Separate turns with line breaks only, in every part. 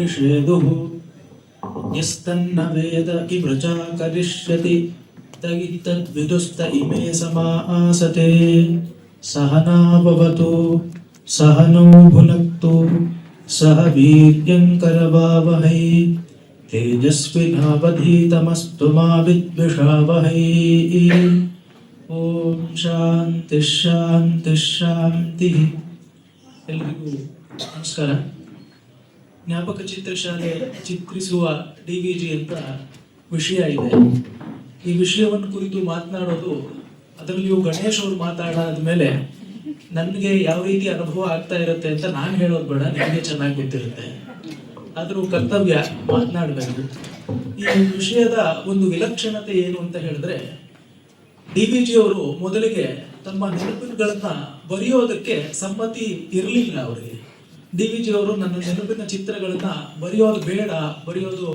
निषेधुः यस्तन्न वेद किमृचा करिष्यति तद्विदुस्त इमे समासते सहना भवतु सहनौ भुनक्तु सह वीर्यं करवावहै तेजस्विनावधीतमस्तु मा विद्विषावहै। ಓಂ ಶಾಂತಿ ಶಾಂತಿ ಶಾಂತಿ. ಎಲ್ರಿಗೂ ನಮಸ್ಕಾರ. ಜ್ಞಾಪಕ ಚಿತ್ರಶಾಲೆ ಚಿತ್ರಿಸುವ DVG ಅಂತ ವಿಷಯ ಇದೆ. ಈ ವಿಷಯವನ್ನು ಕುರಿತು ಮಾತನಾಡೋದು, ಅದರಲ್ಲಿಯೂ ಗಣೇಶ್ ಅವರು ಮಾತಾಡಾದ ಮೇಲೆ ನನಗೆ ಯಾವ ರೀತಿ ಅನುಭವ ಆಗ್ತಾ ಇರುತ್ತೆ ಅಂತ ನಾನು ಹೇಳೋದು ಬೇಡ, ನಿಮಗೆ ಚೆನ್ನಾಗಿ ಗೊತ್ತಿರುತ್ತೆ. ಆದರೂ ಕರ್ತವ್ಯ ಮಾತನಾಡಬೇಕು. ಈ ವಿಷಯದ ಒಂದು ವಿಲಕ್ಷಣತೆ ಏನು ಅಂತ ಹೇಳಿದ್ರೆ, DVG ಅವರು ಮೊದಲಿಗೆ ತಮ್ಮ ನೆನಪುಗಳನ್ನ ಬರೆಯೋದಕ್ಕೆ ಸಮ್ಮತಿ ಇರಲಿಲ್ಲ ಅವರಿಗೆ. DVG ಅವರು ನನ್ನ ನೆನಪಿನ ಚಿತ್ರಗಳನ್ನ ಬರೆಯೋದು ಬೇಡ, ಬರೆಯೋದು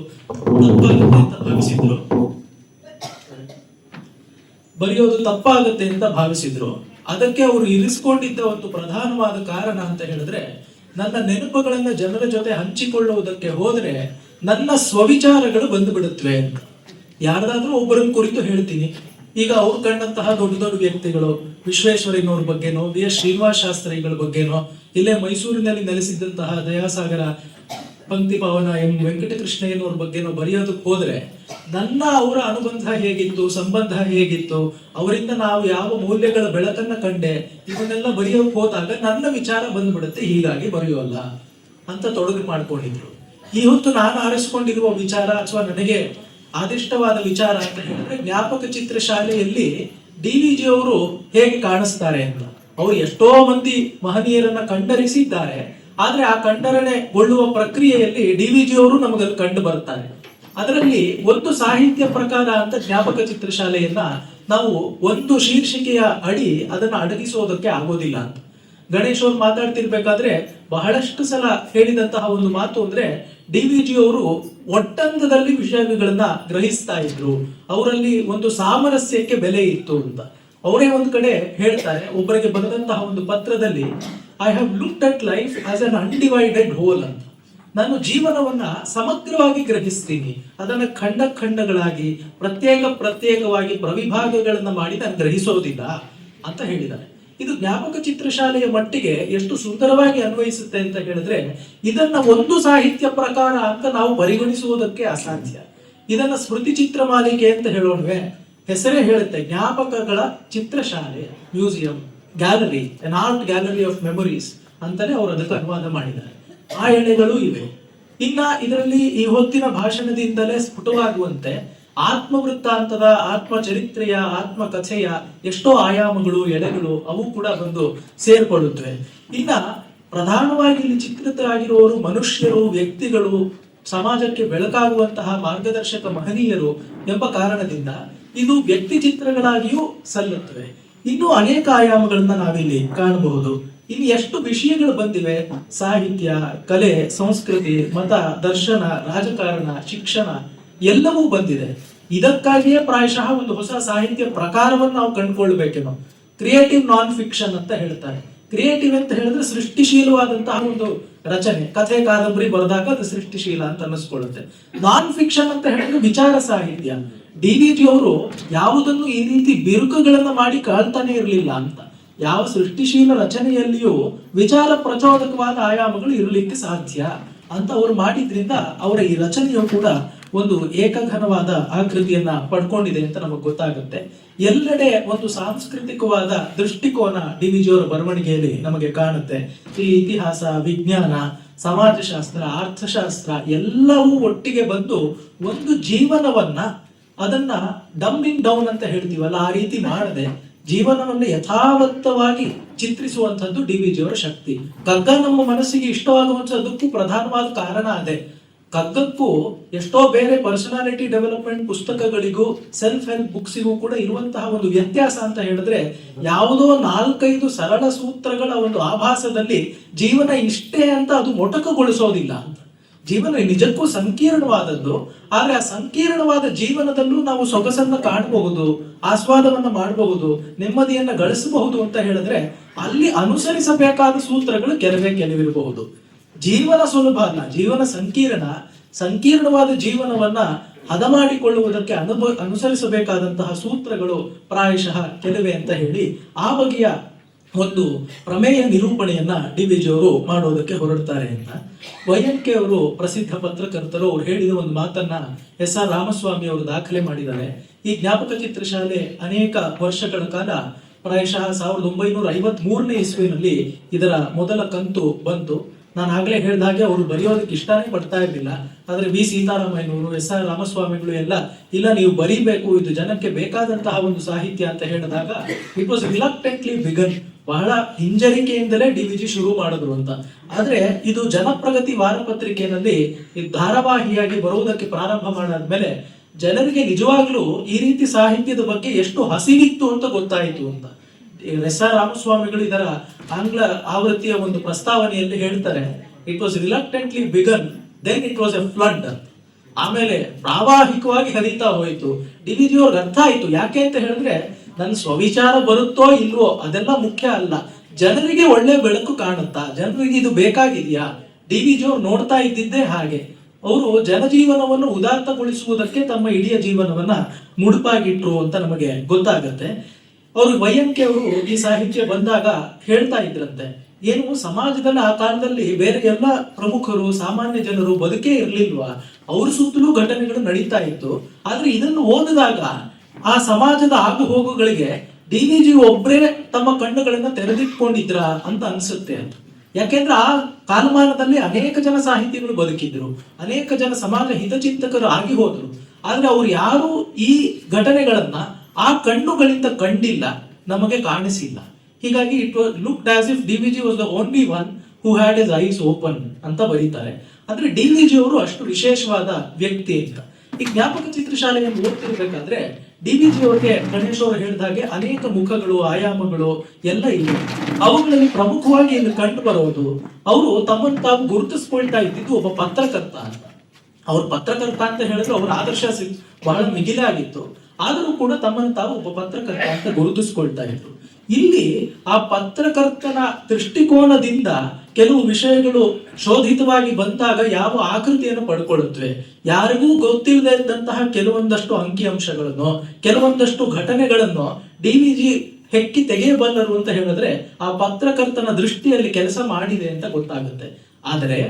ತಪ್ಪಾಗುತ್ತೆ ಅಂತ ಭಾವಿಸಿದ್ರು. ಅದಕ್ಕೆ ಅವರು ಇರಿಸಿಕೊಂಡಿದ್ದ ಒಂದು ಪ್ರಧಾನವಾದ ಕಾರಣ ಅಂತ ಹೇಳಿದ್ರೆ, ನನ್ನ ನೆನಪುಗಳನ್ನ ಜನರ ಜೊತೆ ಹಂಚಿಕೊಳ್ಳುವುದಕ್ಕೆ ಹೋದ್ರೆ ನನ್ನ ಸ್ವವಿಚಾರಗಳು ಬಂದು ಬಿಡುತ್ತವೆ ಅಂತ. ಯಾರ್ದಾದ್ರೂ ಒಬ್ಬರನ್ನ ಕುರಿತು ಹೇಳ್ತೀನಿ. ಈಗ ಅವ್ರು ಕಂಡಂತಹ ದೊಡ್ಡ ದೊಡ್ಡ ವ್ಯಕ್ತಿಗಳು, ವಿಶ್ವೇಶ್ವರಯ್ಯನವ್ರ ಬಗ್ಗೆನೋ, BS ಶ್ರೀನಿವಾಸ ಶಾಸ್ತ್ರಿಗಳ ಬಗ್ಗೆನೋ, ಇಲ್ಲೇ ಮೈಸೂರಿನಲ್ಲಿ ನೆಲೆಸಿದ್ದಂತಹ ದಯಾಸಾಗರ ಪಂಕ್ತಿ ಪಾವನ ವೆಂಕಟಕೃಷ್ಣಯ್ಯನವ್ರ ಬಗ್ಗೆನೋ ಬರೆಯೋದಕ್ಕೆ ಹೋದ್ರೆ ನನ್ನ ಅವರ ಅನುಬಂಧ ಹೇಗಿತ್ತು, ಸಂಬಂಧ ಹೇಗಿತ್ತು, ಅವರಿಂದ ನಾವು ಯಾವ ಮೌಲ್ಯಗಳ ಬೆಳಕನ್ನ ಕಂಡೆ, ಇವನ್ನೆಲ್ಲ ಬರೆಯೋಕೆ ಹೋದಾಗ ನನ್ನ ವಿಚಾರ ಬಂದ್ಬಿಡುತ್ತೆ, ಹೀಗಾಗಿ ಬರೆಯೋಲ್ಲ ಅಂತ ತೊಡಗು ಮಾಡ್ಕೊಂಡಿದ್ರು. ಈ ಹೊತ್ತು ನಾನು ಆರಿಸಿಕೊಂಡಿರುವ ವಿಚಾರ ಅಥವಾ ನನಗೆ ಆದಿಷ್ಟವಾದ ವಿಚಾರ ಅಂತ ಹೇಳಿದ್ರೆ, ಜ್ಞಾಪಕ ಚಿತ್ರಶಾಲೆಯಲ್ಲಿ DVG ಅವರು ಹೇಗೆ ಕಾಣಿಸ್ತಾರೆ ಅಂತ. ಅವರು ಎಷ್ಟೋ ಮಂದಿ ಮಹನೀಯರನ್ನ ಕಂಡರಿಸಿದ್ದಾರೆ, ಆದ್ರೆ ಆ ಕಂಡರಣೆಗೊಳ್ಳುವ ಪ್ರಕ್ರಿಯೆಯಲ್ಲಿ DVG ಅವರು ನಮಗಲ್ಲಿ ಕಂಡು ಬರ್ತಾರೆ. ಅದರಲ್ಲಿ ಒಂದು ಸಾಹಿತ್ಯ ಪ್ರಕಾರ ಅಂತ ಜ್ಞಾಪಕ ಚಿತ್ರಶಾಲೆಯನ್ನ ನಾವು ಒಂದು ಶೀರ್ಷಿಕೆಯ ಅಡಿ ಅದನ್ನ ಅಡಗಿಸೋದಕ್ಕೆ ಆಗೋದಿಲ್ಲ ಅಂತ. ಗಣೇಶ್ ಅವರು ಮಾತಾಡ್ತಿರ್ಬೇಕಾದ್ರೆ ಬಹಳಷ್ಟು ಸಲ ಹೇಳಿದಂತಹ ಒಂದು ಮಾತು ಅಂದ್ರೆ, DVG ಅವರು ಒಟ್ಟಂದದಲ್ಲಿ ವಿಷಯಗಳನ್ನ ಗ್ರಹಿಸ್ತಾ ಇದ್ರು, ಅವರಲ್ಲಿ ಒಂದು ಸಾಮರಸ್ಯಕ್ಕೆ ಬೆಲೆ ಇತ್ತು ಅಂತ. ಅವರೇ ಒಂದು ಕಡೆ ಹೇಳ್ತಾರೆ, ಒಬ್ಬರಿಗೆ ಬರೆದಂತಹ ಒಂದು ಪತ್ರದಲ್ಲಿ, I have looked at life as an undivided whole ಅಂತ. ನಾನು ಜೀವನವನ್ನ ಸಮಗ್ರವಾಗಿ ಗ್ರಹಿಸ್ತೀನಿ, ಅದನ್ನ ಖಂಡಗಳಾಗಿ ಪ್ರತ್ಯೇಕವಾಗಿ ಪ್ರವಿಭಾಗಗಳನ್ನ ಮಾಡಿ ನಾನು ಗ್ರಹಿಸೋದಿಲ್ಲ ಅಂತ ಹೇಳಿದ್ದಾರೆ. ಇದು ಜ್ಞಾಪಕ ಚಿತ್ರಶಾಲೆಯ ಮಟ್ಟಿಗೆ ಎಷ್ಟು ಸುಂದರವಾಗಿ ಅನ್ವಯಿಸುತ್ತೆ ಅಂತ ಹೇಳಿದ್ರೆ, ಇದನ್ನ ಒಂದು ಸಾಹಿತ್ಯ ಪ್ರಕಾರ ಅಂತ ನಾವು ಪರಿಗಣಿಸುವುದಕ್ಕೆ ಅಸಾಧ್ಯ. ಇದನ್ನ ಸ್ಮೃತಿ ಚಿತ್ರ ಮಾಲಿಕೆ ಅಂತ ಹೇಳೋಣವೆ, ಹೆಸರೇ ಹೇಳುತ್ತೆ, ಜ್ಞಾಪಕಗಳ ಚಿತ್ರಶಾಲೆ, museum, gallery, an art gallery of memories ಅಂತಾನೆ ಅವರು ಅದಕ್ಕೆ ಅನುವಾದ ಮಾಡಿದ್ದಾರೆ. ಆ ಎಳೆಗಳು ಇವೆ. ಇನ್ನ ಇದರಲ್ಲಿ ಈ ಹೊತ್ತಿನ ಭಾಷಣದಿಂದಲೇ ಸ್ಫುಟವಾಗುವಂತೆ ಆತ್ಮವೃತ್ತಾಂತದ, ಆತ್ಮಚರಿತ್ರೆಯ, ಆತ್ಮಕಥೆಯ ಎಷ್ಟೋ ಆಯಾಮಗಳು, ಎಳೆಗಳು ಅವು ಕೂಡ ಬಂದು ಸೇರ್ಕೊಳ್ಳುತ್ತವೆ. ಇನ್ನ ಪ್ರಧಾನವಾಗಿ ಇಲ್ಲಿ ಚಿತ್ರಿತರಾಗಿರುವವರು ಮನುಷ್ಯರು, ವ್ಯಕ್ತಿಗಳು, ಸಮಾಜಕ್ಕೆ ಬೆಳಕಾಗುವಂತಹ ಮಾರ್ಗದರ್ಶಕ ಮಹನೀಯರು ಎಂಬ ಕಾರಣದಿಂದ ಇದು ವ್ಯಕ್ತಿ ಚಿತ್ರಗಳಾಗಿಯೂ ಸಲ್ಲುತ್ತವೆ. ಇನ್ನೂ ಅನೇಕ ಆಯಾಮಗಳನ್ನ ನಾವಿಲ್ಲಿ ಕಾಣಬಹುದು. ಇನ್ನು ಎಷ್ಟು ವಿಷಯಗಳು ಬಂದಿವೆ, ಸಾಹಿತ್ಯ, ಕಲೆ, ಸಂಸ್ಕೃತಿ, ಮತ, ದರ್ಶನ, ರಾಜಕಾರಣ, ಶಿಕ್ಷಣ ಎಲ್ಲವೂ ಬಂದಿದೆ. ಇದಕ್ಕಾಗಿಯೇ ಪ್ರಾಯಶಃ ಒಂದು ಹೊಸ ಸಾಹಿತ್ಯ ಪ್ರಕಾರವನ್ನು ನಾವು ಕಂಡುಕೊಳ್ಬೇಕೇನೋ. ಕ್ರಿಯೇಟಿವ್ ನಾನ್ ಫಿಕ್ಷನ್ ಅಂತ ಹೇಳ್ತಾರೆ. ಕ್ರಿಯೇಟಿವ್ ಅಂತ ಹೇಳಿದ್ರೆ ಸೃಷ್ಟಿಶೀಲವಾದಂತಹ ಒಂದು ರಚನೆ, ಕಥೆ, ಕಾದಂಬರಿ ಬರೆದಾಗ ಅದು ಸೃಷ್ಟಿಶೀಲ ಅಂತ ಅನ್ನಿಸ್ಕೊಳ್ಳುತ್ತೆ. ನಾನ್ ಫಿಕ್ಷನ್ ಅಂತ ಹೇಳಿದ್ರೆ ವಿಚಾರ ಸಾಹಿತ್ಯ. DVG ಅವರು ಯಾವುದನ್ನು ಈ ರೀತಿ ಬಿರುಕುಗಳನ್ನ ಮಾಡಿ ಕಾಳ್ತಾನೆ ಇರಲಿಲ್ಲ ಅಂತ. ಯಾವ ಸೃಷ್ಟಿಶೀಲ ರಚನೆಯಲ್ಲಿಯೂ ವಿಚಾರ ಪ್ರಚೋದಕವಾದ ಆಯಾಮಗಳು ಇರಲಿಕ್ಕೆ ಸಾಧ್ಯ ಅಂತ ಅವರು ಮಾಡಿದ್ರಿಂದ ಅವರ ಈ ರಚನೆಯು ಕೂಡ ಒಂದು ಏಕಘನವಾದ ಆಕೃತಿಯನ್ನ ಪಡ್ಕೊಂಡಿದೆ ಅಂತ ನಮಗೆ ಗೊತ್ತಾಗುತ್ತೆ. ಎಲ್ಲೆಡೆ ಒಂದು ಸಾಂಸ್ಕೃತಿಕವಾದ ದೃಷ್ಟಿಕೋನ DVG ಅವರ ಬರವಣಿಗೆಯಲ್ಲಿ ನಮಗೆ ಕಾಣುತ್ತೆ. ಈ ಇತಿಹಾಸ, ವಿಜ್ಞಾನ, ಸಮಾಜಶಾಸ್ತ್ರ, ಅರ್ಥಶಾಸ್ತ್ರ ಎಲ್ಲವೂ ಒಟ್ಟಿಗೆ ಬಂದು ಒಂದು ಜೀವನವನ್ನ, ಅದನ್ನ ಡಂಬಿಂಗ್ ಡೌನ್ ಅಂತ ಹೇಳ್ತೀವಲ್ಲ, ಆ ರೀತಿ ಮಾಡದೆ ಜೀವನವನ್ನು ಯಥಾವತ್ತವಾಗಿ ಚಿತ್ರಿಸುವಂತದ್ದು DVG ಅವರ ಶಕ್ತಿ. ಕಗ್ಗ ನಮ್ಮ ಮನಸ್ಸಿಗೆ ಇಷ್ಟವಾಗುವಂತದ್ದಕ್ಕೂ ಪ್ರಧಾನವಾದ ಕಾರಣ ಅದೇ. ಕಗ್ಗಕ್ಕೂ ಎಷ್ಟೋ ಬೇರೆ ಪರ್ಸನಾಲಿಟಿ ಡೆವಲಪ್ಮೆಂಟ್ ಪುಸ್ತಕಗಳಿಗೂ, ಸೆಲ್ಫ್ ಹೆಲ್ಪ್ ಬುಕ್ಸಿಗೂ ಕೂಡ ಇರುವಂತಹ ಒಂದು ವ್ಯತ್ಯಾಸ ಅಂತ ಹೇಳಿದ್ರೆ, ಯಾವುದೋ 4-5 ಸರಳ ಸೂತ್ರಗಳ ಒಂದು ಆಭಾಸದಲ್ಲಿ ಜೀವನ ಇಷ್ಟೇ ಅಂತ ಅದು ಮೊಟಕುಗೊಳಿಸೋದಿಲ್ಲ ಅಂತ. ಜೀವನ ನಿಜಕ್ಕೂ ಸಂಕೀರ್ಣವಾದದ್ದು. ಆದ್ರೆ ಆ ಸಂಕೀರ್ಣವಾದ ಜೀವನದಲ್ಲೂ ನಾವು ಸೊಗಸನ್ನ ಕಾಣಬಹುದು, ಆಸ್ವಾದವನ್ನ ಮಾಡಬಹುದು, ನೆಮ್ಮದಿಯನ್ನ ಗಳಿಸಬಹುದು ಅಂತ ಹೇಳಿದ್ರೆ ಅಲ್ಲಿ ಅನುಸರಿಸಬೇಕಾದ ಸೂತ್ರಗಳು ಕೆಲವಿರಬಹುದು. ಜೀವನ ಸುಲಭ ಅಲ್ಲ, ಜೀವನ ಸಂಕೀರ್ಣ. ಸಂಕೀರ್ಣವಾದ ಜೀವನವನ್ನ ಹದ ಮಾಡಿಕೊಳ್ಳುವುದಕ್ಕೆ ಅನುಸರಿಸಬೇಕಾದಂತಹ ಸೂತ್ರಗಳು ಪ್ರಾಯಶಃ ಕೆಲವೇ ಅಂತ ಹೇಳಿ ಆ ಬಗೆಯ ಒಂದು ಪ್ರಮೇಯ ನಿರೂಪಣೆಯನ್ನ ಡಿ.ವಿ.ಜಿ ಅವರು ಮಾಡೋದಕ್ಕೆ ಹೊರಡ್ತಾರೆ ಅಂತ. ವೈಎಂಕೆ ಅವರು ಪ್ರಸಿದ್ಧ ಪತ್ರಕರ್ತರು, ಅವ್ರು ಹೇಳಿದ ಒಂದು ಮಾತನ್ನ ಎಸ್.ಆರ್. ರಾಮಸ್ವಾಮಿ ಅವರು ದಾಖಲೆ ಮಾಡಿದ್ದಾರೆ. ಈ ಜ್ಞಾಪಕ ಚಿತ್ರಶಾಲೆ ಅನೇಕ ವರ್ಷಗಳ ಕಾಲ, ಪ್ರಾಯಶಃ 1953ನೇ ಇಸ್ವಿನಲ್ಲಿ ಇದರ ಮೊದಲ ಕಂತು ಬಂತು. ನಾನು ಆಗ್ಲೇ ಹೇಳಿದ ಹಾಗೆ ಅವರು ಬರೆಯೋದಕ್ಕೆ ಇಷ್ಟನೇ ಪಡ್ತಾ ಇರಲಿಲ್ಲ. ಆದ್ರೆ ವಿ ಸೀತಾರಾಮಯ್ಯನವರು, ಎಸ್.ಆರ್. ರಾಮಸ್ವಾಮಿಗಳು ಎಲ್ಲ ಇಲ್ಲ, ನೀವು ಬರೀಬೇಕು, ಇದು ಜನಕ್ಕೆ ಬೇಕಾದಂತಹ ಒಂದು ಸಾಹಿತ್ಯ ಅಂತ ಹೇಳಿದಾಗ ಇಟ್ ವಾಸ್ ರಿಲಕ್ಟೆಂಟ್ಲಿ ಬಿಗನ್. ಬಹಳ ಹಿಂಜರಿಕೆಯಿಂದಲೇ ಡಿ.ವಿ.ಜಿ ಶುರು ಮಾಡಿದ್ರು ಅಂತ. ಆದ್ರೆ ಇದು ಜನಪ್ರಗತಿ ವಾರಪತ್ರಿಕೆಯಲ್ಲಿ ಧಾರಾವಾಹಿಯಾಗಿ ಬರುವುದಕ್ಕೆ ಪ್ರಾರಂಭ ಮಾಡಾದ್ಮೇಲೆ ಜನರಿಗೆ ನಿಜವಾಗ್ಲೂ ಈ ರೀತಿ ಸಾಹಿತ್ಯದ ಬಗ್ಗೆ ಎಷ್ಟು ಹಸಿವಿತ್ತು ಅಂತ ಗೊತ್ತಾಯಿತು ಅಂತ. ಎಸ್.ಆರ್. ರಾಮಸ್ವಾಮಿಗಳು ಇದರ ಆಂಗ್ಲ ಆವೃತ್ತಿಯ ಒಂದು ಪ್ರಸ್ತಾವನೆಯಲ್ಲಿ ಹೇಳ್ತಾರೆ, it was reluctantly began, then it was a flood. ಆಮೇಲೆ ಪ್ರಾವಾಹಿಕವಾಗಿ ಹರಿತಾ ಹೋಯಿತು. ಡಿ.ವಿ.ಜಿ ಅವ್ರಿಗೆ ಅರ್ಥ ಆಯ್ತು. ಯಾಕೆ ಅಂತ ಹೇಳಿದ್ರೆ, ನನ್ನ ಸ್ವವಿಚಾರ ಬರುತ್ತೋ ಇಲ್ವೋ ಅದೆಲ್ಲ ಮುಖ್ಯ ಅಲ್ಲ, ಜನರಿಗೆ ಒಳ್ಳೆ ಬೆಳಕು ಕಾಣುತ್ತಾ, ಜನರಿಗೆ ಇದು ಬೇಕಾಗಿದೆಯಾ. ಡಿ.ವಿ.ಜಿ ಅವ್ರು ನೋಡ್ತಾ ಇದ್ದಿದ್ದೇ ಹಾಗೆ. ಅವರು ಜನಜೀವನವನ್ನು ಉದಾತ್ತಗೊಳಿಸುವುದಕ್ಕೆ ತಮ್ಮ ಇಡೀ ಜೀವನವನ್ನ ಮುಡುಪಾಗಿಟ್ರು ಅಂತ ನಮಗೆ ಗೊತ್ತಾಗತ್ತೆ. ಅವರು ವೈಎಂಕೆ ಅವರು ಈ ಸಾಹಿತ್ಯ ಬಂದಾಗ ಹೇಳ್ತಾ ಇದ್ರಂತೆ, ಏನು ಸಮಾಜದಲ್ಲಿ ಆ ಕಾಲದಲ್ಲಿ ಬೇರೆ ಎಲ್ಲ ಪ್ರಮುಖರು, ಸಾಮಾನ್ಯ ಜನರು ಬದುಕೇ ಇರ್ಲಿಲ್ವಾ, ಅವ್ರ ಸುತ್ತಲೂ ಘಟನೆಗಳು ನಡೀತಾ ಇತ್ತು. ಆದ್ರೆ ಇದನ್ನು ಓದಿದಾಗ ಆ ಸಮಾಜದ ಆಗು ಹೋಗುಗಳಿಗೆ ಡಿ.ವಿ.ಜಿ ಒಬ್ಬರೇ ತಮ್ಮ ಕಣ್ಣುಗಳನ್ನ ತೆರೆದಿಟ್ಕೊಂಡಿದ್ರ ಅಂತ ಅನ್ಸುತ್ತೆ ಅಂತ. ಯಾಕೆಂದ್ರೆ ಆ ಕಾಲಮಾನದಲ್ಲಿ ಅನೇಕ ಜನ ಸಾಹಿತಿಗಳು ಬದುಕಿದ್ರು, ಅನೇಕ ಜನ ಸಮಾಜ ಹಿತಚಿಂತಕರು ಆಗಿ ಹೋದ್ರು. ಆದ್ರೆ ಅವ್ರು ಯಾರು ಈ ಘಟನೆಗಳನ್ನ ಆ ಕಣ್ಣುಗಳಿಂದ ಕಂಡಿಲ್ಲ, ನಮಗೆ ಕಾಣಿಸಿಲ್ಲ. ಹೀಗಾಗಿ it was looked as if DVG was the only one who had his eyes open ಅಂತ ಬರೀತಾರೆ. ಅಂದ್ರೆ ಡಿ.ವಿ.ಜಿ ಅವರು ಅಷ್ಟು ವಿಶೇಷವಾದ ವ್ಯಕ್ತಿ ಅಂತ. ಈ ಜ್ಞಾಪಕ ಚಿತ್ರಶಾಲೆಯನ್ನು ಓದ್ತಿರ್ಬೇಕಾದ್ರೆ ಡಿ.ವಿ.ಜಿ ಅವರಿಗೆ ಗಣೇಶ್ ಅವರು ಹೇಳಿದ ಹಾಗೆ ಅನೇಕ ಮುಖಗಳು, ಆಯಾಮಗಳು ಎಲ್ಲ ಇವೆ. ಅವುಗಳಲ್ಲಿ ಪ್ರಮುಖವಾಗಿ ಇಲ್ಲಿ ಕಂಡು ಬರೋದು, ಅವರು ತಮ್ಮನ್ನು ತಾವು ಗುರುತಿಸ್ಕೊಳ್ತಾ ಇದ್ದಿದ್ದು ಒಬ್ಬ ಪತ್ರಕರ್ತ ಅಂತ. ಅವ್ರ ಪತ್ರಕರ್ತ ಅಂತ ಹೇಳಿದ್ರೆ ಅವ್ರ ಆದರ್ಶ ಬಹಳ ಮಿಗಿಲಾಗಿತ್ತು. ಆದರೂ ಕೂಡ ತಮ್ಮನ್ನು ತಾವು ಒಬ್ಬ ಪತ್ರಕರ್ತ ಅಂತ ಗುರುತಿಸ್ಕೊಳ್ತಾ ಇದ್ರು. ಇಲ್ಲಿ ಆ ಪತ್ರಕರ್ತನ ದೃಷ್ಟಿಕೋನದಿಂದ ಕೆಲವು ವಿಷಯಗಳು ಶೋಧಿತವಾಗಿ ಬಂದಾಗ ಯಾವ ಆಕೃತಿಯನ್ನು ಪಡ್ಕೊಳ್ಳುತ್ತವೆ, ಯಾರಿಗೂ ಗೊತ್ತಿಲ್ಲದೆ ಇದ್ದಂತಹ ಕೆಲವೊಂದಷ್ಟು ಅಂಕಿಅಂಶಗಳನ್ನು, ಕೆಲವೊಂದಷ್ಟು ಘಟನೆಗಳನ್ನು ಡಿ.ವಿ.ಜಿ ಹೆಕ್ಕಿ ತೆಗೆಯಬಲ್ಲರು ಅಂತ ಹೇಳಿದ್ರೆ ಆ ಪತ್ರಕರ್ತನ ದೃಷ್ಟಿಯಲ್ಲಿ ಕೆಲಸ ಮಾಡಿದೆ ಅಂತ ಗೊತ್ತಾಗುತ್ತೆ. ಆದರೆ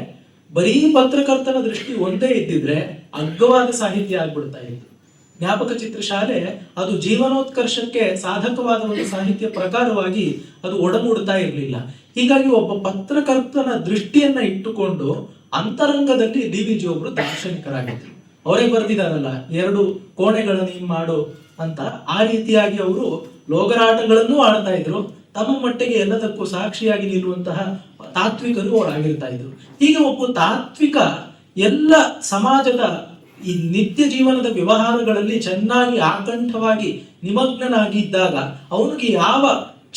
ಬರೀ ಪತ್ರಕರ್ತನ ದೃಷ್ಟಿ ಒಂದೇ ಇದ್ದಿದ್ರೆ ಅಗ್ಗವಾದ ಸಾಹಿತ್ಯ ಆಗ್ಬಿಡ್ತಾ ಇತ್ತು. ಜ್ಞಾಪಕ ಚಿತ್ರಶಾಲೆ ಅದು ಜೀವನೋತ್ಕರ್ಷಕ್ಕೆ ಸಾಧಕವಾದ ಒಂದು ಸಾಹಿತ್ಯ ಪ್ರಕಾರವಾಗಿ ಅದು ಒಡಮೂಡ್ತಾ ಇರಲಿಲ್ಲ. ಹೀಗಾಗಿ ಒಬ್ಬ ಪತ್ರಕರ್ತನ ದೃಷ್ಟಿಯನ್ನ ಇಟ್ಟುಕೊಂಡು ಅಂತರಂಗದಲ್ಲಿ ಡಿ.ವಿ.ಜಿ ಒಬ್ರು ದಾರ್ಶನಿಕರಾಗಿದ್ರು. ಅವರೇ ಬರೆದಿದ್ದಾರಲ್ಲ, 2 ಕೋಣೆಗಳನ್ನು ಮಾಡು ಅಂತ. ಆ ರೀತಿಯಾಗಿ ಅವರು ಲೋಗರಾಟಗಳನ್ನು ಆಡ್ತಾ ಇದ್ರು. ತಮ್ಮ ಮಟ್ಟಿಗೆ ಎಲ್ಲದಕ್ಕೂ ಸಾಕ್ಷಿಯಾಗಿ ನಿಲ್ಲುವಂತಹ ತಾತ್ವಿಕರು ಅವರಾಗಿರ್ತಾ ಇದ್ರು. ಹೀಗೆ ಒಬ್ಬ ತಾತ್ವಿಕ ಎಲ್ಲ ಸಮಾಜದ ಈ ನಿತ್ಯ ಜೀವನದ ವ್ಯವಹಾರಗಳಲ್ಲಿ ಚೆನ್ನಾಗಿ ಆಕಂಠವಾಗಿ ನಿಮಗ್ನನಾಗಿದ್ದಾಗ ಅವನಿಗೆ ಯಾವ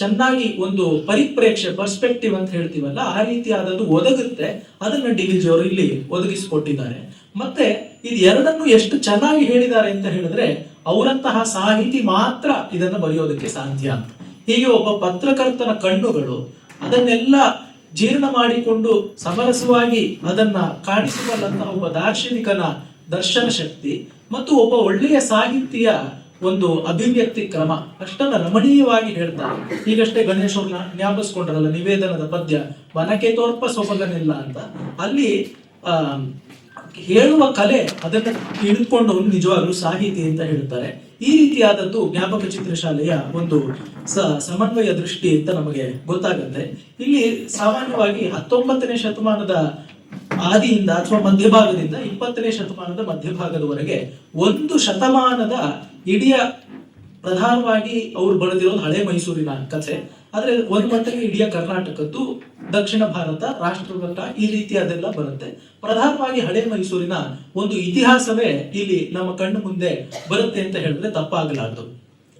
ಚೆನ್ನಾಗಿ ಒಂದು ಪರಿಪ್ರೇಕ್ಷೆ, ಪರ್ಸ್ಪೆಕ್ಟಿವ್ ಅಂತ ಹೇಳ್ತೀವಲ್ಲ, ಆ ರೀತಿಯಾದದ್ದು ಒದಗುತ್ತೆ. ಅದನ್ನ ಡಿ.ವಿ.ಜಿ ಅವರು ಇಲ್ಲಿ ಒದಗಿಸಿಕೊಟ್ಟಿದ್ದಾರೆ. ಮತ್ತೆ ಇದು ಎರಡನ್ನು ಎಷ್ಟು ಚೆನ್ನಾಗಿ ಹೇಳಿದ್ದಾರೆ ಅಂತ ಹೇಳಿದ್ರೆ, ಅವರಂತಹ ಸಾಹಿತಿ ಮಾತ್ರ ಇದನ್ನ ಬರೆಯೋದಕ್ಕೆ ಸಾಧ್ಯ ಅಂತ. ಹೀಗೆ ಒಬ್ಬ ಪತ್ರಕರ್ತನ ಕಣ್ಣುಗಳು ಅದನ್ನೆಲ್ಲ ಜೀರ್ಣ ಮಾಡಿಕೊಂಡು ಸಮರಸವಾಗಿ ಅದನ್ನ ಕಾಣಿಸಬಲ್ಲಂತಹ ಒಬ್ಬ ದಾರ್ಶನಿಕನ ದರ್ಶನ ಶಕ್ತಿ ಮತ್ತು ಒಬ್ಬ ಒಳ್ಳೆಯ ಸಾಹಿತ್ಯ ಒಂದು ಅಭಿವ್ಯಕ್ತಿ ಕ್ರಮ ಅಷ್ಟನ್ನ ರಮಣೀಯವಾಗಿ ಹೇಳ್ತಾರೆ. ಈಗಷ್ಟೇ ಗಣೇಶ್ ಅವ್ರನ್ನ ಜ್ಞಾಪಿಸ್ಕೊಂಡ್ರಲ್ಲ, ನಿವೇದನದ ಪದ್ಯ ವನಕ್ಕೆ ತೋರ್ಪ ಸೊಬಗನಿಲ್ಲ ಅಂತ. ಅಲ್ಲಿ ಹೇಳುವ ಕಲೆ ಅದನ್ನ ಹಿಡಿದುಕೊಂಡವನು ನಿಜವಾಗ್ಲೂ ಸಾಹಿತಿ ಅಂತ ಹೇಳ್ತಾರೆ. ಈ ರೀತಿಯಾದದ್ದು ಜ್ಞಾಪಕ ಚಿತ್ರಶಾಲೆಯ ಒಂದು ಸಮನ್ವಯ ದೃಷ್ಟಿ ಅಂತ ನಮಗೆ ಗೊತ್ತಾಗುತ್ತೆ. ಇಲ್ಲಿ ಸಾಮಾನ್ಯವಾಗಿ 19ನೇ ಶತಮಾನದ ಆದಿಯಿಂದ ಅಥವಾ ಮಧ್ಯಭಾಗದಿಂದ 20ನೇ ಶತಮಾನದ ಮಧ್ಯಭಾಗದವರೆಗೆ 1 ಶತಮಾನದ ಇಡೀ ಪ್ರಧಾನವಾಗಿ ಅವ್ರು ಬರೆದಿರೋದು ಹಳೆ ಮೈಸೂರಿನ ಕಥೆ. ಆದ್ರೆ ಒಂದು ಮಟ್ಟಿಗೆ ಇಡೀ ಕರ್ನಾಟಕದ್ದು, ದಕ್ಷಿಣ ಭಾರತ, ರಾಷ್ಟ್ರಘಟ್ಟ ಈ ರೀತಿಯಾದೆಲ್ಲ ಬರುತ್ತೆ. ಪ್ರಧಾನವಾಗಿ ಹಳೆ ಮೈಸೂರಿನ ಒಂದು ಇತಿಹಾಸವೇ ಇಲ್ಲಿ ನಮ್ಮ ಕಣ್ಣು ಮುಂದೆ ಬರುತ್ತೆ ಅಂತ ಹೇಳಿದ್ರೆ ತಪ್ಪಾಗಲಾರದು.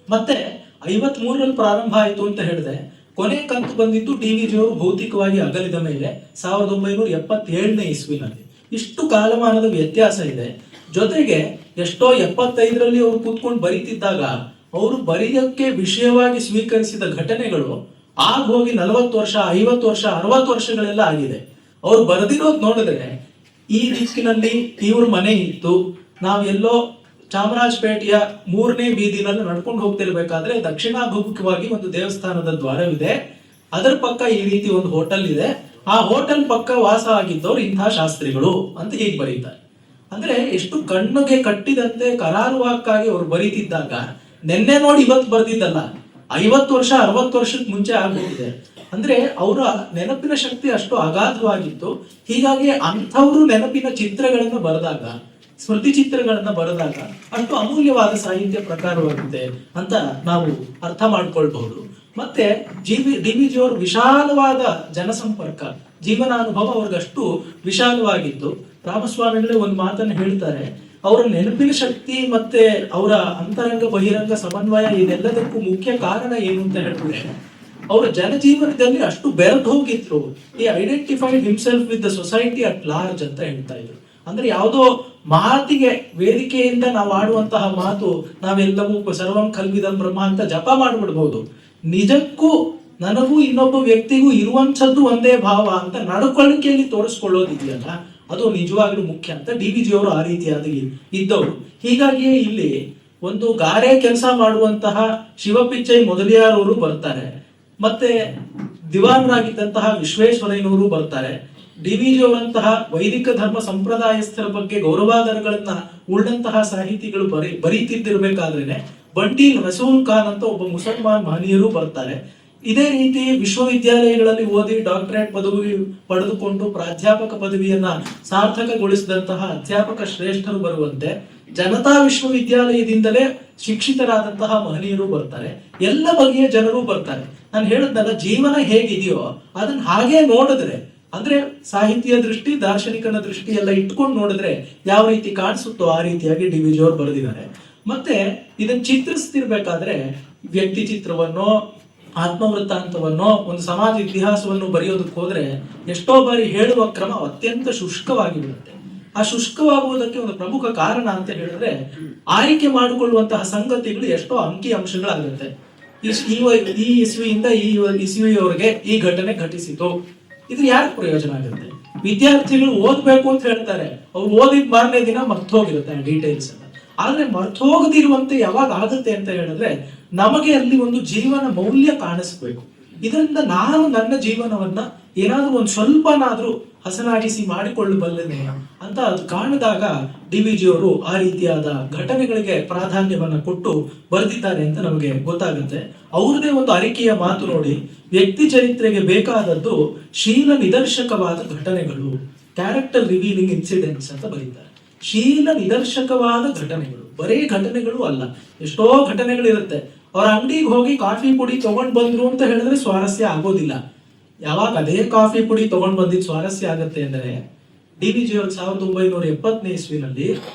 ಮತ್ತೆ 53ರಲ್ಲಿ ಪ್ರಾರಂಭ ಆಯಿತು ಅಂತ ಹೇಳಿದೆ. ಕೊನೆ ಕಂತು ಬಂದಿದ್ದು ಡಿ.ವಿ.ಜಿ ಅವರು ಭೌತಿಕವಾಗಿ ಅಗಲಿದ ಮೇಲೆ 1977ನೇ ಇಸ್ವಿನಲ್ಲಿ. ಇಷ್ಟು ಕಾಲಮಾನದ ವ್ಯತ್ಯಾಸ ಇದೆ. ಜೊತೆಗೆ ಎಷ್ಟೋ 75ರಲ್ಲಿ ಅವರು ಕೂತ್ಕೊಂಡು ಬರೀತಿದ್ದಾಗ ಅವರು ಬರೆಯೋಕ್ಕೆ ವಿಷಯವಾಗಿ ಸ್ವೀಕರಿಸಿದ ಘಟನೆಗಳು ಆಗ ಹೋಗಿ 40 ವರ್ಷ, 50 ವರ್ಷ, 60 ವರ್ಷಗಳೆಲ್ಲ ಆಗಿದೆ. ಅವ್ರು ಬರೆದಿರೋದು ನೋಡಿದ್ರೆ ಈ ದಿಕ್ಕಿನಲ್ಲಿ ಇವ್ರ ಮನೆ ಇತ್ತು, ನಾವೆಲ್ಲೋ ಚಾಮರಾಜಪೇಟೆಯ 3ನೇ ಬೀದಿನಲ್ಲಿ ನಡ್ಕೊಂಡು ಹೋಗ್ತಿರ್ಬೇಕಾದ್ರೆ ದಕ್ಷಿಣಾಭಿಮುಖವಾಗಿ ಒಂದು ದೇವಸ್ಥಾನದ ದ್ವಾರವಿದೆ, ಅದರ ಪಕ್ಕ ಈ ರೀತಿ ಒಂದು ಹೋಟೆಲ್ ಇದೆ, ಆ ಹೋಟೆಲ್ ಪಕ್ಕ ವಾಸ ಆಗಿದ್ದವ್ರು ಇಂತಹ ಶಾಸ್ತ್ರಿಗಳು ಅಂತ ಹೀಗೆ ಬರೀತಾರೆ. ಅಂದ್ರೆ ಎಷ್ಟು ಕಣ್ಣಿಗೆ ಕಟ್ಟಿದಂತೆ ಕರಾರುವಾಕ್ಕಾಗಿ ಅವ್ರು ಬರೀತಿದ್ದಾಗ ನೆನ್ನೆ ನೋಡಿ ಇವತ್ತು ಬರ್ದಿದ್ದಲ್ಲ, 50 ವರ್ಷ 60 ವರ್ಷಕ್ಕೆ ಮುಂಚೆ ಆಗ್ಬಿಟ್ಟಿದೆ. ಅಂದ್ರೆ ಅವರ ನೆನಪಿನ ಶಕ್ತಿ ಅಷ್ಟು ಅಗಾಧವಾಗಿತ್ತು. ಹೀಗಾಗಿ ಅಂಥವ್ರು ನೆನಪಿನ ಚಿತ್ರಗಳನ್ನ ಬರೆದಾಗ, ಸ್ಮೃತಿ ಚಿತ್ರಗಳನ್ನ ಬರೆದಾಗ ಅಷ್ಟು ಅಮೂಲ್ಯವಾದ ಸಾಹಿತ್ಯ ಪ್ರಕಾರವಾಗಿದೆ ಅಂತ ನಾವು ಅರ್ಥ ಮಾಡ್ಕೊಳ್ಬಹುದು. ಮತ್ತೆ ಡಿ.ವಿ.ಜಿ ಅವರು ವಿಶಾಲವಾದ ಜನಸಂಪರ್ಕ, ಜೀವನಾನುಭವ ಅವ್ರಿಗಷ್ಟು ವಿಶಾಲವಾಗಿತ್ತು. ರಾಮಸ್ವಾಮಿಗಳೇ ಒಂದು ಮಾತನ್ನು ಹೇಳ್ತಾರೆ, ಅವರ ನೆನಪಿನ ಶಕ್ತಿ ಮತ್ತೆ ಅವರ ಅಂತರಂಗ ಬಹಿರಂಗ ಸಮನ್ವಯ ಇದೆಲ್ಲದಕ್ಕೂ ಮುಖ್ಯ ಕಾರಣ ಏನು ಅಂತ ಹೇಳಿದ್ರೆ ಅವರ ಜನಜೀವನದಲ್ಲಿ ಅಷ್ಟು ಬೆರೆದು ಹೋಗಿದ್ರು. ಈ identified himself with the society at large ಅಂತ ಹೇಳ್ತಾ ಇದ್ರು. ಅಂದ್ರೆ ಯಾವುದೋ ಮಾತಿಗೆ ವೇದಿಕೆಯಿಂದ ನಾವು ಆಡುವಂತಹ ಮಾತು, ನಾವೆಲ್ಲವೂ ಸರ್ವಂ ಕಲ್ವಿದಂ ಬ್ರಹ್ಮ ಅಂತ ಜಪ ಮಾಡ್ಬಿಡ್ಬಹುದು, ನಿಜಕ್ಕೂ ನನಗೂ ಇನ್ನೊಬ್ಬ ವ್ಯಕ್ತಿಗೂ ಇರುವಂಥದ್ದು ಒಂದೇ ಭಾವ ಅಂತ ನಡ್ಕೊಳ್ಳಿಕೆಯಲ್ಲಿ ತೋರಿಸ್ಕೊಳ್ಳೋದಿದೆಯಲ್ಲ, ಅದು ನಿಜವಾಗ್ಲೂ ಮುಖ್ಯ ಅಂತ ಡಿ.ವಿ.ಜಿ ಅವರು ಆ ರೀತಿಯಾದ ಇದ್ದವರು. ಹೀಗಾಗಿಯೇ ಇಲ್ಲಿ ಒಂದು ಗಾರೆ ಕೆಲಸ ಮಾಡುವಂತಹ ಶಿವಪಿಚ್ಚೈ ಮೊದಲಿಯಾರ್ ಅವರು ಬರ್ತಾರೆ, ಮತ್ತೆ ದಿವಾನರಾಗಿದ್ದಂತಹ ವಿಶ್ವೇಶ್ವರಯ್ಯನವರು ಬರ್ತಾರೆ. ಡಿ.ವಿ.ಜಿ ಅವರಂತಹ ವೈದಿಕ ಧರ್ಮ ಸಂಪ್ರದಾಯಸ್ಥರ ಬಗ್ಗೆ ಗೌರವಾದರಗಳನ್ನ ಉಳ್ಳಂತಹ ಸಾಹಿತಿಗಳು ಬರೀತಿದ್ದಿರ್ಬೇಕಾದ್ರೇನೆ ಬಂಟಿ ರಸೂಲ್ ಖಾನ್ ಅಂತ ಒಬ್ಬ ಮುಸಲ್ಮಾನ್ ಮಹನೀಯರು ಬರ್ತಾರೆ. ಇದೇ ರೀತಿ ವಿಶ್ವವಿದ್ಯಾಲಯಗಳಲ್ಲಿ ಓದಿ ಡಾಕ್ಟರೇಟ್ ಪದವಿ ಪಡೆದುಕೊಂಡು ಪ್ರಾಧ್ಯಾಪಕ ಪದವಿಯನ್ನ ಸಾರ್ಥಕಗೊಳಿಸಿದಂತಹ ಅಧ್ಯಾಪಕ ಶ್ರೇಷ್ಠರು ಬರುವಂತೆ ಜನತಾ ವಿಶ್ವವಿದ್ಯಾಲಯದಿಂದಲೇ ಶಿಕ್ಷಿತರಾದಂತಹ ಮಹನೀಯರು ಬರ್ತಾರೆ. ಎಲ್ಲ ಬಗೆಯ ಜನರು ಬರ್ತಾರೆ. ನಾನು ಹೇಳದ್ನಲ್ಲ, ಜೀವನ ಹೇಗಿದೆಯೋ ಅದನ್ನ ಹಾಗೆ ನೋಡಿದ್ರೆ, ಅಂದ್ರೆ ಸಾಹಿತ್ಯ ದೃಷ್ಟಿ, ದಾರ್ಶನಿಕನ ದೃಷ್ಟಿ ಎಲ್ಲ ಇಟ್ಕೊಂಡು ನೋಡಿದ್ರೆ ಯಾವ ರೀತಿ ಕಾಣಿಸುತ್ತೋ ಆ ರೀತಿಯಾಗಿ ಡಿ.ವಿ.ಜಿ ಅವರು ಬರೆದಿದ್ದಾರೆ. ಮತ್ತೆ ಇದನ್ನ ಚಿತ್ರಿಸ್ತಿರ್ಬೇಕಾದ್ರೆ ವ್ಯಕ್ತಿ ಚಿತ್ರವನ್ನೋ ಆತ್ಮವೃತ್ತಾಂತವನ್ನೋ ಒಂದು ಸಮಾಜ ಇತಿಹಾಸವನ್ನು ಬರೆಯೋದಕ್ಕೆ ಹೋದ್ರೆ ಎಷ್ಟೋ ಬಾರಿ ಹೇಳುವ ಕ್ರಮ ಅತ್ಯಂತ ಶುಷ್ಕವಾಗಿ ಬಿಡುತ್ತೆ. ಆ ಶುಷ್ಕವಾಗುವುದಕ್ಕೆ ಒಂದು ಪ್ರಮುಖ ಕಾರಣ ಅಂತ ಹೇಳಿದ್ರೆ ಆಯ್ಕೆ ಮಾಡಿಕೊಳ್ಳುವಂತಹ ಸಂಗತಿಗಳು ಎಷ್ಟೋ ಅಂಕಿ ಅಂಶಗಳಾಗುತ್ತೆ. ಈ ಇಸ್ವಿಯಿಂದ ಈ ಇಸ್ವಿಯವರೆಗೆ ಈ ಘಟನೆ ಘಟಿಸಿತು, ಇದ್ರ ಯಾಕೆ ಪ್ರಯೋಜನ ಆಗುತ್ತೆ? ವಿದ್ಯಾರ್ಥಿಗಳು ಓದ್ಬೇಕು ಅಂತ ಹೇಳ್ತಾರೆ, ಅವ್ರು ಓದಿದ ಮಾರನೇ ದಿನ ಮರ್ತು ಹೋಗಿರುತ್ತೆ ಡೀಟೇಲ್ಸ್ ಎಲ್ಲ. ಆದ್ರೆ ಮರ್ತು ಹೋಗದಿರುವಂತೆ ಯಾವಾಗ ಆಗುತ್ತೆ ಅಂತ ಹೇಳಿದ್ರೆ ನಮಗೆ ಅಲ್ಲಿ ಒಂದು ಜೀವನ ಮೌಲ್ಯ ಕಾಣಿಸ್ಬೇಕು. ಇದರಿಂದ ನಾನು ನನ್ನ ಜೀವನವನ್ನ ಏನಾದ್ರೂ ಒಂದು ಸ್ವಲ್ಪನಾದ್ರೂ ಹಸನಾಗಿಸಿ ಮಾಡಿಕೊಳ್ಳಬಲ್ಲೇನೆ ಅಂತ ಅದು ಕಾಣದಾಗ ಡಿ.ವಿ.ಜಿ ಅವರು ಆ ರೀತಿಯಾದ ಘಟನೆಗಳಿಗೆ ಪ್ರಾಧಾನ್ಯವನ್ನ ಕೊಟ್ಟು ಬರೆದಿದ್ದಾರೆ ಅಂತ ನಮಗೆ ಗೊತ್ತಾಗುತ್ತೆ. ಅವ್ರದೇ ಒಂದು ಅರಿಕೆಯ ಮಾತು ನೋಡಿ, ವ್ಯಕ್ತಿ ಚರಿತ್ರೆಗೆ ಬೇಕಾದದ್ದು ಶೀಲ ನಿದರ್ಶಕವಾದ ಘಟನೆಗಳು, ಕ್ಯಾರೆಕ್ಟರ್ ರಿವೀಲಿಂಗ್ ಇನ್ಸಿಡೆಂಟ್ಸ್ ಅಂತ ಬರೀತಾರೆ. ಶೀಲ ನಿದರ್ಶಕವಾದ ಘಟನೆಗಳು, ಬರೇ ಘಟನೆಗಳು ಅಲ್ಲ, ಎಷ್ಟೋ ಘಟನೆಗಳಿರುತ್ತೆ. ಅವ್ರ ಅಂಗಡಿಗೆ ಹೋಗಿ ಕಾಫಿ ಪುಡಿ ತಗೊಂಡ್ ಬಂದ್ರು ಅಂತ ಹೇಳಿದ್ರೆ ಸ್ವಾರಸ್ಯ ಆಗೋದಿಲ್ಲ. ಯಾವಾಗ ಅದೇ ಕಾಫಿ ಪುಡಿ ತಗೊಂಡ್ ಬಂದಿದ್ದು ಸ್ವಾರಸ್ಯ ಆಗತ್ತೆ ಅಂದ್ರೆ ಡಿ.ವಿ.ಜಿ ಅವರು 1970ನೇ ಇಸ್ವಿನಲ್ಲಿ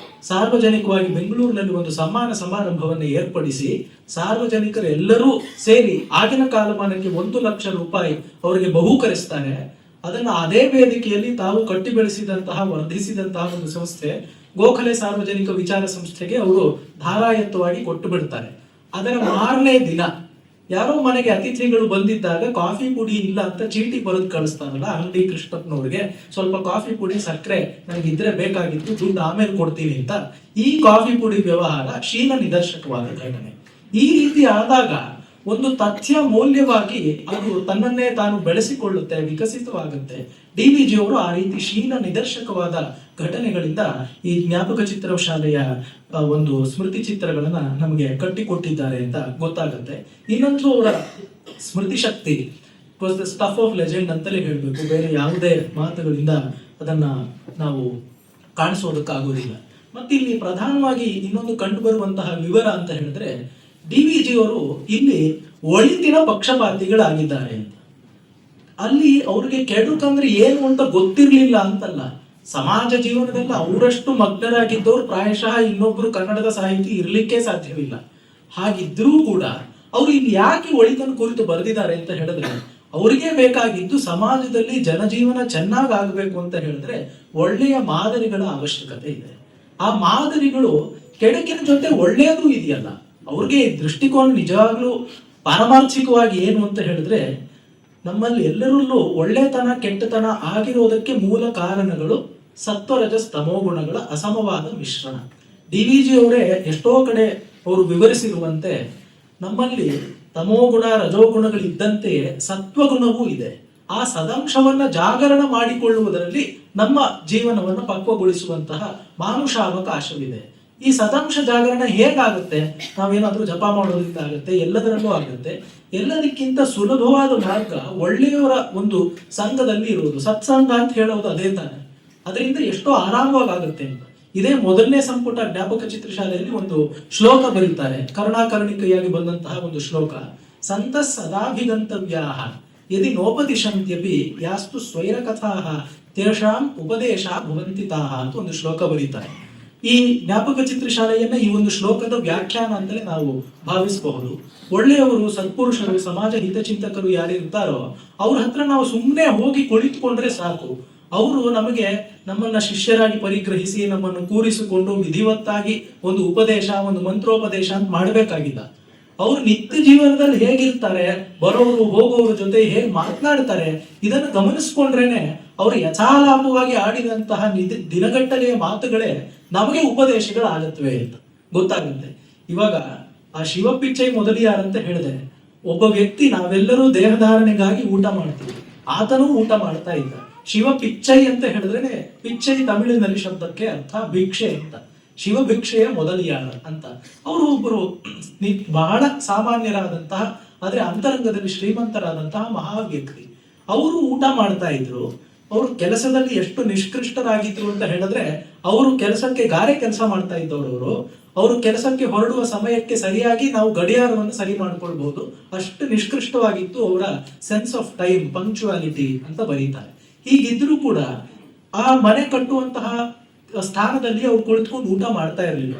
ಸಾರ್ವಜನಿಕವಾಗಿ ಬೆಂಗಳೂರಿನಲ್ಲಿ ಒಂದು ಸಮ್ಮಾನ ಸಮಾರಂಭವನ್ನು ಏರ್ಪಡಿಸಿ ಸಾರ್ವಜನಿಕರು ಎಲ್ಲರೂ ಸೇರಿ ಆಗಿನ ಕಾಲಮಾನಕ್ಕೆ 1 ಲಕ್ಷ ರೂಪಾಯಿ ಅವರಿಗೆ ಬಹುಕರಿಸ್ತಾರೆ. ಅದನ್ನ ಅದೇ ವೇದಿಕೆಯಲ್ಲಿ ತಾವು ಕಟ್ಟಿ ಬೆಳೆಸಿದಂತಹ ವರ್ಧಿಸಿದಂತಹ ಒಂದು ಸಂಸ್ಥೆ ಗೋಖಲೆ ಸಾರ್ವಜನಿಕ ವಿಚಾರ ಸಂಸ್ಥೆಗೆ ಅವರು ಧಾರಾಯತ್ವವಾಗಿ ಕೊಟ್ಟು ಬಿಡ್ತಾರೆ. ಅದರ ಮಾರನೇ ದಿನ ಯಾರೋ ಮನೆಗೆ ಅತಿಥಿಗಳು ಬಂದಿದ್ದಾಗ ಕಾಫಿ ಪುಡಿ ಇಲ್ಲ ಅಂತ ಚೀಟಿ ಬರೆದು ಕಳಿಸ್ತಾರಲ್ಲ ಅಂಗಡಿ ಕೃಷ್ಣಪ್ಪನವ್ರಿಗೆ, ಸ್ವಲ್ಪ ಕಾಫಿ ಪುಡಿ ಸಕ್ಕರೆ ನನಗಿದ್ರೆ ಬೇಕಾಗಿತ್ತು, ದುಡ್ಡು ಆಮೇಲೆ ಕೊಡ್ತೀನಿ ಅಂತ. ಈ ಕಾಫಿ ಪುಡಿ ವ್ಯವಹಾರ ಶೀಲ ನಿದರ್ಶಕವಾದ ಘಟನೆ. ಈ ರೀತಿ ಆದಾಗ ಒಂದು ತಥ್ಯ ಮೌಲ್ಯವಾಗಿ ಅದು ತನ್ನನ್ನೇ ತಾನು ಬೆಳೆಸಿಕೊಳ್ಳುತ್ತೆ, ವಿಕಸಿತವಾಗುತ್ತೆ. ಡಿ.ವಿ.ಜಿ ಅವರು ಆ ರೀತಿ ಶೀಲ ನಿದರ್ಶಕವಾದ ಘಟನೆಗಳಿಂದ ಈ ಜ್ಞಾಪಕ ಚಿತ್ರಶಾಲೆಯ ಒಂದು ಸ್ಮೃತಿ ಚಿತ್ರಗಳನ್ನ ನಮಗೆ ಕಟ್ಟಿಕೊಟ್ಟಿದ್ದಾರೆ ಅಂತ ಗೊತ್ತಾಗುತ್ತೆ. ಇನ್ನೊಂದು ಅವರ ಸ್ಮೃತಿ ಶಕ್ತಿ was the stuff of legend ಅಂತಲೇ ಹೇಳ್ಬೇಕು. ಬೇರೆ ಯಾವುದೇ ಮಾತುಗಳಿಂದ ಅದನ್ನ ನಾವು ಕಾಣಿಸೋದಕ್ಕಾಗೋದಿಲ್ಲ. ಮತ್ತೆ ಇಲ್ಲಿ ಪ್ರಧಾನವಾಗಿ ಇನ್ನೊಂದು ಕಂಡು ಬರುವಂತಹ ವಿವರ ಅಂತ ಹೇಳಿದ್ರೆ ಡಿ.ವಿ.ಜಿ ಅವರು ಇಲ್ಲಿ ಒಳಿತಿನ ಪಕ್ಷಪಾತಿಗಳಾಗಿದ್ದಾರೆ ಅಂತ. ಅಲ್ಲಿ ಅವ್ರಿಗೆ ಕೆಡುಕಂದ್ರೆ ಏನು ಅಂತ ಗೊತ್ತಿರ್ಲಿಲ್ಲ ಅಂತಲ್ಲ, ಸಮಾಜ ಜೀವನದಲ್ಲಿ ಅವರಷ್ಟು ಮಗ್ನರಾಗಿದ್ದವ್ರು ಪ್ರಾಯಶಃ ಇನ್ನೊಬ್ರು ಕನ್ನಡದ ಸಾಹಿತಿ ಇರ್ಲಿಕ್ಕೆ ಸಾಧ್ಯವಿಲ್ಲ. ಹಾಗಿದ್ರೂ ಕೂಡ ಅವ್ರು ಇಲ್ಲಿ ಯಾಕೆ ಒಳಿತನ ಕುರಿತು ಬರೆದಿದ್ದಾರೆ ಅಂತ ಹೇಳಿದ್ರೆ ಅವರಿಗೆ ಬೇಕಾಗಿದ್ದು ಸಮಾಜದಲ್ಲಿ ಜನಜೀವನ ಚೆನ್ನಾಗಾಗಬೇಕು ಅಂತ ಹೇಳಿದ್ರೆ ಒಳ್ಳೆಯ ಮಾದರಿಗಳ ಅವಶ್ಯಕತೆ ಇದೆ. ಆ ಮಾದರಿಗಳು ಕೆಡುಕಿನ ಜೊತೆ ಒಳ್ಳೆಯದು ಇದೆಯಲ್ಲ, ಅವ್ರಿಗೆ ದೃಷ್ಟಿಕೋನ ನಿಜವಾಗ್ಲೂ ಪಾರಮಾರ್ಥಿಕವಾಗಿ ಏನು ಅಂತ ಹೇಳಿದ್ರೆ ನಮ್ಮಲ್ಲಿ ಎಲ್ಲರಲ್ಲೂ ಒಳ್ಳೆತನ ಕೆಟ್ಟತನ ಆಗಿರೋದಕ್ಕೆ ಮೂಲ ಕಾರಣಗಳು ಸತ್ವರಜಸ್ ತಮೋ ಗುಣಗಳ ಅಸಮವಾದ ಮಿಶ್ರಣ. ಡಿ ವಿ ಜಿ ಅವರೇ ಎಷ್ಟೋ ಕಡೆ ಅವರು ವಿವರಿಸಿರುವಂತೆ ನಮ್ಮಲ್ಲಿ ತಮೋಗುಣ ರಜೋಗುಣಗಳಿದ್ದಂತೆಯೇ ಸತ್ವಗುಣವೂ ಇದೆ. ಆ ಸದಂಶವನ್ನ ಜಾಗರಣ ಮಾಡಿಕೊಳ್ಳುವುದರಲ್ಲಿ ನಮ್ಮ ಜೀವನವನ್ನು ಪಕ್ವಗೊಳಿಸುವಂತಹ ಮಾನುಷಾವಕಾಶವಿದೆ. ಈ ಸದಂಶ ಜಾಗರಣ ಹೇಗಾಗುತ್ತೆ? ನಾವೇನಾದ್ರೂ ಜಪ ಮಾಡೋದ್ರಿಂದ ಆಗುತ್ತೆ, ಎಲ್ಲದರಲ್ಲೂ ಆಗುತ್ತೆ. ಎಲ್ಲದಕ್ಕಿಂತ ಸುಲಭವಾದ ಮಾರ್ಗ ಒಳ್ಳೆಯವರ ಒಂದು ಸಂಘದಲ್ಲಿ ಇರುವುದು. ಸತ್ಸಂಗ ಅಂತ ಹೇಳೋದು ಅದೇ ತಾನೆ. ಅದರಿಂದ ಎಷ್ಟೋ ಆರಾಮವಾಗುತ್ತೆ ಅಂತ. ಇದೇ ಮೊದಲನೇ ಸಂಪುಟ ಜ್ಞಾಪಕ ಚಿತ್ರಶಾಲೆಯಲ್ಲಿ ಒಂದು ಶ್ಲೋಕ ಬರೀತಾರೆ, ಕರುಣಾಕರ್ಣಿಕೆಯಾಗಿ ಬಂದಂತಹ ಒಂದು ಶ್ಲೋಕ. ಸಂತ ಸದಾಭಿಗಂತವ್ಯಾಹ ಯದಿ ನೋಪದಿಶಂತ್ಯಪಿ ಯಾಸ್ತು ಸ್ವೈರ ಕಥಾಹ ತೇಷಾಂ ಉಪದೇಶ ಭುವಂತಿತಾಹ ಅಂತ ಒಂದು ಶ್ಲೋಕ ಬರೀತಾರೆ. ಈ ಜ್ಞಾಪಕ ಚಿತ್ರಶಾಲೆಯನ್ನ ಈ ಒಂದು ಶ್ಲೋಕದ ವ್ಯಾಖ್ಯಾನ ಅಂತಲೇ ನಾವು ಭಾವಿಸಬಹುದು. ಒಳ್ಳೆಯವರು, ಸತ್ಪುರುಷರು, ಸಮಾಜ ಹಿತಚಿಂತಕರು ಯಾರಿರ್ತಾರೋ ಅವ್ರ ಹತ್ರ ನಾವು ಸುಮ್ಮನೆ ಹೋಗಿ ಕುಳಿತುಕೊಂಡ್ರೆ ಸಾಕು. ಅವರು ನಮಗೆ ನಮ್ಮನ್ನ ಶಿಷ್ಯರಾಗಿ ಪರಿಗ್ರಹಿಸಿ ನಮ್ಮನ್ನು ಕೂರಿಸಿಕೊಂಡು ವಿಧಿವತ್ತಾಗಿ ಒಂದು ಉಪದೇಶ, ಒಂದು ಮಂತ್ರೋಪದೇಶ ಅಂತ ಮಾಡಬೇಕಾಗಿಲ್ಲ. ಅವ್ರು ನಿತ್ಯ ಜೀವನದಲ್ಲಿ ಹೇಗಿರ್ತಾರೆ, ಬರೋರು ಹೋಗೋರ ಜೊತೆ ಹೇಗೆ ಮಾತನಾಡ್ತಾರೆ, ಇದನ್ನು ಗಮನಿಸ್ಕೊಂಡ್ರೇನೆ ಅವರು ಯಥಾಲಾಪವಾಗಿ ಆಡಿದಂತಹ ದಿನಗಟ್ಟಲೆಯ ಮಾತುಗಳೇ ನಮಗೆ ಉಪದೇಶಗಳಾಗತ್ವೆ ಅಂತ ಗೊತ್ತಾಗುತ್ತೆ. ಇವಾಗ ಆ ಶಿವಪಿಚ್ಚೈ ಮೊದಲಿಯಾರಂತ ಹೇಳಿದೆ. ಒಬ್ಬ ವ್ಯಕ್ತಿ, ನಾವೆಲ್ಲರೂ ದೇಹಧಾರಣೆಗಾಗಿ ಊಟ ಮಾಡ್ತೀವಿ, ಆತನೂ ಊಟ ಮಾಡ್ತಾ ಇದ್ದ. ಶಿವ ಪಿಚ್ಚೈ ಅಂತ ಹೇಳಿದ್ರೆ, ಪಿಚ್ಚೈ ತಮಿಳಿನಲ್ಲಿ ಶಬ್ದಕ್ಕೆ ಅರ್ಥ ಭಿಕ್ಷೆ ಅಂತ. ಶಿವ ಭಿಕ್ಷೆಯ ಮೊದಲಿಯಾರ ಅಂತ. ಅವರು ಒಬ್ಬರು ಬಹಳ ಸಾಮಾನ್ಯರಾದಂತಹ ಆದ್ರೆ ಅಂತರಂಗದಲ್ಲಿ ಶ್ರೀಮಂತರಾದಂತಹ ಮಹಾ ವ್ಯಕ್ತಿ. ಅವರು ಊಟ ಮಾಡ್ತಾ ಇದ್ರು. ಅವರು ಕೆಲಸದಲ್ಲಿ ಎಷ್ಟು ನಿಷ್ಕೃಷ್ಟರಾಗಿದ್ರು ಅಂತ ಹೇಳಿದ್ರೆ, ಅವರು ಕೆಲಸಕ್ಕೆ ಗಾರೆ ಕೆಲಸ ಮಾಡ್ತಾ ಇದ್ದವರು. ಅವರು ಕೆಲಸಕ್ಕೆ ಹೊರಡುವ ಸಮಯಕ್ಕೆ ಸರಿಯಾಗಿ ನಾವು ಗಡಿಯಾರವನ್ನು ಸರಿ ಮಾಡ್ಕೊಳ್ಬಹುದು, ಅಷ್ಟು ನಿಷ್ಕೃಷ್ಟವಾಗಿತ್ತು ಅವರ ಸೆನ್ಸ್ ಆಫ್ ಟೈಮ್, ಪಂಕ್ಚುಯಾಲಿಟಿ ಅಂತ ಬರೀತಾರೆ. ಹೀಗಿದ್ರೂ ಕೂಡ ಆ ಮನೆ ಕಟ್ಟುವಂತಹ ಸ್ಥಾನದಲ್ಲಿ ಅವ್ರು ಕುಳಿತುಕೊಂಡು ಊಟ ಮಾಡ್ತಾ ಇರ್ಲಿಲ್ಲ.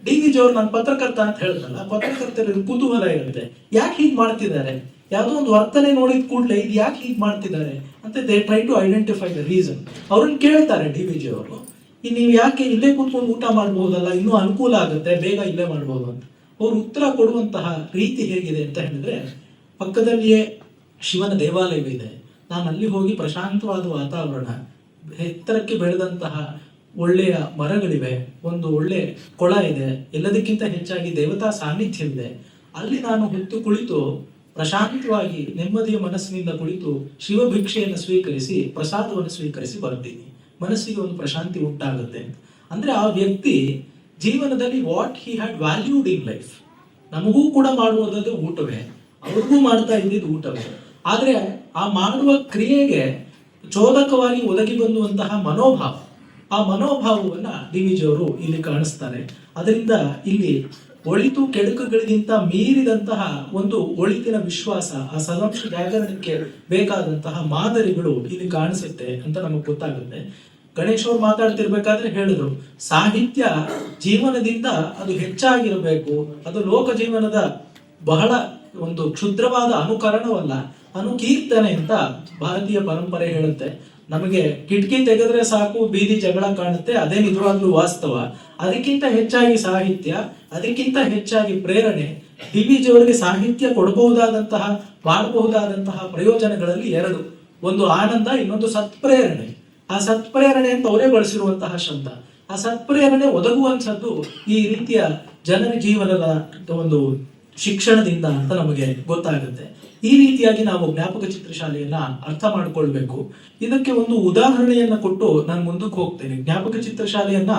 ಡಿ ವಿ ಜಿ ಅವ್ರು, ನಾನು ಪತ್ರಕರ್ತ ಅಂತ ಹೇಳಿದ್ರಲ್ಲ, ಪತ್ರಕರ್ತರ ಕುತೂಹಲ ಇರುತ್ತೆ, ಯಾಕೆ ಹೀಗೆ ಮಾಡ್ತಿದ್ದಾರೆ, ಯಾವುದೋ ಒಂದು ವರ್ತನೆ ನೋಡಿದ ಕೂಡಲೇ ಇದು ಯಾಕೆ ಹೀಗೆ ಮಾಡ್ತಿದ್ದಾರೆ ಅಂತ they try to identify the reason. ಅವ್ರನ್ನ ಕೇಳ್ತಾರೆ ಡಿ ವಿ ಜಿ ಅವರು, ನೀವು ಯಾಕೆ ಇಲ್ಲೇ ಕೂತ್ಕೊಂಡು ಊಟ ಮಾಡ್ಬೋದಲ್ಲ, ಇನ್ನೂ ಅನುಕೂಲ ಆಗುತ್ತೆ, ಬೇಗ ಇಲ್ಲೇ ಮಾಡ್ಬೋದು ಅಂತ. ಅವ್ರು ಉತ್ತರ ಕೊಡುವಂತಹ ರೀತಿ ಹೇಗಿದೆ ಅಂತ ಹೇಳಿದ್ರೆ, ಪಕ್ಕದಲ್ಲಿಯೇ ಶಿವನ ದೇವಾಲಯವಿದೆ, ನಾನು ಅಲ್ಲಿ ಹೋಗಿ ಪ್ರಶಾಂತವಾದ ವಾತಾವರಣ, ಎತ್ತರಕ್ಕೆ ಬೆಳೆದಂತಹ ಒಳ್ಳೆಯ ಮರಗಳಿವೆ, ಒಂದು ಒಳ್ಳೆ ಕೊಳ ಇದೆ, ಎಲ್ಲದಕ್ಕಿಂತ ಹೆಚ್ಚಾಗಿ ದೇವತಾ ಸಾನ್ನಿಧ್ಯವಿದೆ. ಅಲ್ಲಿ ನಾನು ಹೊತ್ತು ಕುಳಿತು ಪ್ರಶಾಂತವಾಗಿ ನೆಮ್ಮದಿಯ ಮನಸ್ಸಿನಿಂದ ಕುಳಿತು ಶಿವ ಭಿಕ್ಷೆಯನ್ನು ಸ್ವೀಕರಿಸಿ ಪ್ರಸಾದವನ್ನು ಸ್ವೀಕರಿಸಿ ಬರ್ತೀನಿ, ಮನಸ್ಸಿಗೆ ಒಂದು ಪ್ರಶಾಂತಿ ಉಂಟಾಗುತ್ತೆ. ಅಂದ್ರೆ ಆ ವ್ಯಕ್ತಿ ಜೀವನದಲ್ಲಿ what he had valued in life, ನಮಗೂ ಕೂಡ ಮಾಡುವುದದು ಊಟವೇ, ಅವ್ರಿಗೂ ಮಾಡ್ತಾ ಇದ್ದಿದ್ದು ಊಟವೇ. ಆದ್ರೆ ಆ ಮಾಡುವ ಕ್ರಿಯೆಗೆ ಚೋದಕವಾಗಿ ಒದಗಿ ಬಂದುವಂತಹ ಮನೋಭಾವ, ಆ ಮನೋಭಾವವನ್ನ ಡಿ ವಿ ಜಿ ಅವರು ಇಲ್ಲಿ ಕಾಣಿಸ್ತಾರೆ. ಅದರಿಂದ ಇಲ್ಲಿ ಒಳಿತು ಕೆಡುಕುಗಳಿಗಿಂತ ಮೀರಿದಂತಹ ಒಂದು ಒಳಿತಿನ ವಿಶ್ವಾಸ, ಆ ಸದಂಶ ಜಾಗರಣಕ್ಕೆ ಬೇಕಾದಂತಹ ಮಾದರಿಗಳು ಇಲ್ಲಿ ಕಾಣಿಸುತ್ತೆ ಅಂತ ನಮಗೆ ಗೊತ್ತಾಗುತ್ತೆ. ಗಣೇಶ್ ಅವ್ರು ಮಾತಾಡ್ತಿರ್ಬೇಕಾದ್ರೆ ಹೇಳಿದ್ರು, ಸಾಹಿತ್ಯ ಜೀವನದಿಂದ ಅದು ಹೆಚ್ಚಾಗಿರಬೇಕು, ಅದು ಲೋಕ ಜೀವನದ ಬಹಳ ಒಂದು ಕ್ಷುದ್ರವಾದ ಅನುಕರಣವಲ್ಲ, ಅನುಕೀರ್ತನೆ ಅಂತ ಭಾರತೀಯ ಪರಂಪರೆ ಹೇಳುತ್ತೆ. ನಮಗೆ ಕಿಟಕಿ ತೆಗೆದ್ರೆ ಸಾಕು ಬೀದಿ ಜಗಳ ಕಾಣುತ್ತೆ, ಅದೇ ನಿಜವಾಗ್ಲೂ ವಾಸ್ತವ. ಅದಕ್ಕಿಂತ ಹೆಚ್ಚಾಗಿ ಸಾಹಿತ್ಯ, ಅದಕ್ಕಿಂತ ಹೆಚ್ಚಾಗಿ ಪ್ರೇರಣೆ. ಡಿ ವಿ ಜಿ ಅವರಿಗೆ ಸಾಹಿತ್ಯ ಕೊಡಬಹುದಾದಂತಹ, ಮಾಡಬಹುದಾದಂತಹ ಪ್ರಯೋಜನಗಳಲ್ಲಿ ಎರಡು, ಒಂದು ಆನಂದ, ಇನ್ನೊಂದು ಸತ್ಪ್ರೇರಣೆ. ಆ ಸತ್ಪ್ರೇರಣೆ ಅಂತ ಅವರೇ ಬಳಸಿರುವಂತಹ ಶಬ್ದ. ಆ ಸತ್ಪ್ರೇರಣೆ ಒದಗುವಂಥದ್ದು ಈ ರೀತಿಯ ಜನರ ಜೀವನದ ಒಂದು ಶಿಕ್ಷಣದಿಂದ ಅಂತ ನಮಗೆ ಗೊತ್ತಾಗುತ್ತೆ. ಈ ರೀತಿಯಾಗಿ ನಾವು ಜ್ಞಾಪಕ ಚಿತ್ರಶಾಲೆಯನ್ನ ಅರ್ಥ ಮಾಡಿಕೊಳ್ಬೇಕು. ಇದಕ್ಕೆ ಒಂದು ಉದಾಹರಣೆಯನ್ನ ಕೊಟ್ಟು ನಾನು ಮುಂದಕ್ಕೆ ಹೋಗ್ತೇನೆ. ಜ್ಞಾಪಕ ಚಿತ್ರಶಾಲೆಯನ್ನ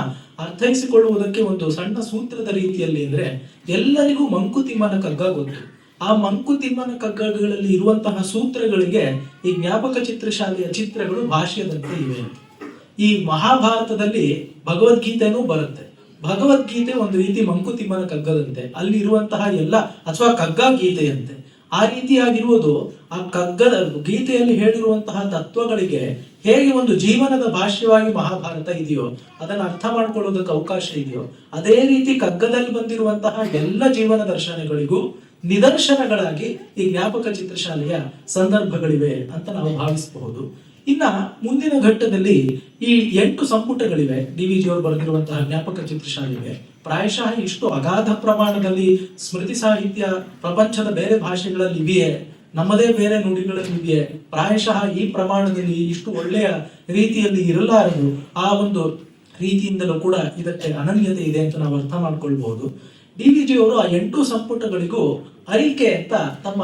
ಅರ್ಥೈಸಿಕೊಳ್ಳುವುದಕ್ಕೆ ಒಂದು ಸಣ್ಣ ಸೂತ್ರದ ರೀತಿಯಲ್ಲಿ ಅಂದ್ರೆ, ಎಲ್ಲರಿಗೂ ಮಂಕುತಿಮ್ಮನ ಕಗ್ಗ ಗೊತ್ತು. ಆ ಮಂಕುತಿಮ್ಮನ ಕಗ್ಗಗಳಲ್ಲಿ ಇರುವಂತಹ ಸೂತ್ರಗಳಿಗೆ ಈ ಜ್ಞಾಪಕ ಚಿತ್ರಶಾಲೆಯ ಚಿತ್ರಗಳು ಭಾಷ್ಯದಂತೆ ಇವೆ. ಈ ಮಹಾಭಾರತದಲ್ಲಿ ಭಗವದ್ಗೀತೆನೂ ಬರುತ್ತೆ. ಭಗವದ್ಗೀತೆ ಒಂದು ರೀತಿ ಮಂಕುತಿಮ್ಮನ ಕಗ್ಗದಂತೆ, ಅಲ್ಲಿ ಇರುವಂತಹ ಎಲ್ಲ, ಅಥವಾ ಕಗ್ಗ ಗೀತೆಯಂತೆ. ಆ ರೀತಿಯಾಗಿರುವುದು ಆ ಕಗ್ಗದ ಗೀತೆಯಲ್ಲಿ ಹೇಳಿರುವಂತಹ ತತ್ವಗಳಿಗೆ ಹೇಗೆ ಒಂದು ಜೀವನದ ಭಾಷ್ಯವಾಗಿ ಮಹಾಭಾರತ ಇದೆಯೋ, ಅದನ್ನು ಅರ್ಥ ಮಾಡ್ಕೊಳ್ಳೋದಕ್ಕೆ ಅವಕಾಶ ಇದೆಯೋ, ಅದೇ ರೀತಿ ಕಗ್ಗದಲ್ಲಿ ಬಂದಿರುವಂತಹ ಎಲ್ಲ ಜೀವನ ದರ್ಶನಗಳಿಗೂ ನಿದರ್ಶನಗಳಾಗಿ ಈ ಜ್ಞಾಪಕ ಚಿತ್ರಶಾಲೆಯ ಸಂದರ್ಭಗಳಿವೆ ಅಂತ ನಾವು ಭಾವಿಸಬಹುದು. ಇನ್ನ ಮುಂದಿನ ಘಟ್ಟದಲ್ಲಿ ಈ 8 ಸಂಪುಟಗಳಿವೆ ಡಿ ವಿ ಜಿ ಅವರು ಬರೆದಿರುವಂತಹ ಜ್ಞಾಪಕ ಚಿತ್ರಶಾಲೆಗೆ. ಪ್ರಾಯಶಃ ಇಷ್ಟು ಅಗಾಧ ಪ್ರಮಾಣದಲ್ಲಿ ಸ್ಮೃತಿ ಸಾಹಿತ್ಯ ಪ್ರಪಂಚದ ಬೇರೆ ಭಾಷೆಗಳಲ್ಲಿ ಇವೆಯೇ ನಮ್ಮದೇ ಬೇರೆ ನುಡಿಗಳಿವೆ, ಪ್ರಾಯಶಃ ಈ ಪ್ರಮಾಣದಲ್ಲಿ ಇಷ್ಟು ಒಳ್ಳೆಯ ರೀತಿಯಲ್ಲಿ ಇರಲಾರದು. ಆ ಒಂದು ರೀತಿಯಿಂದಲೂ ಕೂಡ ಇದಕ್ಕೆ ಅನನ್ಯತೆ ಇದೆ ಅಂತ ನಾವು ಅರ್ಥ ಮಾಡ್ಕೊಳ್ಬಹುದು. DVG ಅವರು ಆ 8 ಸಂಪುಟಗಳಿಗೂ ಅರಿಕೆ ಅಂತ ತಮ್ಮ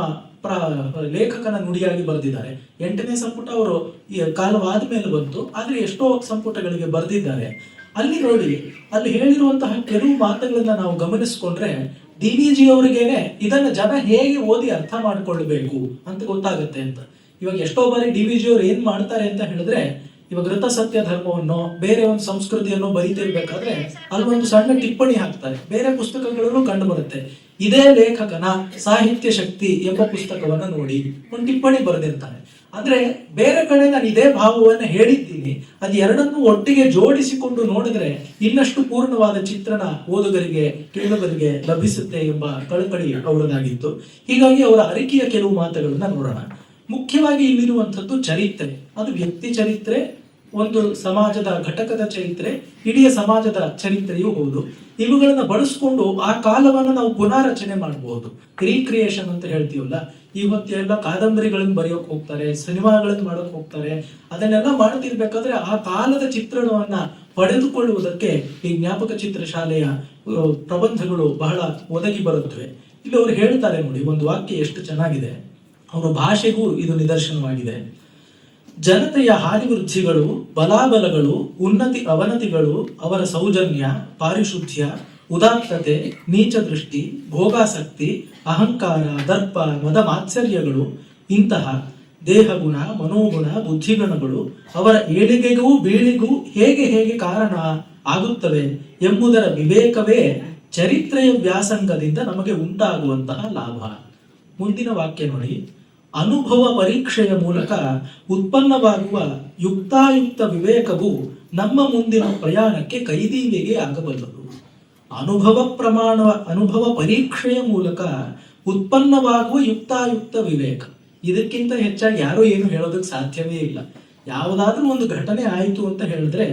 ಲೇಖಕನ ನುಡಿಯಾಗಿ ಬರೆದಿದ್ದಾರೆ. 8ನೇ ಸಂಪುಟ ಅವರು ಈ ಕಾಲವಾದ ಮೇಲೆ ಬಂತು, ಆದ್ರೆ ಎಷ್ಟೋ ಸಂಪುಟಗಳಿಗೆ ಬರೆದಿದ್ದಾರೆ. ಅಲ್ಲಿ ನೋಡಿ, ಅಲ್ಲಿ ಹೇಳಿರುವಂತಹ ಕೆಲವು ಮಾತುಗಳನ್ನ ನಾವು ಗಮನಿಸ್ಕೊಂಡ್ರೆ DVG ಅವರಿಗೇನೆ ಇದನ್ನ ಜನ ಹೇಗೆ ಓದಿ ಅರ್ಥ ಮಾಡ್ಕೊಳ್ಬೇಕು ಅಂತ ಗೊತ್ತಾಗುತ್ತೆ ಅಂತ. ಇವಾಗ ಎಷ್ಟೋ ಬಾರಿ DVG ಅವರು ಏನ್ ಮಾಡ್ತಾರೆ ಅಂತ ಹೇಳಿದ್ರೆ, ಇವಾಗ ಋತ ಸತ್ಯ ಧರ್ಮವನ್ನು ಬೇರೆ ಒಂದು ಸಂಸ್ಕೃತಿಯನ್ನು ಬರೀತಿರ್ಬೇಕಾದ್ರೆ ಅಲ್ಲೊಂದು ಸಣ್ಣ ಟಿಪ್ಪಣಿ ಹಾಕ್ತಾರೆ. ಬೇರೆ ಪುಸ್ತಕಗಳಲ್ಲೂ ಕಂಡು ಬರುತ್ತೆ. ಇದೇ ಲೇಖಕನ ಸಾಹಿತ್ಯ ಶಕ್ತಿ ಎಂಬ ಪುಸ್ತಕವನ್ನ ನೋಡಿ ಒಂದು ಟಿಪ್ಪಣಿ ಬರೆದಿರ್ತಾರೆ. ಅಂದ್ರೆ ಬೇರೆ ಕಡೆ ನಾನು ಇದೇ ಭಾವವನ್ನ ಹೇಳಿದ್ದೀನಿ, ಅದು ಎರಡನ್ನೂ ಒಟ್ಟಿಗೆ ಜೋಡಿಸಿಕೊಂಡು ನೋಡಿದ್ರೆ ಇನ್ನಷ್ಟು ಪೂರ್ಣವಾದ ಚಿತ್ರಣ ಓದುಗರಿಗೆ ಕೇಳುಗರಿಗೆ ಲಭಿಸುತ್ತೆ ಎಂಬ ಕಳಕಳಿ ಅವರದಾಗಿತ್ತು. ಹೀಗಾಗಿ ಅವರ ಅರಿಕೆಯ ಕೆಲವು ಮಾತುಗಳನ್ನ ನೋಡೋಣ. ಮುಖ್ಯವಾಗಿ ಇಲ್ಲಿರುವಂಥದ್ದು ಚರಿತ್ರೆ. ಅದು ವ್ಯಕ್ತಿ ಚರಿತ್ರೆ, ಒಂದು ಸಮಾಜದ ಘಟಕದ ಚರಿತ್ರೆ, ಇಡೀ ಸಮಾಜದ ಚರಿತ್ರೆಯೂ ಹೌದು. ಇವುಗಳನ್ನ ಬಳಸ್ಕೊಂಡು ಆ ಕಾಲವನ್ನು ನಾವು ಪುನಾರಚನೆ ಮಾಡಬಹುದು. ರೀಕ್ರಿಯೇಷನ್ ಅಂತ ಹೇಳ್ತೀವಲ್ಲ, ಇವತ್ತೆಲ್ಲ ಕಾದಂಬರಿಗಳನ್ನು ಬರೆಯೋಕೆ ಹೋಗ್ತಾರೆ, ಸಿನಿಮಾಗಳನ್ನು ಮಾಡೋಕೆ ಹೋಗ್ತಾರೆ. ಅದನ್ನೆಲ್ಲ ಮಾಡ್ತಿರ್ಬೇಕಾದ್ರೆ ಆ ಕಾಲದ ಚಿತ್ರಣವನ್ನ ಪಡೆದುಕೊಳ್ಳುವುದಕ್ಕೆ ಈ ಜ್ಞಾಪಕ ಚಿತ್ರಶಾಲೆಯ ಪ್ರಬಂಧಗಳು ಬಹಳ ಒದಗಿ ಬರುತ್ತವೆ. ಇಲ್ಲಿ ಅವರು ಹೇಳ್ತಾರೆ ನೋಡಿ, ಒಂದು ವಾಕ್ಯ ಎಷ್ಟು ಚೆನ್ನಾಗಿದೆ. ಅವರ ಭಾಷೆಗೂ ಇದು ನಿದರ್ಶನವಾಗಿದೆ. ಜನತೆಯ ಹಾನಿವೃದ್ಧಿಗಳು, ಬಲಾಬಲಗಳು, ಉನ್ನತಿ ಅವನತಿಗಳು, ಅವರ ಸೌಜನ್ಯ, ಪಾರಿಶುದ್ಧ್ಯ, ಉದಾತ್ತತೆ, ನೀಚ ದೃಷ್ಟಿ, ಭೋಗಾಸಕ್ತಿ, ಅಹಂಕಾರ, ದರ್ಪ, ಮದ ಮಾತ್ಸರ್ಯಗಳು, ಇಂತಹ ದೇಹಗುಣ, ಮನೋಗುಣ, ಬುದ್ಧಿಗುಣಗಳು ಅವರ ಏಳಿಗೆಗೂ ಬೀಳಿಗೂ ಹೇಗೆ ಹೇಗೆ ಕಾರಣ ಆಗುತ್ತವೆ ಎಂಬುದರ ವಿವೇಕವೇ ಚರಿತ್ರೆಯ ವ್ಯಾಸಂಗದಿಂದ ನಮಗೆ ಉಂಟಾಗುವಂತಹ ಲಾಭ. ಮುಂದಿನ ವಾಕ್ಯ ನೋಡಿ, ಅನುಭವ ಪರೀಕ್ಷೆಯ ಮೂಲಕ ಉತ್ಪನ್ನವಾಗುವ ಯುಕ್ತಾಯುಕ್ತ ವಿವೇಕವು ನಮ್ಮ ಮುಂದಿನ ಪ್ರಯಾಣಕ್ಕೆ ಕೈದೀವಿಗೆ ಆಗಬಲ್ಲದು. ಅನುಭವ ಪರೀಕ್ಷೆಯ ಮೂಲಕ ಉತ್ಪನ್ನವಾಗುವ ಯುಕ್ತಾಯುಕ್ತ ವಿವೇಕ, ಇದಕ್ಕಿಂತ ಹೆಚ್ಚಾಗಿ ಯಾರೂ ಏನು ಹೇಳೋದಕ್ಕೆ ಸಾಧ್ಯವೇ ಇಲ್ಲ. ಯಾವುದಾದ್ರೂ ಒಂದು ಘಟನೆ ಆಯಿತು ಅಂತ ಹೇಳಿದ್ರೆ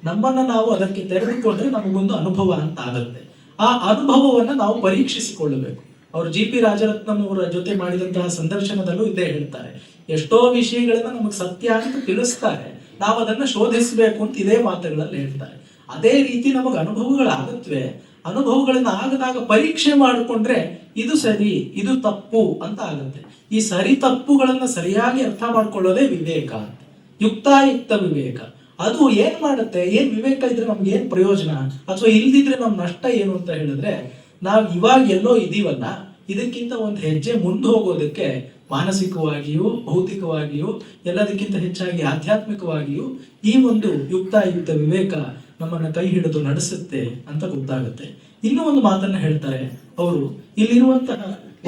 ನಮ್ಮನ್ನ ನಾವು ಅದಕ್ಕೆ ತೆರೆದುಕೊಂಡ್ರೆ ನಮಗೊಂದು ಅನುಭವ ಅಂತ ಆಗುತ್ತೆ. ಆ ಅನುಭವವನ್ನ ನಾವು ಪರೀಕ್ಷಿಸಿಕೊಳ್ಳಬೇಕು. ಅವರು GP ರಾಜರತ್ನಂ ಅವರ ಜೊತೆ ಮಾಡಿದಂತಹ ಸಂದರ್ಶನದಲ್ಲೂ ಇದೇ ಹೇಳ್ತಾರೆ. ಎಷ್ಟೋ ವಿಷಯಗಳನ್ನ ನಮಗೆ ಸತ್ಯ ಅಂತ ತಿಳಿಸ್ತಾರೆ, ನಾವು ಅದನ್ನ ಶೋಧಿಸಬೇಕು ಅಂತ ಇದೇ ಮಾತುಗಳಲ್ಲಿ ಹೇಳ್ತಾರೆ. ಅದೇ ರೀತಿ ನಮಗೆ ಅನುಭವಗಳಾಗತ್ವೆ. ಅನುಭವಗಳನ್ನ ಆಗದಾಗ ಪರೀಕ್ಷೆ ಮಾಡಿಕೊಂಡ್ರೆ ಇದು ಸರಿ, ಇದು ತಪ್ಪು ಅಂತ ಆಗುತ್ತೆ. ಈ ಸರಿ ತಪ್ಪುಗಳನ್ನ ಸರಿಯಾಗಿ ಅರ್ಥ ಮಾಡ್ಕೊಳ್ಳೋದೇ ವಿವೇಕ ಅಂತ, ಯುಕ್ತಾಯುಕ್ತ ವಿವೇಕ. ಅದು ಏನ್ ಮಾಡುತ್ತೆ, ಏನ್ ವಿವೇಕ ಇದ್ರೆ ನಮ್ಗೆ ಏನ್ ಪ್ರಯೋಜನ, ಅಥವಾ ಇಲ್ದಿದ್ರೆ ನಮ್ ನಷ್ಟ ಏನು ಅಂತ ಹೇಳಿದ್ರೆ, ನಾವು ಇವಾಗ ಎಲ್ಲೋ ಇದೀವಲ್ಲ, ಇದಕ್ಕಿಂತ ಒಂದು ಹೆಜ್ಜೆ ಮುಂದೆ ಹೋಗೋದಕ್ಕೆ ಮಾನಸಿಕವಾಗಿಯೂ ಭೌತಿಕವಾಗಿಯೂ ಎಲ್ಲದಕ್ಕಿಂತ ಹೆಚ್ಚಾಗಿ ಆಧ್ಯಾತ್ಮಿಕವಾಗಿಯೂ ಈ ಒಂದು ಯುಕ್ತಾಯುಕ್ತ ವಿವೇಕ ನಮ್ಮನ್ನ ಕೈ ಹಿಡಿದು ನಡೆಸುತ್ತೆ ಅಂತ ಗೊತ್ತಾಗುತ್ತೆ. ಇನ್ನೂ ಒಂದು ಮಾತನ್ನ ಹೇಳ್ತಾರೆ ಅವರು, ಇಲ್ಲಿರುವಂತಹ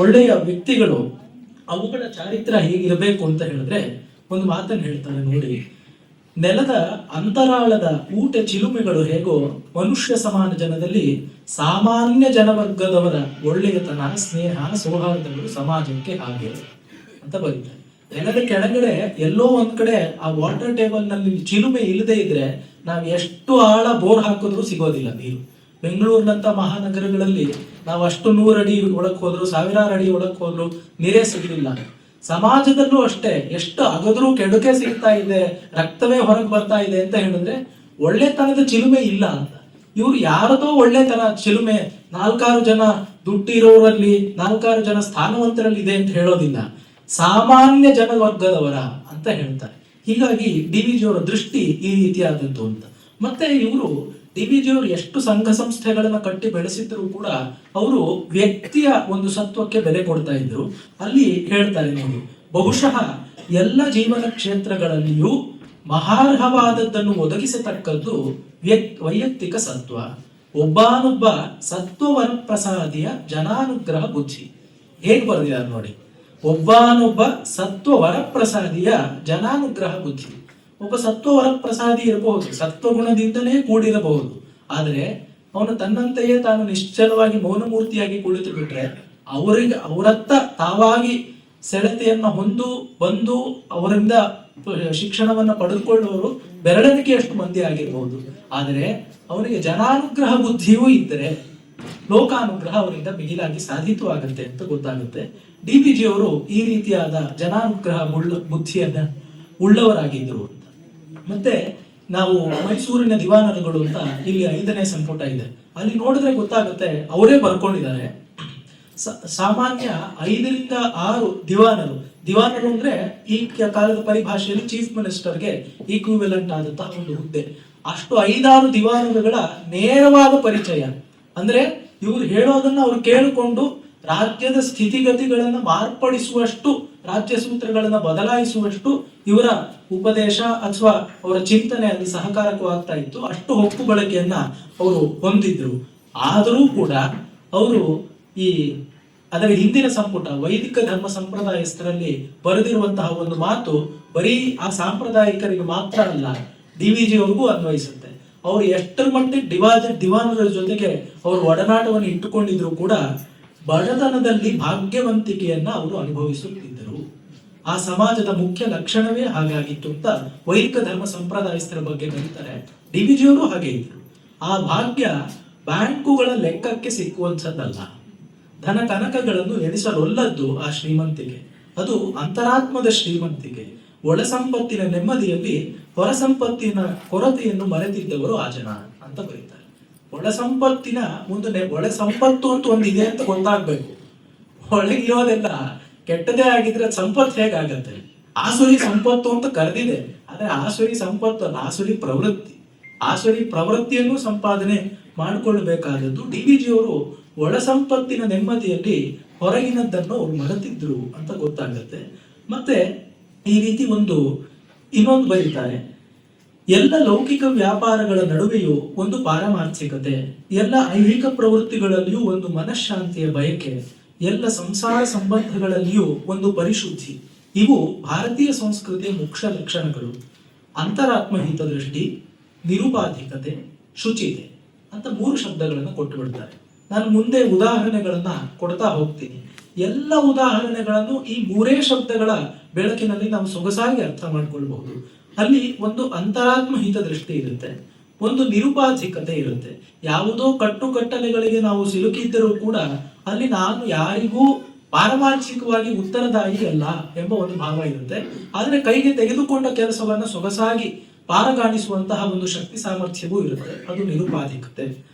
ಒಳ್ಳೆಯ ವ್ಯಕ್ತಿಗಳು ಅವುಗಳ ಚಾರಿತ್ರ್ಯ ಹೇಗಿರಬೇಕು ಅಂತ ಹೇಳಿದ್ರೆ ಒಂದು ಮಾತನ್ನ ಹೇಳ್ತಾರೆ ನೋಡಿ, ನೆಲದ ಅಂತರಾಳದ ಊಟ ಚಿಲುಮೆಗಳು ಹೇಗೋ ಮನುಷ್ಯ ಸಮಾನ ಜನದಲ್ಲಿ ಸಾಮಾನ್ಯ ಜನವರ್ಗದವರ ಒಳ್ಳೆಯತನ, ಸ್ನೇಹ, ಸೌಹಾರ್ದಗಳು ಸಮಾಜಕ್ಕೆ ಹಾಗೆ ಅಂತ ಬರೀತಾರೆ. ನೆಲದ ಕೆಳಗಡೆ ಎಲ್ಲೋ ಒಂದ್ ಕಡೆ ಆ ವಾಟರ್ ಟೇಬಲ್ ನಲ್ಲಿ ಚಿಲುಮೆ ಇಲ್ಲದೆ ಇದ್ರೆ ನಾವು ಎಷ್ಟು ಆಳ ಬೋರ್ ಹಾಕಿದ್ರು ಸಿಗೋದಿಲ್ಲ ನೀರು. ಬೆಂಗಳೂರಿನಂತ ಮಹಾನಗರಗಳಲ್ಲಿ ನಾವು ಅಷ್ಟು 100 ಅಡಿ ಒಳಕ್ ಹೋದ್ರು, 1000 ಅಡಿ ಒಳಕ್ ಹೋದ್ರು ನೀರೇ ಸಿಗಲಿಲ್ಲ. ಸಮಾಜದಲ್ಲೂ ಅಷ್ಟೇ, ಎಷ್ಟು ಅಗದ್ರೂ ಕೆಡುಕೆ ಸಿಗ್ತಾ ಇದೆ, ರಕ್ತವೇ ಹೊರಗೆ ಬರ್ತಾ ಇದೆ ಅಂತ ಹೇಳಿದ್ರೆ ಒಳ್ಳೆತನದ ಚಿಲುಮೆ ಇಲ್ಲ ಅಂತ. ಇವ್ರು ಯಾರದೋ ಒಳ್ಳೆತನ ಚಿಲುಮೆ 4-6 ಜನ ದುಡ್ಡಿರೋರಲ್ಲಿ, 4-6 ಜನ ಸ್ಥಾನವಂತರಲ್ಲಿ ಇದೆ ಅಂತ ಹೇಳೋದಿಲ್ಲ, ಸಾಮಾನ್ಯ ಜನವರ್ಗದವರ ಅಂತ ಹೇಳ್ತಾರೆ. ಹೀಗಾಗಿ DVG ಅವರ ದೃಷ್ಟಿ ಈ ರೀತಿಯಾದದ್ದು ಅಂತ. ಮತ್ತೆ ಇವರು DVG ಅವರು ಎಷ್ಟು ಸಂಘ ಸಂಸ್ಥೆಗಳನ್ನ ಕಟ್ಟಿ ಬೆಳೆಸಿದ್ರು ಕೂಡ ಅವರು ವ್ಯಕ್ತಿಯ ಒಂದು ಸತ್ವಕ್ಕೆ ಬೆಲೆ ಕೊಡ್ತಾ ಇದ್ರು. ಅಲ್ಲಿ ಹೇಳ್ತಾರೆ ನೋಡಿ, ಬಹುಶಃ ಎಲ್ಲ ಜೀವನ ಕ್ಷೇತ್ರಗಳಲ್ಲಿಯೂ ಮಹಾರ್ಹವಾದದ್ದನ್ನು ಒದಗಿಸತಕ್ಕದ್ದು ವೈಯಕ್ತಿಕ ಸತ್ವ. ಒಬ್ಬನೊಬ್ಬ ಸತ್ವವರ ಪ್ರಸಾದಿಯ ಜನಾನುಗ್ರಹ ಬುದ್ಧಿ. ಹೇಗೆ ಬರೆದಿದ್ದಾರೆ ನೋಡಿ, ಒಬ್ಬನೊಬ್ಬ ಸತ್ವವರ ಪ್ರಸಾದಿಯ ಜನಾನುಗ್ರಹ ಬುದ್ಧಿ. ಒಬ್ಬ ಸತ್ವವರ ಪ್ರಸಾದಿ ಇರಬಹುದು, ಸತ್ವಗುಣದಿಂದಲೇ ಕೂಡಿರಬಹುದು, ಆದರೆ ಅವನು ತನ್ನಂತೆಯೇ ತಾನು ನಿಶ್ಚಲವಾಗಿ ಮೌನಮೂರ್ತಿಯಾಗಿ ಕುಳಿತು ಬಿಟ್ರೆ ಅವರತ್ತ ತಾವಾಗಿ ಸೆಳೆತೆಯನ್ನ ಬಂದು ಅವರಿಂದ ಶಿಕ್ಷಣವನ್ನ ಪಡೆದುಕೊಳ್ಳುವವರು ಬೆರಳೆಣಿಕೆಯಷ್ಟು ಮಂದಿ ಆಗಿರಬಹುದು. ಆದರೆ ಅವನಿಗೆ ಜನಾನುಗ್ರಹ ಬುದ್ಧಿಯೂ ಇದ್ದರೆ ಲೋಕಾನುಗ್ರಹ ಅವರಿಂದ ಮಿಗಿಲಾಗಿ ಸಾಧಿತವಾಗುತ್ತೆ ಅಂತ ಗೊತ್ತಾಗುತ್ತೆ. ಡಿ ವಿ ಜಿ ಅವರು ಈ ರೀತಿಯಾದ ಜನಾನುಗ್ರಹ ಬುದ್ಧಿಯನ್ನ ಉಳ್ಳವರಾಗಿದ್ದರು ಅಂತ. ಮತ್ತೆ ನಾವು ಮೈಸೂರಿನ ದಿವಾನರುಗಳು ಅಂತ ಇಲ್ಲಿ 5ನೇ ಸಂಪುಟ ಇದೆ, ಅಲ್ಲಿ ನೋಡಿದ್ರೆ ಗೊತ್ತಾಗುತ್ತೆ, ಅವರೇ ಬರ್ಕೊಂಡಿದ್ದಾರೆ. ಸಾಮಾನ್ಯ 5ರಿಂದ 6 ದಿವಾನರು ಅಂದ್ರೆ ಈ ಕಾಲದ ಪರಿಭಾಷೆಯಲ್ಲಿ ಚೀಫ್ ಮಿನಿಸ್ಟರ್ಗೆ ಈಕ್ವಿವೆಲೆಂಟ್ ಆದಂತಹ ಒಂದು ಹುದ್ದೆ. ಅಷ್ಟು 5-6 ದಿವಾನರುಗಳ ನೇರವಾದ ಪರಿಚಯ, ಅಂದ್ರೆ ಇವ್ರು ಹೇಳೋದನ್ನ ಅವ್ರು ಕೇಳಿಕೊಂಡು ರಾಜ್ಯದ ಸ್ಥಿತಿಗತಿಗಳನ್ನ ಮಾರ್ಪಡಿಸುವಷ್ಟು, ರಾಜ್ಯ ಸೂತ್ರಗಳನ್ನ ಬದಲಾಯಿಸುವಷ್ಟು ಇವರ ಉಪದೇಶ ಅಥವಾ ಅವರ ಚಿಂತನೆ ಅಲ್ಲಿ ಸಹಕಾರಕವಾಗ್ತಾ ಇತ್ತು. ಅಷ್ಟು ಹೊಕ್ಕು ಬಳಕೆಯನ್ನ ಅವರು ಹೊಂದಿದ್ರು. ಆದರೂ ಕೂಡ ಅವರು ಈ ಅದರ ಹಿಂದಿನ ಸಂಪುಟ ವೈದಿಕ ಧರ್ಮ ಸಂಪ್ರದಾಯಸ್ಥರಲ್ಲಿ ಬರೆದಿರುವಂತಹ ಒಂದು ಮಾತು ಬರೀ ಆ ಸಾಂಪ್ರದಾಯಿಕರಿಗೆ ಮಾತ್ರ ಅಲ್ಲ, ಡಿ ವಿ ಜಿ ಅವ್ರಿಗೂ ಅನ್ವಯಿಸುತ್ತೆ. ಅವರು ಎಷ್ಟರ ಮಟ್ಟಿಗೆ ದಿವಾನರ ಜೊತೆಗೆ ಅವರು ಒಡನಾಟವನ್ನು ಇಟ್ಟುಕೊಂಡಿದ್ರು ಕೂಡ ಬಡತನದಲ್ಲಿ ಭಾಗ್ಯವಂತಿಕೆಯನ್ನ ಅವರು ಅನುಭವಿಸುತ್ತಿದ್ದರು. ಆ ಸಮಾಜದ ಮುಖ್ಯ ಲಕ್ಷಣವೇ ಹಾಗಾಗಿತ್ತು ಅಂತ ವೈದಿಕ ಧರ್ಮ ಸಂಪ್ರದಾಯಸ್ಥರ ಬಗ್ಗೆ ಬರೀತಾರೆ. ಡಿ ವಿ ಜಿ ಅವರು ಹಾಗೆ ಇದ್ರು. ಆ ಭಾಗ್ಯ ಬ್ಯಾಂಕುಗಳ ಲೆಕ್ಕಕ್ಕೆ ಸಿಕ್ಕುವಂಥದ್ದಲ್ಲ, ಧನ ಕನಕಗಳನ್ನು ಎಣಿಸಲೊಲ್ಲದ್ದು ಆ ಶ್ರೀಮಂತಿಕೆ. ಅದು ಅಂತರಾತ್ಮದ ಶ್ರೀಮಂತಿಕೆ. ಒಳ ಸಂಪತ್ತಿನ ನೆಮ್ಮದಿಯಲ್ಲಿ ಹೊರ ಸಂಪತ್ತಿನ ಕೊರತೆಯನ್ನು ಮರೆತಿದ್ದವರು ಆ ಜನ ಅಂತ ಬರೀತಾರೆ. ಒಳ ಸಂಪತ್ತಿನ ಒಳ ಸಂಪತ್ತು ಅಂತ ಒಂದಿದೆ ಅಂತ ಗೊತ್ತಾಗ್ಬೇಕು. ಒಳಗಿರೋದೆಲ್ಲ ಕೆಟ್ಟದೇ ಆಗಿದ್ರೆ ಸಂಪತ್ತು ಹೇಗಾಗತ್ತೆ? ಆಸುರಿ ಸಂಪತ್ತು ಅಂತ ಕರೆದಿದೆ, ಆದ್ರೆ ಆಸುರಿ ಸಂಪತ್ತು ಅಲ್ಲ, ಆಸುರಿ ಪ್ರವೃತ್ತಿ. ಆಸುರಿ ಪ್ರವೃತ್ತಿಯನ್ನು ಸಂಪಾದನೆ ಮಾಡಿಕೊಳ್ಳಬೇಕಾದದ್ದು. ಡಿ ವಿ ಜಿ ಅವರು ಒಳ ಸಂಪತ್ತಿನ ನೆಮ್ಮದಿಯಲ್ಲಿ ಹೊರಗಿನದ್ದನ್ನು ಅವ್ರು ಮರೆತಿದ್ರು ಅಂತ ಗೊತ್ತಾಗತ್ತೆ. ಮತ್ತೆ ಈ ರೀತಿ ಇನ್ನೊಂದು ಬರೀತಾರೆ, ಎಲ್ಲ ಲೌಕಿಕ ವ್ಯಾಪಾರಗಳ ನಡುವೆಯೂ ಒಂದು ಪಾರಮಾರ್ಥಿಕತೆ, ಎಲ್ಲ ಐಹಿಕ ಪ್ರವೃತ್ತಿಗಳಲ್ಲಿಯೂ ಒಂದು ಮನಃಶಾಂತಿಯ ಬಯಕೆ, ಎಲ್ಲ ಸಂಸಾರ ಸಂಬಂಧಗಳಲ್ಲಿಯೂ ಒಂದು ಪರಿಶುದ್ಧಿ. ಇವು ಭಾರತೀಯ ಸಂಸ್ಕೃತಿಯ ಮುಖ್ಯ ಲಕ್ಷಣಗಳು. ಅಂತರಾತ್ಮ ಹಿತದೃಷ್ಟಿ, ನಿರುಪಾಧಿಕತೆ, ಶುಚಿತೆ ಅಂತ 3 ಶಬ್ದಗಳನ್ನು ಕೊಟ್ಟು ಬಿಡ್ತಾರೆ. ನಾನು ಮುಂದೆ ಉದಾಹರಣೆಗಳನ್ನ ಕೊಡ್ತಾ ಹೋಗ್ತೀನಿ. ಎಲ್ಲ ಉದಾಹರಣೆಗಳನ್ನು ಈ 3 ಶಬ್ದಗಳ ಬೆಳಕಿನಲ್ಲಿ ನಾವು ಸೊಗಸಾಗಿ ಅರ್ಥ ಮಾಡ್ಕೊಳ್ಬಹುದು. ಅಲ್ಲಿ ಒಂದು ಅಂತರಾತ್ಮ ಹಿತದೃಷ್ಟಿ ಇರುತ್ತೆ, ಒಂದು ನಿರುಪಾಧಿಕತೆ ಇರುತ್ತೆ. ಯಾವುದೋ ಕಟ್ಟುಕಟ್ಟಲೆಗಳಿಗೆ ನಾವು ಸಿಲುಕಿದ್ದರೂ ಕೂಡ ಅಲ್ಲಿ ನಾನು ಯಾರಿಗೂ ಪಾರಮಾರ್ಥಿಕವಾಗಿ ಉತ್ತರದಾಯಿ ಅಲ್ಲ ಎಂಬ ಒಂದು ಭಾವ ಇರುತ್ತೆ. ಆದ್ರೆ ಕೈಗೆ ತೆಗೆದುಕೊಂಡ ಕೆಲಸವನ್ನ ಸೊಗಸಾಗಿ ಪಾರಗಾಣಿಸುವಂತಹ ಒಂದು ಶಕ್ತಿ ಸಾಮರ್ಥ್ಯವೂ ಇರುತ್ತೆ, ಅದು ನಿರುಪಾಧಿಕತೆ.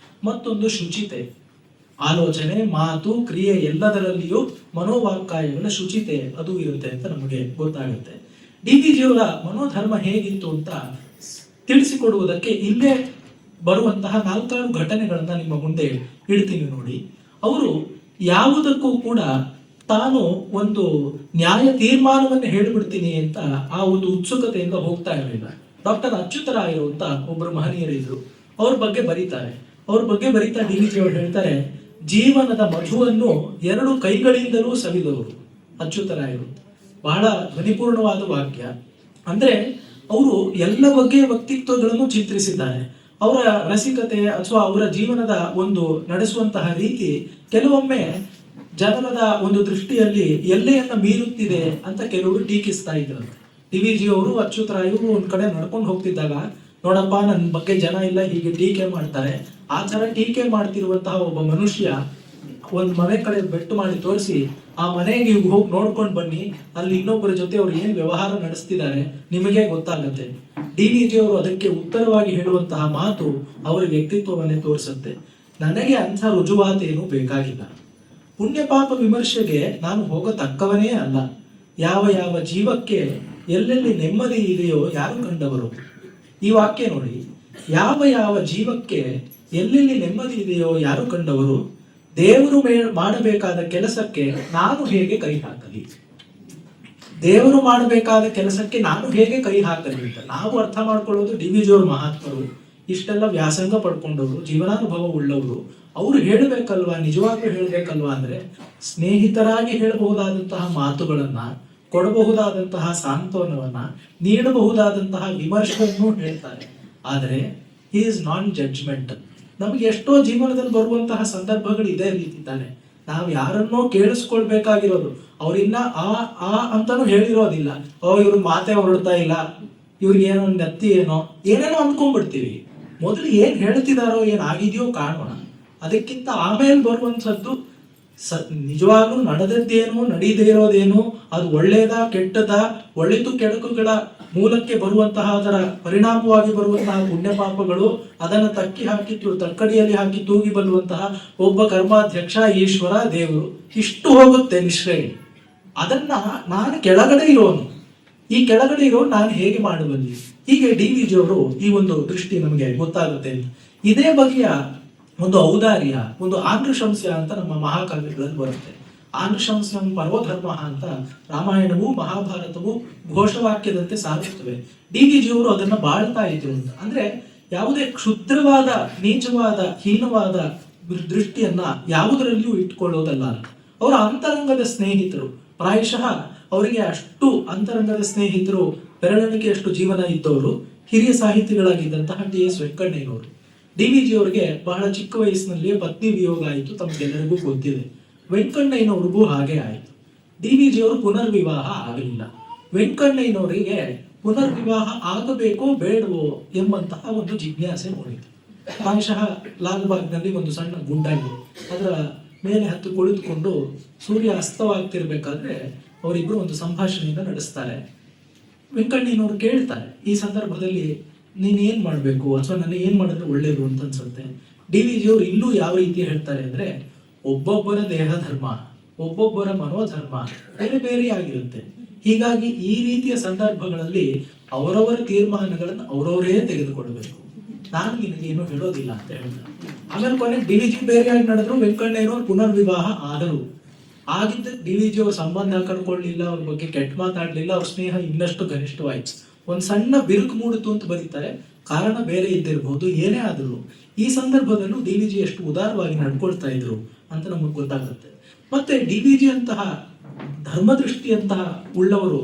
ಮತ್ತೊಂದು ಶುಚಿತೆ, ಆಲೋಚನೆ, ಮಾತು, ಕ್ರಿಯೆ ಎಲ್ಲದರಲ್ಲಿಯೂ ಮನೋವಾಕ್ಕಾಯಗಳ ಶುಚಿತೆ ಅದು ಇರುತ್ತೆ ಅಂತ ನಮಗೆ ಗೊತ್ತಾಗುತ್ತೆ. ಡಿ ವಿ ಜಿ ಅವರ ಮನೋಧರ್ಮ ಹೇಗಿತ್ತು ಅಂತ ತಿಳಿಸಿಕೊಡುವುದಕ್ಕೆ ಇಲ್ಲೇ ಬರುವಂತಹ 4 ಘಟನೆಗಳನ್ನ ನಿಮ್ಮ ಮುಂದೆ ಇಡ್ತೀನಿ ನೋಡಿ. ಅವರು ಯಾವುದಕ್ಕೂ ಕೂಡ ತಾನು ಒಂದು ನ್ಯಾಯ ತೀರ್ಮಾನವನ್ನು ಹೇಳಿಬಿಡ್ತೀನಿ ಅಂತ ಆ ಒಂದು ಉತ್ಸುಕತೆಯಿಂದ ಹೋಗ್ತಾ ಇರಲಿಲ್ಲ. ಡಾಕ್ಟರ್ ಅಚ್ಯುತರಾಯರು ಅಂತ ಒಬ್ಬರು ಮಹನೀಯರಿದ್ರು, ಅವ್ರ ಬಗ್ಗೆ ಬರೀತಾ ಡಿ ವಿ ಜಿ ಅವರು ಹೇಳ್ತಾರೆ, ಜೀವನದ ಮಧುವನ್ನು 2 ಕೈಗಳಿಂದಲೂ ಸವಿದವರು ಅಚ್ಯುತರಾಯರು. ಬಹಳ ಧ್ವನಿಪೂರ್ಣವಾದ ವಾಕ್ಯ. ಅಂದ್ರೆ ಅವರು ಎಲ್ಲ ಬಗೆಯ ವ್ಯಕ್ತಿತ್ವಗಳನ್ನು ಚಿತ್ರಿಸಿದ್ದಾರೆ. ಅವರ ರಸಿಕತೆ ಅಥವಾ ಅವರ ಜೀವನದ ಒಂದು ನಡೆಸುವಂತಹ ರೀತಿ ಕೆಲವೊಮ್ಮೆ ಜನರದ ಒಂದು ದೃಷ್ಟಿಯಲ್ಲಿ ಎಲ್ಲೆಯನ್ನ ಮೀರುತ್ತಿದೆ ಅಂತ ಕೆಲವರು ಟೀಕಿಸ್ತಾ ಇದ್ರಂತೆ. ಡಿ ವಿ ಜಿ ಅವರು ಅಚ್ಯುತರಾಯರು ಒಂದ್ ಕಡೆ ನಡ್ಕೊಂಡು ಹೋಗ್ತಿದ್ದಾಗ, ನೋಡಪ್ಪ ನನ್ನ ಬಗ್ಗೆ ಜನ ಇಲ್ಲ ಹೀಗೆ ಟೀಕೆ ಮಾಡ್ತಾರೆ, ಆ ತರ ಟೀಕೆ ಮಾಡ್ತಿರುವಂತಹ ಒಬ್ಬ ಮನುಷ್ಯ ಒಂದ್ ಮನೆ ಕಡೆ ಬೆಟ್ಟು ಮಾಡಿ ತೋರಿಸಿ, ಆ ಮನೆಗೆ ಹೋಗಿ ನೋಡ್ಕೊಂಡು ಬನ್ನಿ, ಅಲ್ಲಿ ಇನ್ನೊಬ್ಬರ ಜೊತೆ ಅವ್ರು ಏನ್ ವ್ಯವಹಾರ ನಡೆಸ್ತಿದ್ದಾರೆ ನಿಮಗೆ ಗೊತ್ತಾಗತ್ತೆ. ಡಿ ವಿ ಜಿ ಅವರು ಅದಕ್ಕೆ ಉತ್ತರವಾಗಿ ಹೇಳುವಂತಹ ಮಾತು ಅವರ ವ್ಯಕ್ತಿತ್ವವನ್ನೇ ತೋರಿಸುತ್ತೆ. ನನಗೆ ಅಂಥ ರುಜುವಾತೇನು ಬೇಕಾಗಿಲ್ಲ, ಪುಣ್ಯ ಪಾಪ ವಿಮರ್ಶೆಗೆ ನಾನು ಹೋಗತಕ್ಕವನೇ ಅಲ್ಲ. ಯಾವ ಯಾವ ಜೀವಕ್ಕೆ ಎಲ್ಲೆಲ್ಲಿ ನೆಮ್ಮದಿ ಇದೆಯೋ ಯಾರು ಕಂಡವರು. ಈ ವಾಕ್ಯ ನೋಡಿ, ಯಾವ ಯಾವ ಜೀವಕ್ಕೆ ಎಲ್ಲೆಲ್ಲಿ ನೆಮ್ಮದಿ ಇದೆಯೋ ಯಾರು ಕಂಡವರು. ದೇವರು ಮಾಡಬೇಕಾದ ಕೆಲಸಕ್ಕೆ ನಾನು ಹೇಗೆ ಕೈ ಹಾಕಲಿ, ದೇವರು ಮಾಡಬೇಕಾದ ಕೆಲಸಕ್ಕೆ ನಾನು ಹೇಗೆ ಕೈ ಹಾಕಲಿ ಅಂತ ನಾವು ಅರ್ಥ ಮಾಡ್ಕೊಳ್ಳೋದು. ಡಿ ವಿ ಜಿ ಅವರು ಮಹಾತ್ಮರು, ಇಷ್ಟೆಲ್ಲ ವ್ಯಾಸಂಗ ಪಡ್ಕೊಂಡವರು, ಜೀವನಾನುಭವ ಉಳ್ಳವರು. ಅವರು ಹೇಳಬೇಕಲ್ವಾ, ನಿಜವಾಗ್ಲೂ ಹೇಳಬೇಕಲ್ವಾ ಅಂದ್ರೆ ಸ್ನೇಹಿತರಾಗಿ ಹೇಳಬಹುದಾದಂತಹ ಮಾತುಗಳನ್ನ, ಕೊಡಬಹುದಾದಂತಹ ಸಾಂತ್ವನವನ್ನ, ನೀಡಬಹುದಾದಂತಹ ವಿಮರ್ಶೆಯನ್ನು ಹೇಳ್ತಾರೆ. ಆದರೆ ಹಿ ಇಸ್ ನಾನ್ ಜಡ್ಜ್ಮೆಂಟಲ್. ನಮಗೆ ಎಷ್ಟೋ ಜೀವನದಲ್ಲಿ ಬರುವಂತಹ ಸಂದರ್ಭಗಳು ಇದೇ ರೀತಿ ತಾನೆ. ನಾವು ಯಾರನ್ನೋ ಕೇಳಿಸ್ಕೊಳ್ಬೇಕಾಗಿರೋದು, ಅವ್ರಿನ್ನ ಆ ಅಂತಾನು ಹೇಳಿರೋದಿಲ್ಲ. ಇವ್ರ ಮಾತೆ ಹೊರಡ್ತಾ ಇಲ್ಲ, ಇವ್ರಿಗೆ ಏನೋ ನೆತ್ತಿ ಏನೇನೋ ಅಂದ್ಕೊಂಡ್ಬಿಡ್ತೀವಿ. ಮೊದಲು ಏನ್ ಹೇಳ್ತಿದಾರೋ, ಏನಾಗಿದೆಯೋ ಕಾಣೋಣ. ಅದಕ್ಕಿಂತ ಆಮೇಲೆ ಬರುವಂಥದ್ದು ನಿಜವಾಗ್ಲೂ ನಡೆದದ್ದೇನು ನಡೀದೇ ಇರೋದೇನು, ಅದು ಒಳ್ಳೇದ ಕೆಟ್ಟದ, ಒಳಿತು ಕೆಡುಕುಗಳ ಮೂಲಕ್ಕೆ ಬರುವಂತಹ ಅದರ ಪರಿಣಾಮವಾಗಿ ಬರುವಂತಹ ಪುಣ್ಯ ಪಾಪಗಳು, ಅದನ್ನು ತಕ್ಕಡಿಯಲ್ಲಿ ಹಾಕಿ ತೂಗಿ ಬರುವಂತಹ ಒಬ್ಬ ಕರ್ಮಾಧ್ಯಕ್ಷ, ಈಶ್ವರ, ದೇವರು, ಇಷ್ಟು ಹೋಗುತ್ತೆ ನಿಶ್ರೇಣಿ. ಅದನ್ನ ನಾನು ಕೆಳಗಡೆ ಇರೋನು, ಈ ಕೆಳಗಡೆ ಇರೋನು ನಾನು ಹೇಗೆ ಮಾಡಬಲ್ಲಿ? ಹೀಗೆ DVG ಅವರು ಈ ಒಂದು ದೃಷ್ಟಿ ನಮಗೆ ಗೊತ್ತಾಗುತ್ತೆ. ಇದೇ ಬಗೆಯ ಒಂದು ಔದಾರ್ಯ, ಒಂದು ಆನುಶಂಸ್ಯ ಅಂತ ನಮ್ಮ ಮಹಾಕಾವ್ಯಗಳಲ್ಲಿ ಬರುತ್ತೆ. ಆನುಶಂಸ್ಯಂ ಪರ್ವಧರ್ಮ ಅಂತ ರಾಮಾಯಣವು ಮಹಾಭಾರತವು ಘೋಷವಾಕ್ಯದಂತೆ ಸಾಗುತ್ತವೆ. DVG ಅವರು ಅದನ್ನ ಬಾಳ್ತಾ ಇದ್ರು ಅಂತ. ಅಂದ್ರೆ ಯಾವುದೇ ಕ್ಷುದ್ರವಾದ, ನೀಚವಾದ, ಹೀನವಾದ ದೃಷ್ಟಿಯನ್ನ ಯಾವುದರಲ್ಲಿಯೂ ಇಟ್ಕೊಳ್ಳೋದಲ್ಲ. ಅವರ ಅಂತರಂಗದ ಸ್ನೇಹಿತರು, ಪ್ರಾಯಶಃ ಅವರಿಗೆ ಅಷ್ಟು ಅಂತರಂಗದ ಸ್ನೇಹಿತರು, ಬೆರಳೆಣಿಕೆಯಷ್ಟು ಜೀವನ ಇದ್ದವರು ಹಿರಿಯ ಸಾಹಿತಿಗಳಾಗಿದ್ದಂತಹ TS ವೆಂಕಣ್ಣಯ್ಯನವರು. DVG ಅವರಿಗೆ ಬಹಳ ಚಿಕ್ಕ ವಯಸ್ಸಿನಲ್ಲಿಯೇ ಪತ್ನಿ ವಿಯೋಗ ಆಯಿತು, ತಮಗೆಲ್ಲರಿಗೂ ಗೊತ್ತಿದೆ. ವೆಂಕಣ್ಣಯ್ಯನವ್ರಿಗೂ ಹಾಗೆ ಆಯಿತು. DVG ಅವರು ಪುನರ್ವಿವಾಹ ಆಗಲಿಲ್ಲ. ವೆಂಕಣ್ಣಯ್ಯನವರಿಗೆ ಪುನರ್ವಿವಾಹ ಆಗಬೇಕೋ ಬೇಡವೋ ಎಂಬಂತಹ ಒಂದು ಜಿಜ್ಞಾಸೆ ಮೂಡಿತು. ಪ್ರಾಯಶಃ ಲಾಲ್ಬಾಗ್ನಲ್ಲಿ ಒಂದು ಸಣ್ಣ ಗುಂಡಾಗಿದೆ, ಅದರ ಮೇಲೆ ಹತ್ತು ಕುಳಿತುಕೊಂಡು ಸೂರ್ಯ ಅಸ್ತವಾಗ್ತಿರ್ಬೇಕಾದ್ರೆ ಅವರಿಬ್ಬರು ಒಂದು ಸಂಭಾಷಣೆಯನ್ನು ನಡೆಸ್ತಾರೆ. ವೆಂಕಣ್ಣಯ್ಯನವರು ಕೇಳ್ತಾರೆ, ಈ ಸಂದರ್ಭದಲ್ಲಿ ನೀನು ಏನ್ ಮಾಡ್ಬೇಕು ಅಥವಾ ನನಗೆ ಏನ್ ಮಾಡಿದ್ರೆ ಒಳ್ಳೇದು ಅಂತ ಅನ್ಸುತ್ತೆ. DVG ಅವರು ಇಲ್ಲೂ ಯಾವ ರೀತಿ ಹೇಳ್ತಾರೆ ಅಂದ್ರೆ, ಒಬ್ಬೊಬ್ಬರ ದೇಹ ಧರ್ಮ, ಒಬ್ಬೊಬ್ಬರ ಮನೋಧರ್ಮ ಬೇರೆ ಬೇರೆ ಆಗಿರುತ್ತೆ. ಹೀಗಾಗಿ ಈ ರೀತಿಯ ಸಂದರ್ಭಗಳಲ್ಲಿ ಅವರವರ ತೀರ್ಮಾನಗಳನ್ನು ಅವರವರೇ ತೆಗೆದುಕೊಳ್ಬೇಕು, ನಾನು ನಿನಗೇನು ಹೇಳೋದಿಲ್ಲ ಅಂತ ಹೇಳ್ತಾರೆ. ಆಮೇಲೆ ಕೊನೆ DVG ಬೇರೆಯಾಗಿ ನಡೆದ್ರು, ವೆಂಕಣ್ಣಯ್ಯನವರು ಪುನರ್ವಿವಾಹ ಆದರು. ಆಗಿದ್ದ DVG ಅವ್ರ ಸಂಬಂಧ ಕಳ್ಕೊಳ್ಳಿಲ್ಲ, ಅವ್ರ ಬಗ್ಗೆ ಕೆಟ್ಟ ಮಾತಾಡ್ಲಿಲ್ಲ, ಅವ್ರ ಸ್ನೇಹ ಇನ್ನಷ್ಟು ঘনিಷ್ಠವಾಯ್ತು. ಒಂದ್ ಸಣ್ಣ ಬಿರುಕು ಮೂಡಿತು ಅಂತ ಬರೀತಾರೆ, ಕಾರಣ ಬೇರೆ ಇದ್ದಿರಬಹುದು, ಏನೇ ಆದರೂ ಈ ಸಂದರ್ಭದಲ್ಲೂ DVG ಎಷ್ಟು ಉದಾರವಾಗಿ ನಡ್ಕೊಳ್ತಾ ಇದ್ರು ಅಂತ ನಮಗೆ ಗೊತ್ತಾಗುತ್ತೆ. ಮತ್ತೆ DVG ಅಂತಹ ಧರ್ಮದೃಷ್ಟಿಯಂತಹ ಉಳ್ಳವರು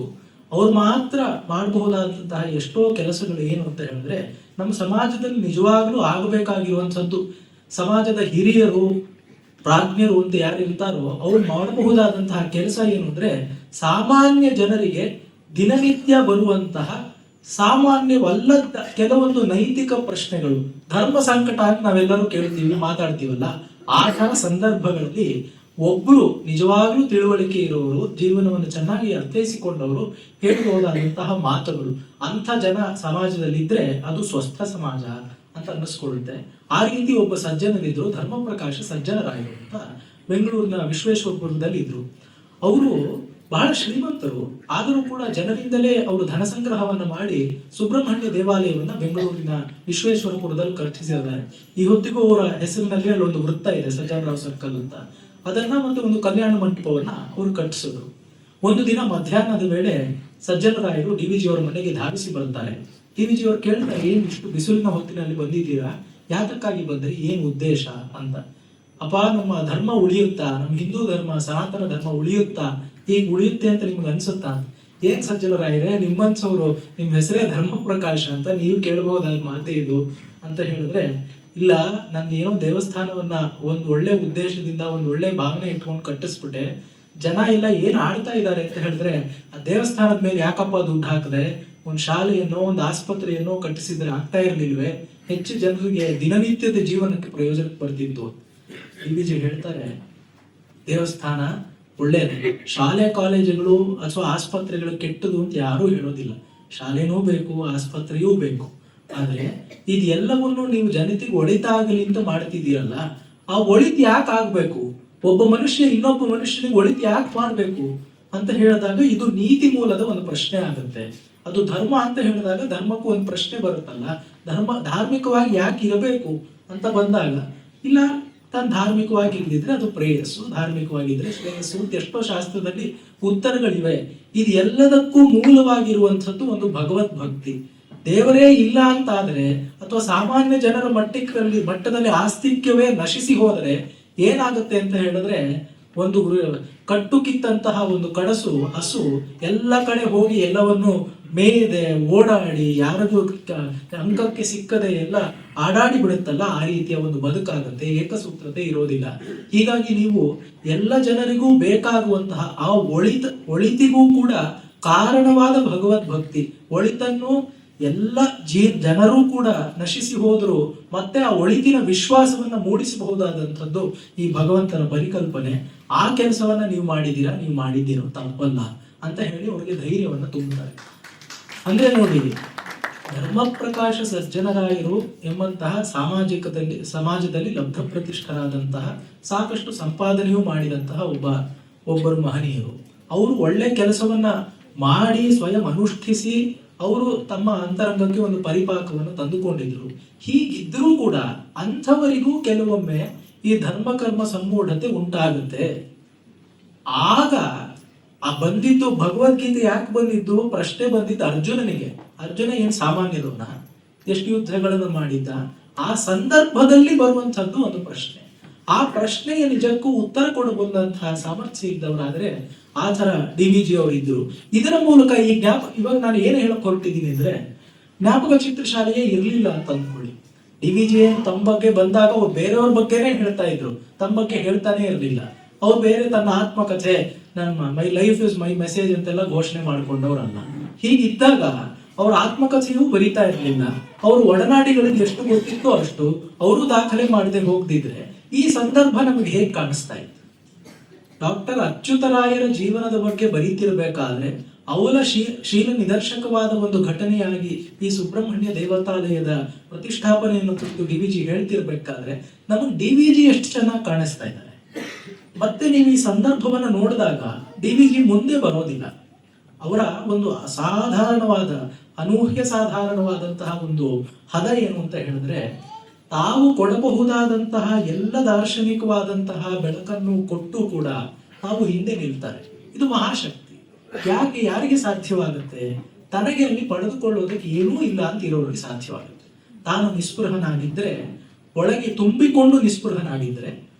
ಅವ್ರು ಮಾತ್ರ ಮಾಡಬಹುದಾದಂತಹ ಎಷ್ಟೋ ಕೆಲಸಗಳು ಏನು ಅಂತ ಹೇಳಿದ್ರೆ, ನಮ್ಮ ಸಮಾಜದಲ್ಲಿ ನಿಜವಾಗ್ಲೂ ಆಗಬೇಕಾಗಿರುವಂಥದ್ದು, ಸಮಾಜದ ಹಿರಿಯರು, ಪ್ರಾಜ್ಞರು ಅಂತ ಯಾರು ಇರ್ತಾರೋ ಅವ್ರು ಮಾಡಬಹುದಾದಂತಹ ಕೆಲಸ ಏನು ಅಂದ್ರೆ, ಸಾಮಾನ್ಯ ಜನರಿಗೆ ದಿನನಿತ್ಯ ಬರುವಂತಹ ಸಾಮಾನ್ಯವಲ್ಲದ ಕೆಲವೊಂದು ನೈತಿಕ ಪ್ರಶ್ನೆಗಳು, ಧರ್ಮ ಸಂಕಟ ಅಂತ ನಾವೆಲ್ಲರೂ ಕೇಳ್ತೀವಿ, ಮಾತಾಡ್ತೀವಲ್ಲ, ಆ ಥರ ಸಂದರ್ಭಗಳಲ್ಲಿ ಒಬ್ರು ನಿಜವಾಗ್ಲೂ ತಿಳುವಳಿಕೆ ಇರೋರು, ಜೀವನವನ್ನು ಚೆನ್ನಾಗಿ ಅರ್ಥೈಸಿಕೊಂಡವರು ಹೇಳಬಹುದಾದಂತಹ ಮಾತುಗಳು, ಅಂಥ ಜನ ಸಮಾಜದಲ್ಲಿ ಇದ್ರೆ ಅದು ಸ್ವಸ್ಥ ಸಮಾಜ ಅಂತ ಅನ್ನಿಸ್ಕೊಳ್ಳುತ್ತೆ. ಆ ರೀತಿ ಒಬ್ಬ ಸಜ್ಜನರಿದ್ರು, ಧರ್ಮಪ್ರಕಾಶ ಸಜ್ಜನರಾಯರು ಅಂತ ಬೆಂಗಳೂರಿನ ವಿಶ್ವೇಶ್ವರಪುರದಲ್ಲಿ ಇದ್ರು. ಅವರು ಬಹಳ ಶ್ರೀಮಂತರು, ಆದರೂ ಕೂಡ ಜನರಿಂದಲೇ ಅವರು ಧನ ಸಂಗ್ರಹವನ್ನು ಮಾಡಿ ಸುಬ್ರಹ್ಮಣ್ಯ ದೇವಾಲಯವನ್ನ ಬೆಂಗಳೂರಿನ ವಿಶ್ವೇಶ್ವರಪುರದಲ್ಲಿ ಕಟ್ಟಿಸಿದ್ದಾರೆ. ಈ ಹೊತ್ತಿಗೂ ಅವರ ಹೆಸರಿನಲ್ಲಿ ಅಲ್ಲೊಂದು ವೃತ್ತ ಇದೆ, ಸಜ್ಜನರಾವ್ ಸರ್ಕಲ್ ಅಂತ. ಅದನ್ನ ಮತ್ತೆ ಒಂದು ಕಲ್ಯಾಣ ಮಂಟಪವನ್ನ ಅವರು ಕಟ್ಟಿಸಿದ್ರು. ಒಂದು ದಿನ ಮಧ್ಯಾಹ್ನದ ವೇಳೆ ಸಜ್ಜನರಾಯರು DVG ಅವರ ಮನೆಗೆ ಧಾವಿಸಿ ಬರ್ತಾರೆ. DVG ಅವರು ಕೇಳ್ತಾರೆ, ಏನ್ ಇಷ್ಟು ಬಿಸಿಲಿನ ಹೊತ್ತಿನಲ್ಲಿ ಬಂದಿದ್ದೀರಾ, ಯಾತಕ್ಕಾಗಿ ಬಂದ್ರಿ, ಏನ್ ಉದ್ದೇಶ ಅಂತ. ಅಪ್ಪ, ನಮ್ಮ ಧರ್ಮ ಉಳಿಯುತ್ತಾ, ನಮ್ಮ ಹಿಂದೂ ಧರ್ಮ, ಸನಾತನ ಧರ್ಮ ಉಳಿಯುತ್ತಾ, ಈಗ ಉಳಿಯುತ್ತೆ ಅಂತ ನಿಮ್ಗೆ ಅನ್ಸುತ್ತಾ? ಏನ್ ಸಜ್ಜನರಾಯರೇ, ನಿಮ್ಮನ್ಸವರು, ನಿಮ್ ಹೆಸರೇ ಧರ್ಮ ಪ್ರಕಾಶ ಅಂತ, ನೀವು ಕೇಳಬಹುದಾದ ಮಾತೇ ಇದು ಅಂತ ಹೇಳಿದ್ರೆ, ಇಲ್ಲ, ನಾನು ಏನೋ ದೇವಸ್ಥಾನವನ್ನ ಒಂದು ಒಳ್ಳೆ ಉದ್ದೇಶದಿಂದ, ಒಂದು ಒಳ್ಳೆ ಭಾವನೆ ಇಟ್ಕೊಂಡು ಕಟ್ಟಿಸ್ಬಿಟ್ಟೆ, ಜನ ಎಲ್ಲ ಏನ್ ಆಡ್ತಾ ಇದ್ದಾರೆ ಅಂತ ಹೇಳಿದ್ರೆ, ಆ ದೇವಸ್ಥಾನದ ಮೇಲೆ ಯಾಕಪ್ಪ ದುಡ್ಡು ಹಾಕದೆ ಒಂದು ಶಾಲೆಯನ್ನೋ ಒಂದು ಆಸ್ಪತ್ರೆಯನ್ನೋ ಕಟ್ಟಿಸಿದ್ರೆ ಆಗ್ತಾ ಇರ್ಲಿಲ್ವೇ, ಹೆಚ್ಚು ಜನರಿಗೆ ದಿನನಿತ್ಯದ ಜೀವನಕ್ಕೆ ಪ್ರಯೋಜನಕ್ಕೆ ಬರ್ತಿತ್ತು. DVG ಹೇಳ್ತಾರೆ, ದೇವಸ್ಥಾನ ಒಳ್ಳೇದು, ಶಾಲೆ ಕಾಲೇಜುಗಳು ಅಥವಾ ಆಸ್ಪತ್ರೆಗಳು ಕೆಟ್ಟದು ಅಂತ ಯಾರೂ ಹೇಳೋದಿಲ್ಲ. ಶಾಲೆನೂ ಬೇಕು, ಆಸ್ಪತ್ರೆಯೂ ಬೇಕು. ಆದ್ರೆ ಇದೆಲ್ಲವನ್ನು ನೀವು ಜನತೆಗೆ ಒಳಿತಾಗಲಿ ಅಂತ ಮಾಡ್ತಿದ್ದೀರಲ್ಲ, ಆ ಒಳಿತು ಯಾಕೆ ಆಗ್ಬೇಕು? ಒಬ್ಬ ಮನುಷ್ಯ ಇನ್ನೊಬ್ಬ ಮನುಷ್ಯನಿಗೆ ಒಳಿತು ಯಾಕೆ ಮಾಡ್ಬೇಕು ಅಂತ ಹೇಳಿದಾಗ ಇದು ನೀತಿ ಮೂಲದ ಒಂದು ಪ್ರಶ್ನೆ ಆಗುತ್ತೆ. ಅದು ಧರ್ಮ ಅಂತ ಹೇಳಿದಾಗ ಧರ್ಮಕ್ಕೂ ಒಂದು ಪ್ರಶ್ನೆ ಬರುತ್ತಲ್ಲ, ಧಾರ್ಮಿಕವಾಗಿ ಯಾಕೆ ಇರಬೇಕು ಅಂತ ಬಂದಾಗ, ಇಲ್ಲ, ತಾನು ಧಾರ್ಮಿಕವಾಗಿ ಇಲ್ದಿದ್ರೆ ಅದು ಪ್ರೇಯಸ್ಸು, ಧಾರ್ಮಿಕವಾಗಿದ್ರೆ ಶ್ರೇಯಸ್ಸು ಅಂತ ಎಷ್ಟೋ ಶಾಸ್ತ್ರದಲ್ಲಿ ಉತ್ತರಗಳಿವೆ. ಇದು ಎಲ್ಲದಕ್ಕೂ ಮೂಲವಾಗಿರುವಂಥದ್ದು ಒಂದು ಭಗವದ್ ಭಕ್ತಿ. ದೇವರೇ ಇಲ್ಲ ಅಂತ ಆದ್ರೆ, ಅಥವಾ ಸಾಮಾನ್ಯ ಜನರ ಮಟ್ಟದಲ್ಲಿ ಆಸ್ತಿಕ್ಯವೇ ನಶಿಸಿ ಹೋದರೆ ಏನಾಗುತ್ತೆ ಅಂತ ಹೇಳಿದ್ರೆ, ಒಂದು ಕಟ್ಟು ಕಿತ್ತಂತಹ ಒಂದು ಕಡಸು ಹಸು ಎಲ್ಲ ಕಡೆ ಹೋಗಿ ಎಲ್ಲವನ್ನು ಮೇಯ್ದೆ ಓಡಾಡಿ ಯಾರಿಗೂ ಅಂಕಕ್ಕೆ ಸಿಕ್ಕದೆ ಎಲ್ಲ ಆಡಾಡಿ ಬಿಡುತ್ತಲ್ಲ, ಆ ರೀತಿಯ ಒಂದು ಬದುಕಾಗುತ್ತೆ, ಏಕಸೂತ್ರತೆ ಇರೋದಿಲ್ಲ. ಹೀಗಾಗಿ ನೀವು ಎಲ್ಲ ಜನರಿಗೂ ಬೇಕಾಗುವಂತಹ ಆ ಒಳಿತಿಗೂ ಕೂಡ ಕಾರಣವಾದ ಭಗವದ್ ಭಕ್ತಿ, ಒಳಿತನ್ನು ಎಲ್ಲ ಜನರೂ ಕೂಡ ನಶಿಸಿ ಹೋದರೂ ಮತ್ತೆ ಆ ಒಳಿತಿನ ವಿಶ್ವಾಸವನ್ನ ಮೂಡಿಸಬಹುದಾದಂಥದ್ದು ಈ ಭಗವಂತನ ಪರಿಕಲ್ಪನೆ. ಆ ಕೆಲಸವನ್ನ ನೀವು ಮಾಡಿದ್ದೀರೋ ತಪ್ಪಲ್ಲ ಅಂತ ಹೇಳಿ ಅವರಿಗೆ ಧೈರ್ಯವನ್ನ ತುಂಬುತ್ತಾರೆ. ಅಂದ್ರೆ ನೋಡಿ, ಧರ್ಮ ಪ್ರಕಾಶ ಸಜ್ಜನರಾಯರು ಎಂಬಂತಹ ಸಮಾಜದಲ್ಲಿ ಲಬ್ಧ ಪ್ರತಿಷ್ಠರಾದಂತಹ ಸಾಕಷ್ಟು ಸಂಪಾದನೆಯೂ ಮಾಡಿದಂತಹ ಒಬ್ಬರು ಮಹನೀಯರು. ಅವರು ಒಳ್ಳೆ ಕೆಲಸವನ್ನ ಮಾಡಿ ಸ್ವಯಂ ಅನುಷ್ಠಿಸಿ ಅವರು ತಮ್ಮ ಅಂತರಂಗಕ್ಕೆ ಒಂದು ಪರಿಪಾಕವನ್ನು ತಂದುಕೊಂಡಿದ್ರು. ಹೀಗಿದ್ರೂ ಕೂಡ ಅಂಥವರಿಗೂ ಕೆಲವೊಮ್ಮೆ ಈ ಧರ್ಮಕರ್ಮ ಸಂಮೂಢತೆ ಉಂಟಾಗುತ್ತೆ. ಆಗ ಬಂದಿದ್ದು ಭಗವದ್ಗೀತೆ ಯಾಕೆ ಬಂದಿದ್ದು ಪ್ರಶ್ನೆ ಬಂದಿದ್ದು ಅರ್ಜುನನಿಗೆ. ಅರ್ಜುನ ಏನ್ ಸಾಮಾನ್ಯದವನ, ಎಷ್ಟು ಯುದ್ಧಗಳನ್ನು ಮಾಡಿದ್ದ, ಆ ಸಂದರ್ಭದಲ್ಲಿ ಬರುವಂತಹದ್ದು ಒಂದು ಪ್ರಶ್ನೆ. ಆ ಪ್ರಶ್ನೆಯ ನಿಜಕ್ಕೂ ಉತ್ತರ ಕೊಡಬಲ್ಲಂತಹ ಸಾಮರ್ಥ್ಯ ಇದ್ದವರಾದ್ರೆ ಆ ತರ DVG ಅವರಿದ್ರು. ಇದರ ಮೂಲಕ ಇವಾಗ ನಾನು ಏನು ಹೇಳಕ್ ಹೊರಟಿದ್ದೀನಿ ಅಂದ್ರೆ, ಜ್ಞಾಪಕ ಚಿತ್ರಶಾಲೆಯೇ ಇರ್ಲಿಲ್ಲ ಅಂತ ಅಂದ್ಕೊಳ್ಳಿ. DVG ತಮ್ಮ ಬಗ್ಗೆ ಬಂದಾಗ ಅವ್ರು ಬೇರೆಯವ್ರ ಬಗ್ಗೆನೇ ಹೇಳ್ತಾ ಇದ್ರು, ತಮ್ಮ ಬಗ್ಗೆ ಹೇಳ್ತಾನೆ ಇರ್ಲಿಲ್ಲ. ಅವ್ರು ಬೇರೆ ತನ್ನ ಆತ್ಮಕಥೆ, my life is my message ಅಂತೆಲ್ಲ ಘೋಷಣೆ ಮಾಡ್ಕೊಂಡವ್ರಲ್ಲ. ಹೀಗಿದ್ದಾಗ ಅವ್ರ ಆತ್ಮಕಥೆಯೂ ಬರಿತಾ ಇರ್ಲಿಲ್ಲ. ಅವ್ರ ಒಡನಾಡಿಗಳಿಗೆ ಎಷ್ಟು ಗೊತ್ತಿತ್ತೋ ಅಷ್ಟು ಅವರು ದಾಖಲೆ ಮಾಡದೆ ಹೋಗ್ದಿದ್ರೆ ಈ ಸಂದರ್ಭ ನಮಗೆ ಹೇಗೆ ಕಾಣಿಸ್ತಾ ಇತ್ತು. ಡಾಕ್ಟರ್ ಅಚ್ಯುತರಾಯರ ಜೀವನದ ಬಗ್ಗೆ ಬರೀತಿರ್ಬೇಕಾದ್ರೆ ಅವರ ಶೀಲ ನಿದರ್ಶಕವಾದ ಒಂದು ಘಟನೆಯಾಗಿ ಈ ಸುಬ್ರಹ್ಮಣ್ಯ ದೇವತಾಲಯದ ಪ್ರತಿಷ್ಠಾಪನೆಯನ್ನು ಕುರಿತು DVG ಹೇಳ್ತಿರ್ಬೇಕಾದ್ರೆ ನಮಗೆ DVG ಎಷ್ಟು ಚೆನ್ನಾಗಿ ಕಾಣಿಸ್ತಾ ಇದ್ದಾರೆ. ಮತ್ತೆ ನೀವು ಈ ಸಂದರ್ಭವನ್ನ ನೋಡಿದಾಗ DVG ಮುಂದೆ ಬರೋದಿಲ್ಲ. ಅವರ ಒಂದು ಅಸಾಧಾರಣವಾದ ಅನೂಹ್ಯ ಸಾಧಾರಣವಾದಂತಹ ಒಂದು ಹದ ಏನು ಅಂತ ಹೇಳಿದ್ರೆ, ತಾವು ಕೊಡಬಹುದಾದಂತಹ ಎಲ್ಲ ದಾರ್ಶನಿಕವಾದಂತಹ ಬೆಳಕನ್ನು ಕೊಟ್ಟು ಕೂಡ ತಾವು ಹಿಂದೆ ನಿಲ್ತಾರೆ. ಇದು ಮಹಾಶಕ್ತಿ. ಯಾರಿಗೆ ಸಾಧ್ಯವಾಗುತ್ತೆ? ತನಗೆ ಅಲ್ಲಿ ಪಡೆದುಕೊಳ್ಳೋದಕ್ಕೆ ಏನೂ ಇಲ್ಲ ಅಂತ ಇರೋರಿಗೆ ಸಾಧ್ಯವಾಗುತ್ತೆ. ತಾನು ನಿಸ್ಪೃಹನಾಗಿದ್ರೆ, ಒಳಗೆ ತುಂಬಿಕೊಂಡು ನಿಸ್ಪೃಹನಾಗಿದ್ರೆ,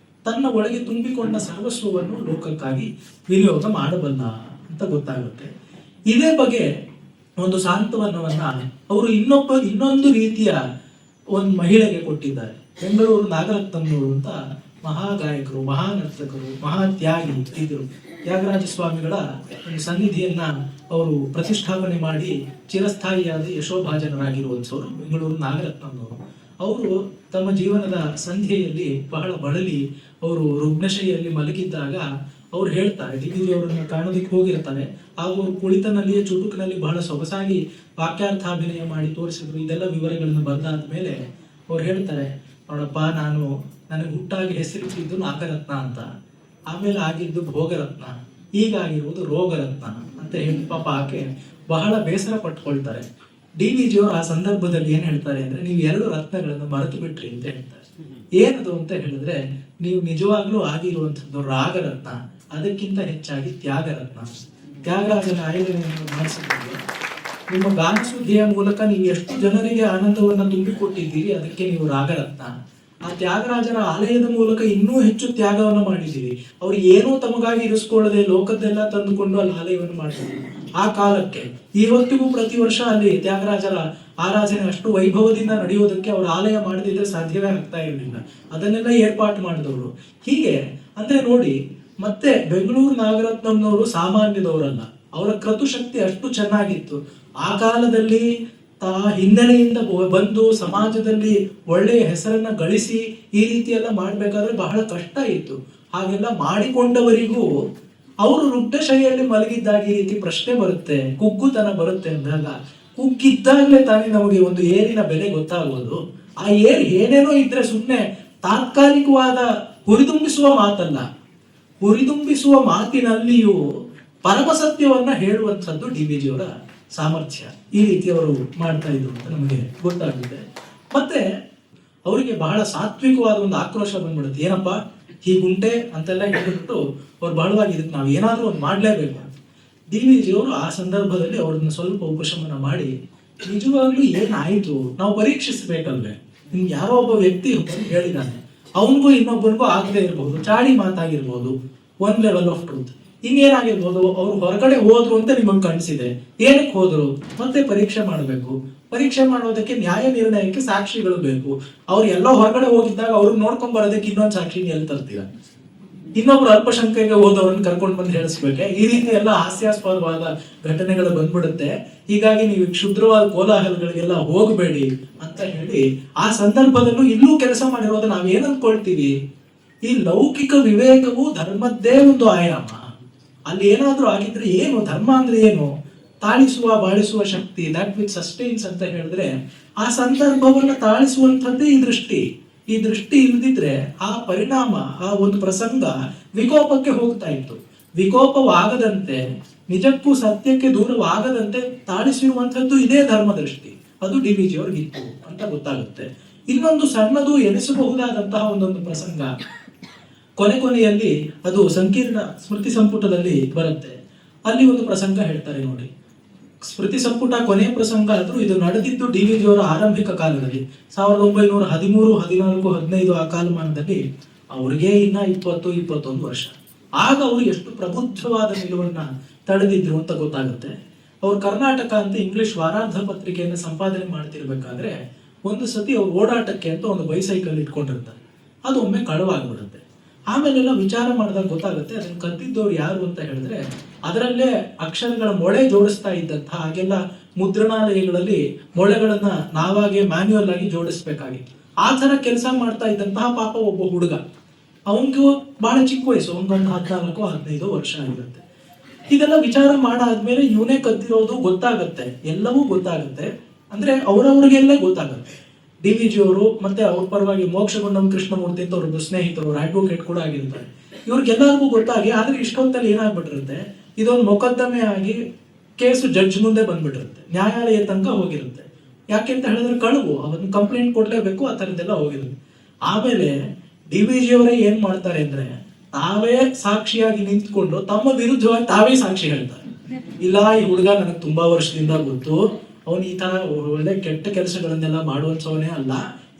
ತನ್ನ ಒಳಗೆ ತುಂಬಿಕೊಂಡ ಸರ್ವಸ್ವವನ್ನು ಲೋಕಕ್ಕಾಗಿ ವಿನಿಯೋಗ ಮಾಡಬಲ್ಲ ಅಂತ ಗೊತ್ತಾಗುತ್ತೆ. ಇದೇ ಬಗ್ಗೆ ಒಂದು ಸಾಂತ್ವನವನ್ನ ಅವರು ಇನ್ನೊಂದು ರೀತಿಯ ಒಂದು ಮಹಿಳೆಗೆ ಕೊಟ್ಟಿದ್ದಾರೆ. ಬೆಂಗಳೂರು ನಾಗರತ್ನಂನವರು ಅಂತ ಮಹಾಗಾಯಕರು, ಮಹಾನರ್ತಕರು, ಮಹಾತ್ಯಾಗಿ ಇದ್ರು. ತ್ಯಾಗರಾಜ ಸ್ವಾಮಿಗಳ ಒಂದು ಸನ್ನಿಧಿಯನ್ನ ಅವರು ಪ್ರತಿಷ್ಠಾಪನೆ ಮಾಡಿ ಚಿರಸ್ಥಾಯಿಯಾದ ಯಶೋಭಾಜನರಾಗಿರುವಂಥವ್ರು ಬೆಂಗಳೂರು ನಾಗರತ್ನಂನವರು. ಅವರು ತಮ್ಮ ಜೀವನದ ಸಂಧ್ಯೆಯಲ್ಲಿ ಬಹಳ ಬಳಲಿ ಅವರು ರುಗ್ನಶೈಯಲ್ಲಿ ಮಲಗಿದ್ದಾಗ ಅವ್ರು ಹೇಳ್ತಾರೆ, DVG ಅವರನ್ನು ಕಾಣೋದಕ್ಕೆ ಹೋಗಿರ್ತಾರೆ. ಹಾಗೂ ಅವರು ಕುಳಿತನಲ್ಲಿಯೇ ಚುಟುಕಿನಲ್ಲಿ ಬಹಳ ಸೊಗಸಾಗಿ ವಾಕ್ಯಾರ್ಥಾಭಿನಯ ಮಾಡಿ ತೋರಿಸಿದ್ರು. ಇದೆಲ್ಲ ವಿವರಗಳನ್ನು ಬಂದಾದ ಮೇಲೆ ಅವ್ರು ಹೇಳ್ತಾರೆ, ನೋಡಪ್ಪ, ನನಗೆ ಹುಟ್ಟಾಗಿ ಹೆಸರಿಟ್ಟಿದ್ದು ನಾಗರತ್ನ ಅಂತ, ಆಮೇಲೆ ಆಗಿದ್ದು ಭೋಗರತ್ನ, ಈಗಾಗಿರುವುದು ರೋಗರತ್ನ ಅಂತ ಹೇಳಿ ಪಾಪ ಆಕೆ ಬಹಳ ಬೇಸರ ಪಟ್ಕೊಳ್ತಾರೆ. DVG ಅವರು ಆ ಸಂದರ್ಭದಲ್ಲಿ ಏನ್ ಹೇಳ್ತಾರೆ ಅಂದ್ರೆ, ನೀವು 2 ರತ್ನಗಳನ್ನು ಮರೆತು ಬಿಟ್ರಿ ಅಂತ ಹೇಳ್ತಾರೆ. ಏನದು ಅಂತ ಹೇಳಿದ್ರೆ, ನೀವು ನಿಜವಾಗ್ಲೂ ಆಗಿರುವಂಥದ್ದು ರಾಗರತ್ನ, ಅದಕ್ಕಿಂತ ಹೆಚ್ಚಾಗಿ ತ್ಯಾಗರತ್ನ. ತ್ಯಾಗರಾಜನ ಆಯೋಜನೆಯನ್ನು ಮಾಡಿಸಿದ್ರೆ ನಿಮ್ಮ ಗಾನಸುದ್ದಿಯ ಮೂಲಕ ನೀವು ಎಷ್ಟು ಜನರಿಗೆ ಆನಂದವನ್ನು ತುಂಬಿಕೊಟ್ಟಿದ್ದೀರಿ, ಅದಕ್ಕೆ ನೀವು ರಾಗರತ್ನ. ಆ ತ್ಯಾಗರಾಜನ ಆಲಯದ ಮೂಲಕ ಇನ್ನೂ ಹೆಚ್ಚು ತ್ಯಾಗವನ್ನು ಮಾಡಿದ್ದೀರಿ. ಅವ್ರು ಏನೂ ತಮಗಾಗಿ ಇರಿಸ್ಕೊಳ್ಳದೆ ಲೋಕದ್ದೆಲ್ಲ ತಂದುಕೊಂಡು ಅಲ್ಲಿ ಆಲಯವನ್ನು ಮಾಡಿದ್ರು. ಆ ಕಾಲಕ್ಕೆ ಇವತ್ತಿಗೂ ಪ್ರತಿ ವರ್ಷ ಅಲ್ಲಿ ತ್ಯಾಗರಾಜರ ಆರಾಧನೆ ಅಷ್ಟು ವೈಭವದಿಂದ ನಡೆಯೋದಕ್ಕೆ ಅವ್ರ ಆಲಯ ಮಾಡದಿದ್ರೆ ಸಾಧ್ಯವೇ ಆಗ್ತಾ ಇರಲಿಲ್ಲ. ಅದನ್ನೆಲ್ಲ ಏರ್ಪಾటు ಮಾಡಿದವರು. ಹೀಗೆ ಅಂದ್ರೆ ನೋಡಿ, ಮತ್ತೆ ಬೆಂಗಳೂರು ನಾಗರತ್ನಂನವರು ಸಾಮಾನ್ಯದವರಲ್ಲ. ಅವರ ಕ್ರತುಶಕ್ತಿ ಅಷ್ಟು ಚೆನ್ನಾಗಿತ್ತು. ಆ ಕಾಲದಲ್ಲಿ ಹಿನ್ನೆಲೆಯಿಂದ ಬಂದು ಸಮಾಜದಲ್ಲಿ ಒಳ್ಳೆಯ ಹೆಸರನ್ನ ಗಳಿಸಿ ಈ ರೀತಿ ಎಲ್ಲ ಮಾಡ್ಬೇಕಾದ್ರೆ ಬಹಳ ಕಷ್ಟ ಇತ್ತು. ಹಾಗೆಲ್ಲ ಮಾಡಿಕೊಂಡವರಿಗೂ ಅವರು ರುಗ್ನಶೈಲಿಯಲ್ಲಿ ಮಲಗಿದ್ದಾಗ ಈ ರೀತಿ ಪ್ರಶ್ನೆ ಬರುತ್ತೆ, ಕುಗ್ಗುತನ ಬರುತ್ತೆ ಅಂದಾಗ, ಕುಗ್ಗಿದ್ದಾಗಲೇ ತಾನೇ ನಮಗೆ ಒಂದು ಏರಿನ ಬೆಲೆ ಗೊತ್ತಾಗೋದು. ಆ ಏನೇನೋ ಇದ್ರೆ ಸುಮ್ಮನೆ ತಾತ್ಕಾಲಿಕವಾದ ಹುರಿದುಂಬಿಸುವ ಮಾತಲ್ಲ, ಹುರಿದುಂಬಿಸುವ ಮಾತಿನಲ್ಲಿಯೂ ಪರಮಸತ್ಯವನ್ನ ಹೇಳುವಂಥದ್ದು DVG ಅವರ ಸಾಮರ್ಥ್ಯ. ಈ ರೀತಿ ಅವರು ಮಾಡ್ತಾ ಇದ್ರು ಅಂತ ನಮಗೆ ಗೊತ್ತಾಗುತ್ತೆ. ಮತ್ತೆ ಅವರಿಗೆ ಬಹಳ ಸಾತ್ವಿಕವಾದ ಒಂದು ಆಕ್ರೋಶ ಬಂದ್ಬಿಡುತ್ತೆ. ಏನಪ್ಪಾ ಹೀಗುಂಟೆ ಅಂತೆಲ್ಲ ಹೇಳ್ಬಿಟ್ಟು ಅವ್ರು ಬಹಳವಾಗಿ ಇದಕ್ಕೆ ನಾವು ಏನಾದ್ರೂ ಒಂದು ಮಾಡ್ಲೇಬೇಕು. DVG ಅವರು ಆ ಸಂದರ್ಭದಲ್ಲಿ ಅವ್ರನ್ನ ಸ್ವಲ್ಪ ಉಪಶಮನ ಮಾಡಿ, ನಿಜವಾಗ್ಲೂ ಏನಾಯ್ತು ನಾವು ಪರೀಕ್ಷಿಸಬೇಕಲ್ವೇ. ನಿಮ್ಗೆ ಯಾರೋ ಒಬ್ಬ ವ್ಯಕ್ತಿ ಹೇಳಿದಾನೆ, ಅವನಿಗೂ ಇನ್ನೊಬ್ಬನಿಗೂ ಆಗದೆ ಇರ್ಬೋದು, ಚಾಡಿ ಮಾತಾಗಿರ್ಬೋದು, 1 ಲೆವೆಲ್ ಆಫ್ ಟ್ರೂತ್. ಇನ್ನೇನಾಗಿರ್ಬೋದು, ಅವ್ರು ಹೊರಗಡೆ ಹೋದ್ರು ಅಂತ ನಿಮಗೆ ಕಾಣಿಸಿದೆ, ಏನಕ್ಕೆ ಹೋದ್ರು ಮತ್ತೆ ಪರೀಕ್ಷೆ ಮಾಡಬೇಕು. ಪರೀಕ್ಷೆ ಮಾಡೋದಕ್ಕೆ ನ್ಯಾಯ ನಿರ್ಣಯಕ್ಕೆ ಸಾಕ್ಷಿಗಳು ಬೇಕು. ಅವ್ರು ಎಲ್ಲೋ ಹೊರಗಡೆ ಹೋಗಿದ್ದಾಗ ಅವ್ರನ್ನ ನೋಡ್ಕೊಂಡ್ ಬರೋದಕ್ಕೆ ಇನ್ನೊಂದು ಸಾಕ್ಷಿ ಎಲ್ಲಿ ತರ್ತೀರ? ಇನ್ನೊಬ್ರು ಅಲ್ಪಸಂಖ್ಯೆಗೆ ಹೋದವ್ರನ್ನ ಕರ್ಕೊಂಡು ಬಂದು ಹೇಳಿಸ್ಬೇಕೆ? ಈ ರೀತಿ ಎಲ್ಲ ಹಾಸ್ಯಾಸ್ಪದವಾದ ಘಟನೆಗಳು ಬಂದ್ಬಿಡುತ್ತೆ. ಹೀಗಾಗಿ ನೀವು ಕ್ಷುದ್ರವಾದ ಕೋಲಾಹಲಗಳಿಗೆಲ್ಲ ಹೋಗಬೇಡಿ ಅಂತ ಹೇಳಿ, ಆ ಸಂದರ್ಭದಲ್ಲೂ ಇಲ್ಲೂ ಕೆಲಸ ಮಾಡಿರೋದು ನಾವೇನ್ ಅನ್ಕೊಳ್ತೀವಿ, ಈ ಲೌಕಿಕ ವಿವೇಕವು ಧರ್ಮದ್ದೇ ಒಂದು ಆಯಾಮ. ಅಲ್ಲಿ ಏನಾದ್ರೂ ಆಗಿದ್ರೆ ಏನು ಧರ್ಮ ಅಂದ್ರೆ ಏನು? ತಾಳಿಸುವ ಬಾಳಿಸುವ ಶಕ್ತಿ, ದಟ್ ವಿಚ್ ಸಸ್ಟೈನ್ಸ್ ಅಂತ ಹೇಳಿದ್ರೆ, ಆ ಸಂದರ್ಭವನ್ನ ತಾಳಿಸುವಂಥದ್ದೇ ಈ ದೃಷ್ಟಿ ಇಲ್ದಿದ್ರೆ ಆ ಪರಿಣಾಮ, ಆ ಒಂದು ಪ್ರಸಂಗ ವಿಕೋಪಕ್ಕೆ ಹೋಗ್ತಾ ಇತ್ತು. ವಿಕೋಪವಾಗದಂತೆ, ನಿಜಕ್ಕೂ ಸತ್ಯಕ್ಕೆ ದೂರವಾಗದಂತೆ ತಾಳಿಸಿರುವಂಥದ್ದು ಇದೇ ಧರ್ಮ ದೃಷ್ಟಿ. ಅದು ಡಿ ವಿ ಜಿ ಅವ್ರಿಗಿತ್ತು ಅಂತ ಗೊತ್ತಾಗುತ್ತೆ. ಇನ್ನೊಂದು ಸಣ್ಣದು ಎನಿಸಬಹುದಾದಂತಹ ಒಂದೊಂದು ಪ್ರಸಂಗ ಕೊನೆಯಲ್ಲಿ ಅದು ಸಂಕೀರ್ಣ ಸ್ಮೃತಿ ಸಂಪುಟದಲ್ಲಿ ಬರುತ್ತೆ. ಅಲ್ಲಿ ಒಂದು ಪ್ರಸಂಗ ಹೇಳ್ತಾರೆ ನೋಡಿ. ಸ್ಮೃತಿ ಸಂಪುಟ ಕೊನೆಯ ಪ್ರಸಂಗ ಆದ್ರೂ ಇದು ನಡೆದಿದ್ದು ಡಿ ವಿ ಜಿ ಅವರ ಆರಂಭಿಕ ಕಾಲದಲ್ಲಿ 1913, 14, 15 ಆ ಕಾಲಮಾನದಲ್ಲಿ. ಅವ್ರಿಗೆ ಇನ್ನ 20-21 ವರ್ಷ. ಆಗ ಅವರು ಎಷ್ಟು ಪ್ರಬುದ್ಧವಾದ ನಿಲುವನ್ನ ತಡೆದಿದ್ರು ಅಂತ ಗೊತ್ತಾಗುತ್ತೆ. ಅವ್ರು ಕರ್ನಾಟಕ ಅಂತ ಇಂಗ್ಲಿಷ್ ವಾರಾಂತ ಪತ್ರಿಕೆಯನ್ನು ಸಂಪಾದನೆ ಮಾಡ್ತಿರ್ಬೇಕಾದ್ರೆ ಒಂದು ಸತಿ ಅವ್ರು ಓಡಾಟಕ್ಕೆ ಅಂತ ಒಂದು ಬೈಸೈಕಲ್ ಇಟ್ಕೊಂಡಿರ್ತಾರೆ. ಅದು ಒಮ್ಮೆ ಕಳವಾಗ್ಬಿಡುತ್ತೆ. ಆಮೇಲೆಲ್ಲ ವಿಚಾರ ಮಾಡಿದಾಗ ಗೊತ್ತಾಗುತ್ತೆ ಅದನ್ನ ಕದ್ದಿದ್ದವ್ರು ಯಾರು ಅಂತ ಹೇಳಿದ್ರೆ, ಅದರಲ್ಲೇ ಅಕ್ಷರಗಳ ಮೊಳೆ ಜೋಡಿಸ್ತಾ ಇದ್ದಂತಹ, ಹಾಗೆಲ್ಲ ಮುದ್ರಣಾಲಯಗಳಲ್ಲಿ ಮೊಳೆಗಳನ್ನ ನಾವಾಗೆ ಮ್ಯಾನ್ಯುಯಲ್ ಆಗಿ ಜೋಡಿಸ್ಬೇಕಾಗಿತ್ತು. ಆ ತರ ಕೆಲಸ ಮಾಡ್ತಾ ಇದ್ದಂತಹ ಪಾಪ ಒಬ್ಬ ಹುಡುಗ. ಅವನಿಗೂ ಬಹಳ ಚಿಕ್ಕ ವಯಸ್ಸು, ಅವನಿಗೊಂದು 14-15 ವರ್ಷ ಆಗಿರುತ್ತೆ. ಇದೆಲ್ಲ ವಿಚಾರ ಮಾಡಾದ್ಮೇಲೆ ಇವನೇ ಕದ್ದಿರೋದು ಗೊತ್ತಾಗತ್ತೆ, ಎಲ್ಲವೂ ಗೊತ್ತಾಗುತ್ತೆ. ಅಂದ್ರೆ ಅವರವ್ರಿಗೆಲ್ಲ ಗೊತ್ತಾಗುತ್ತೆ. ಡಿ ವಿ ಜಿ ಅವರು ಮತ್ತೆ ಅವ್ರ ಪರವಾಗಿ ಮೋಕ್ಷಗುಂಡಂ ಕೃಷ್ಣಮೂರ್ತಿ ಅಂತ ಅವ್ರದ್ದು ಸ್ನೇಹಿತರು, ಅಡ್ವೊಕೇಟ್ ಕೂಡ ಆಗಿರ್ತಾರೆ. ಇವ್ರಿಗೆಲ್ಲರಿಗೂ ಗೊತ್ತಾಗಿ, ಆದ್ರೆ ಇಷ್ಟೊತ್ತಲ್ಲಿ ಏನಾಗ್ಬಿಟ್ಟಿರುತ್ತೆ, ಇದೊಂದು ಮೊಕದ್ದಮೆ ಆಗಿ ಕೇಸು ಜಡ್ಜ್ ಮುಂದೆ ಬಂದ್ಬಿಟ್ಟಿರುತ್ತೆ, ನ್ಯಾಯಾಲಯ ತನಕ ಹೋಗಿರುತ್ತೆ. ಯಾಕೆಂತ ಹೇಳಿದ್ರೆ ಕಳುವು, ಅವನ್ನ ಕಂಪ್ಲೇಂಟ್ ಕೊಡ್ಲೇಬೇಕು, ಆ ಥರದ್ದೆಲ್ಲ ಹೋಗಿರುತ್ತೆ. ಆಮೇಲೆ ಡಿ ವಿ ಜಿ ಅವರೇ ಏನ್ ಮಾಡ್ತಾರೆ ಅಂದ್ರೆ, ತಾವೇ ಸಾಕ್ಷಿಯಾಗಿ ನಿಂತ್ಕೊಂಡು ತಮ್ಮ ವಿರುದ್ಧವಾಗಿ ತಾವೇ ಸಾಕ್ಷಿ ಹೇಳ್ತಾರೆ. ಇಲ್ಲ, ಈ ಹುಡುಗ ನನಗೆ ತುಂಬಾ ವರ್ಷದಿಂದ ಗೊತ್ತು, ಅವನು ಈ ತರ ಒಳ್ಳೆ ಕೆಟ್ಟ ಕೆಲಸಗಳನ್ನೆಲ್ಲ ಮಾಡುವಂಥವನೇ ಅಲ್ಲ,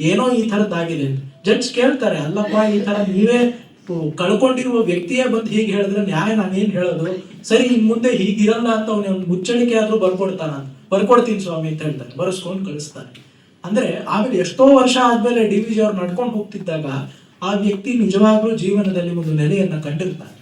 ಏನೋ ಈ ಥರದ್ದಾಗಿದೆ. ಜಡ್ಜ್ ಕೇಳ್ತಾರೆ, ಅಲ್ಲಪ್ಪ ಈ ತರ ನೀವೇ ಕಳ್ಕೊಂಡಿರುವ ವ್ಯಕ್ತಿಯೇ ಬಂದು ಹೀಗೆ ಹೇಳಿದ್ರೆ ನ್ಯಾಯ ನಾನೇನ್ ಹೇಳೋದು, ಸರಿ ಇನ್ ಮುಂದೆ ಹೀಗಿರಲ್ಲ ಅಂತ ಅವನ ಮುಚ್ಚಳಿಕೆ ಆದ್ರೂ ಬರ್ಕೊಡ್ತೀನಿ ಸ್ವಾಮಿ ಅಂತ ಹೇಳ್ತಾರೆ. ಬರ್ಸ್ಕೊಂಡು ಕಳಿಸ್ತಾರೆ. ಅಂದ್ರೆ ಆಮೇಲೆ ಎಷ್ಟೋ ವರ್ಷ ಆದ್ಮೇಲೆ ಡಿ ವಿ ಜಿ ಅವ್ರು ನಡ್ಕೊಂಡು ಹೋಗ್ತಿದ್ದಾಗ ಆ ವ್ಯಕ್ತಿ ನಿಜವಾಗ್ಲೂ ಜೀವನದಲ್ಲಿ ಒಂದು ನೆಲೆಯನ್ನ ಕಂಡಿರ್ತಾನೆ.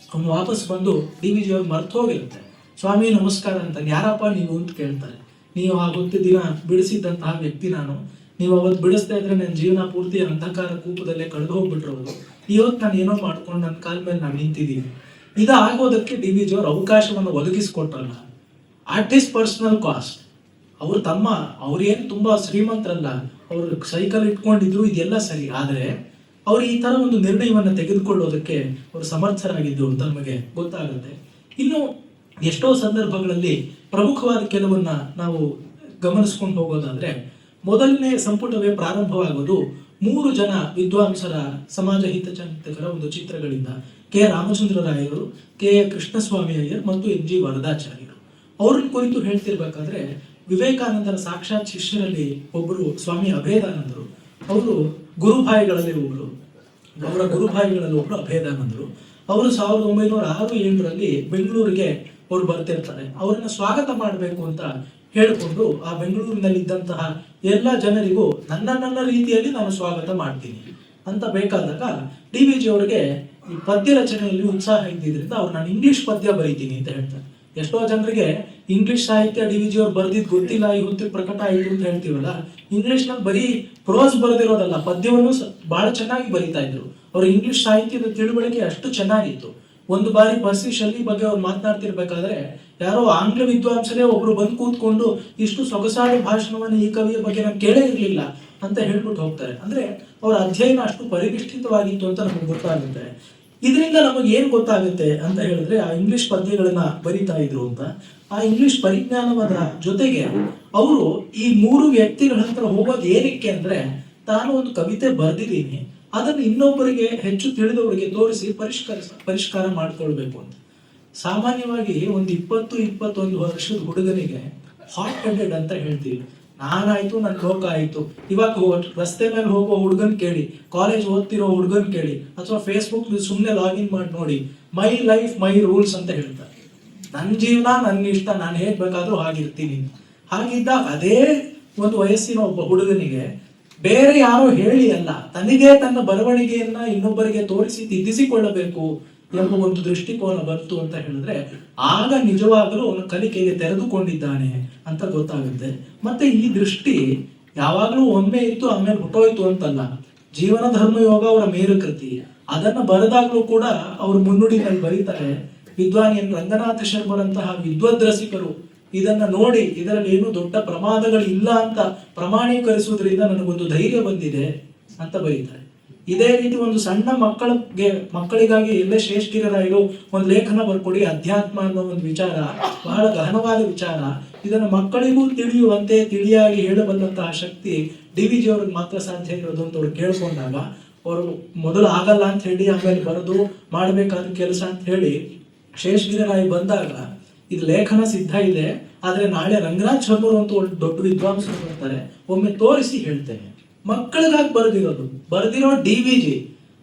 ಅವನು ವಾಪಸ್ ಬಂದು ಡಿ ವಿ ಜಿ ಅವ್ರು ಮರ್ತು ಹೋಗಿರುತ್ತೆ. ಸ್ವಾಮಿ ನಮಸ್ಕಾರ ಅಂತ, ಯಾರಪ್ಪ ನೀವು ಅಂತ ಕೇಳ್ತಾರೆ. ನೀವು ಆ ಹೊತ್ತು ದಿನ ಬಿಡಿಸಿದ್ದಂತಹ ವ್ಯಕ್ತಿ ನಾನು, ನೀವು ಅವತ್ತು ಬಿಡಿಸ್ತಾ ಇದ್ರೆ ನನ್ನ ಜೀವನ ಪೂರ್ತಿ ಅಂಧಕಾರ ಕೂಪದಲ್ಲೇ ಕಳೆದು ಹೋಗ್ಬಿಟ್ಟಿರೋದು. ಇವತ್ತು ನಾನು ಏನೋ ಮಾಡ್ಕೊಂಡು ನನ್ನ ಕಾಲ ಮೇಲೆ ನಾನು ನಿಂತಿದ್ದೀನಿ. ಇದಾಗೋದಕ್ಕೆ ಡಿ ವಿ ಜಿ ಅವರು ಅವಕಾಶವನ್ನು ಒದಗಿಸ್ಕೊಟ್ರಲ್ಲ, ಅಟ್ ಇಸ್ ಪರ್ಸನಲ್ ಕಾಸ್ಟ್. ಅವ್ರೇನು ತುಂಬಾ ಶ್ರೀಮಂತರಲ್ಲ, ಅವ್ರು ಸೈಕಲ್ ಇಟ್ಕೊಂಡಿದ್ರು, ಇದೆಲ್ಲ ಸರಿ. ಆದ್ರೆ ಅವ್ರು ಈ ತರ ಒಂದು ನಿರ್ಣಯವನ್ನು ತೆಗೆದುಕೊಳ್ಳೋದಕ್ಕೆ ಅವರು ಸಮರ್ಥರಾಗಿದ್ರು ಅಂತ ನಮಗೆ ಗೊತ್ತಾಗುತ್ತೆ. ಇನ್ನು ಎಷ್ಟೋ ಸಂದರ್ಭಗಳಲ್ಲಿ ಪ್ರಮುಖವಾದ ಕೆಲವನ್ನ ನಾವು ಗಮನಿಸ್ಕೊಂಡು ಹೋಗೋದಾದ್ರೆ, ಮೊದಲನೇ ಸಂಪುಟವೇ ಪ್ರಾರಂಭವಾಗೋದು 3 ಜನ ವಿದ್ವಾಂಸರ ಸಮಾಜ ಹಿತಚಿಂತಕರ ಒಂದು ಚಿತ್ರಗಳಿಂದ. ಕೆ ರಾಮಚಂದ್ರ ರಾಯರು, ಕೆ ಕೃಷ್ಣಸ್ವಾಮಿ ಅಯ್ಯರ್ ಮತ್ತು ಎಂ ಜಿ ವರದಾಚಾರ್ಯರು. ಅವ್ರನ್ನ ಕುರಿತು ಹೇಳ್ತಿರ್ಬೇಕಾದ್ರೆ, ವಿವೇಕಾನಂದರ ಸಾಕ್ಷಾತ್ ಶಿಷ್ಯರಲ್ಲಿ ಒಬ್ಬರು ಸ್ವಾಮಿ ಅಭೇದಾನಂದರು. ಅವರು ಗುರುಭಾಯಿಗಳಲ್ಲಿ ಒಬ್ರು, ಅವರ ಗುರುಭಾಯಿಗಳಲ್ಲಿ ಒಬ್ರು ಅಭೇದಾನಂದರು. ಅವರು 1906-7 ಬೆಂಗಳೂರಿಗೆ ಅವ್ರು ಬರ್ತಿರ್ತಾರೆ. ಅವ್ರನ್ನ ಸ್ವಾಗತ ಮಾಡಬೇಕು ಅಂತ ಹೇಳಿಕೊಂಡು ಆ ಬೆಂಗಳೂರಿನಲ್ಲಿ ಇದ್ದಂತಹ ಎಲ್ಲ ಜನರಿಗೂ ನನ್ನ ರೀತಿಯಲ್ಲಿ ನಾನು ಸ್ವಾಗತ ಮಾಡ್ತೀನಿ ಅಂತ ಬೇಕಾದಾಗ, ಡಿ ವಿ ಜಿ ಅವರಿಗೆ ಈ ಪದ್ಯ ರಚನೆಯಲ್ಲಿ ಉತ್ಸಾಹ ಇದ್ದಿದ್ರಿಂದ ಅವ್ರು ನಾನು ಇಂಗ್ಲಿಷ್ ಪದ್ಯ ಬರೀತೀನಿ ಅಂತ ಹೇಳ್ತಾರೆ. ಎಷ್ಟೋ ಜನರಿಗೆ ಇಂಗ್ಲಿಷ್ ಸಾಹಿತ್ಯ ಡಿ ವಿ ಜಿ ಅವ್ರು ಬರ್ದಿದ್ದು ಗೊತ್ತಿಲ್ಲ, ಈ ಹೊತ್ತಿಗೆ ಪ್ರಕಟ ಆಯಿತು ಅಂತ ಹೇಳ್ತೀವಲ್ಲ. ಇಂಗ್ಲಿಷ್ ನಲ್ಲಿ ಬರೀ ಪ್ರೋಸ್ ಬರೆದಿರೋದಲ್ಲ, ಪದ್ಯವನ್ನು ಬಹಳ ಚೆನ್ನಾಗಿ ಬರೀತಾ ಇದ್ರು. ಅವ್ರ ಇಂಗ್ಲಿಷ್ ಸಾಹಿತ್ಯದ ತಿಳುವಳಿಕೆ ಅಷ್ಟು ಚೆನ್ನಾಗಿತ್ತು. ಒಂದು ಬಾರಿ ಪರ್ಸಿ ಶೆಲ್ಲಿ ಬಗ್ಗೆ ಅವ್ರು ಮಾತನಾಡ್ತಿರ್ಬೇಕಾದ್ರೆ, ಯಾರೋ ಆಂಗ್ಲ ವಿದ್ವಾಂಸರೇ ಒಬ್ರು ಬಂದು ಕೂತ್ಕೊಂಡು ಇಷ್ಟು ಸೊಗಸಾದ ಭಾಷಣವನ್ನು ಈ ಕವಿಯ ಬಗ್ಗೆ ನಾನು ಕೇಳೇ ಇರಲಿಲ್ಲ ಅಂತ ಹೇಳ್ಬಿಟ್ಟು ಹೋಗ್ತಾರೆ. ಅಂದ್ರೆ ಅವರ ಅಧ್ಯಯನ ಅಷ್ಟು ಪರಿನಿಷ್ಠಿತವಾಗಿತ್ತು ಅಂತ ನಮ್ಗೆ ಗೊತ್ತಾಗುತ್ತೆ. ಇದರಿಂದ ನಮಗೆ ಏನ್ ಗೊತ್ತಾಗುತ್ತೆ ಅಂತ ಹೇಳಿದ್ರೆ, ಆ ಇಂಗ್ಲಿಷ್ ಪದ್ಯಗಳನ್ನ ಬರಿತಾ ಇದ್ರು ಅಂತ. ಆ ಇಂಗ್ಲಿಷ್ ಪರಿಜ್ಞಾನವಾದ ಜೊತೆಗೆ ಅವರು ಈ 3 ವ್ಯಕ್ತಿಗಳ ಹತ್ರ ಹೋಗೋದು ಏನಕ್ಕೆ ಅಂದ್ರೆ, ತಾನು ಒಂದು ಕವಿತೆ ಬರೆದಿದ್ದೀನಿ, ಅದನ್ನು ಇನ್ನೊಬ್ಬರಿಗೆ ಹೆಚ್ಚು ತಿಳಿದವರಿಗೆ ತೋರಿಸಿ ಪರಿಷ್ಕಾರ ಮಾಡ್ಕೊಳ್ಬೇಕು ಅಂತ. ಸಾಮಾನ್ಯವಾಗಿ ಒಂದು 20-21 ವರ್ಷದ ಹುಡುಗನಿಗೆ ಹಾಟ್ ಹೆಡೆಡ್ ಅಂತ ಹೇಳ್ತೀವಿ. ನಾನಾಯ್ತು, ನನ್ನ ಲೋಕ ಆಯ್ತು. ಇವಾಗ ರಸ್ತೆ ಮೇಲೆ ಹೋಗೋ ಹುಡುಗನ್ ಕೇಳಿ, ಕಾಲೇಜ್ ಓದ್ತಿರೋ ಹುಡುಗನ್ ಕೇಳಿ, ಅಥವಾ ಫೇಸ್ಬುಕ್ ಸುಮ್ಮನೆ ಲಾಗಿನ್ ಮಾಡಿ ನೋಡಿ, ಮೈ ಲೈಫ್ ಮೈ ರೂಲ್ಸ್ ಅಂತ ಹೇಳ್ತಾರೆ. ನನ್ನ ಜೀವನ ನನ್ನ ಇಷ್ಟ, ನಾನು ಹೇಗ್ ಬೇಕಾದ್ರೂ ಹಾಗಿರ್ತೀನಿ. ಹಾಗಿದ್ದಾಗ ಅದೇ ಒಂದು ವಯಸ್ಸಿನ ಒಬ್ಬ ಹುಡುಗನಿಗೆ ಬೇರೆ ಯಾರೋ ಹೇಳಿ ಅಲ್ಲ, ತನಗೆ ತನ್ನ ಬರವಣಿಗೆಯನ್ನ ಇನ್ನೊಬ್ಬರಿಗೆ ತೋರಿಸಿ ತಿದ್ದಿಸಿಕೊಳ್ಳಬೇಕು ಎಂಬ ಒಂದು ದೃಷ್ಟಿಕೋನ ಬಂತು ಅಂತ ಹೇಳಿದ್ರೆ ಆಗ ನಿಜವಾಗಲೂ ಅವನು ಕಲಿಕೆಗೆ ತೆರೆದುಕೊಂಡಿದ್ದಾನೆ ಅಂತ ಗೊತ್ತಾಗುತ್ತೆ. ಮತ್ತೆ ಈ ದೃಷ್ಟಿ ಯಾವಾಗಲೂ ಒಮ್ಮೆ ಇತ್ತು ಆಮೇಲೆ ಹುಟ್ಟೋಯ್ತು ಅಂತಲ್ಲ. ಜೀವನ ಧರ್ಮ ಯೋಗ ಅವರ ಮೇರು ಕೃತಿ. ಅದನ್ನ ಬರೆದಾಗ್ಲೂ ಕೂಡ ಅವರು ಮುನ್ನುಡಿನಲ್ಲಿ ಬರೀತಾರೆ, ವಿದ್ವಾನ್ ಎನ್ ರಂಗನಾಥ ಶರ್ಮರಂತಹ ವಿದ್ವದ್ರಸಿಕರು ಇದನ್ನ ನೋಡಿ ಇದರಲ್ಲಿ ಏನು ದೊಡ್ಡ ಪ್ರಮಾದಗಳು ಇಲ್ಲ ಅಂತ ಪ್ರಮಾಣೀಕರಿಸುವುದರಿಂದ ನನಗೊಂದು ಧೈರ್ಯ ಬಂದಿದೆ ಅಂತ ಬರೀತಾರೆ. ಇದೇ ರೀತಿ ಒಂದು ಸಣ್ಣ ಮಕ್ಕಳಿಗಾಗಿ ಎಲ್ಲೇ ಶ್ರೇಷ್ಠಿಗರಾಯರು ಒಂದು ಲೇಖನ ಬರ್ಕೊಡಿ, ಅಧ್ಯಾತ್ಮ ಅನ್ನೋ ಒಂದು ವಿಚಾರ ಬಹಳ ಗಹನವಾದ ವಿಚಾರ. ಇದನ್ನು ಮಕ್ಕಳಿಗೂ ತಿಳಿಯುವಂತೆ ತಿಳಿಯಾಗಿ ಹೇಳಬಲ್ಲಂತಹ ಶಕ್ತಿ DVG ಅವ್ರಿಗೆ ಮಾತ್ರ ಸಾಧ್ಯ ಇರೋದು ಅಂತ ಅವ್ರು ಕೇಳ್ಕೊಂಡಾಗ ಅವರು ಮೊದಲು ಆಗಲ್ಲ ಅಂತ ಹೇಳಿ ಆಮೇಲೆ ಬರೆದು ಮಾಡಬೇಕಾದ ಕೆಲಸ ಅಂತ ಹೇಳಿ ಶೇಷಗಿರಿರಾಯ್ ಬಂದಾಗ ಇದು ಲೇಖನ ಸಿದ್ಧ ಇದೆ, ಆದ್ರೆ ನಾಳೆ ರಂಗನಾಥ್ ಶರ್ಮರು ಅಂತ ಒಂದು ದೊಡ್ಡ ವಿದ್ವಾಂಸರು ಬರ್ತಾರೆ, ಒಮ್ಮೆ ತೋರಿಸಿ ಹೇಳ್ತೇನೆ. ಮಕ್ಕಳಿಗಾಗಿ ಬರೆದಿರೋ DVG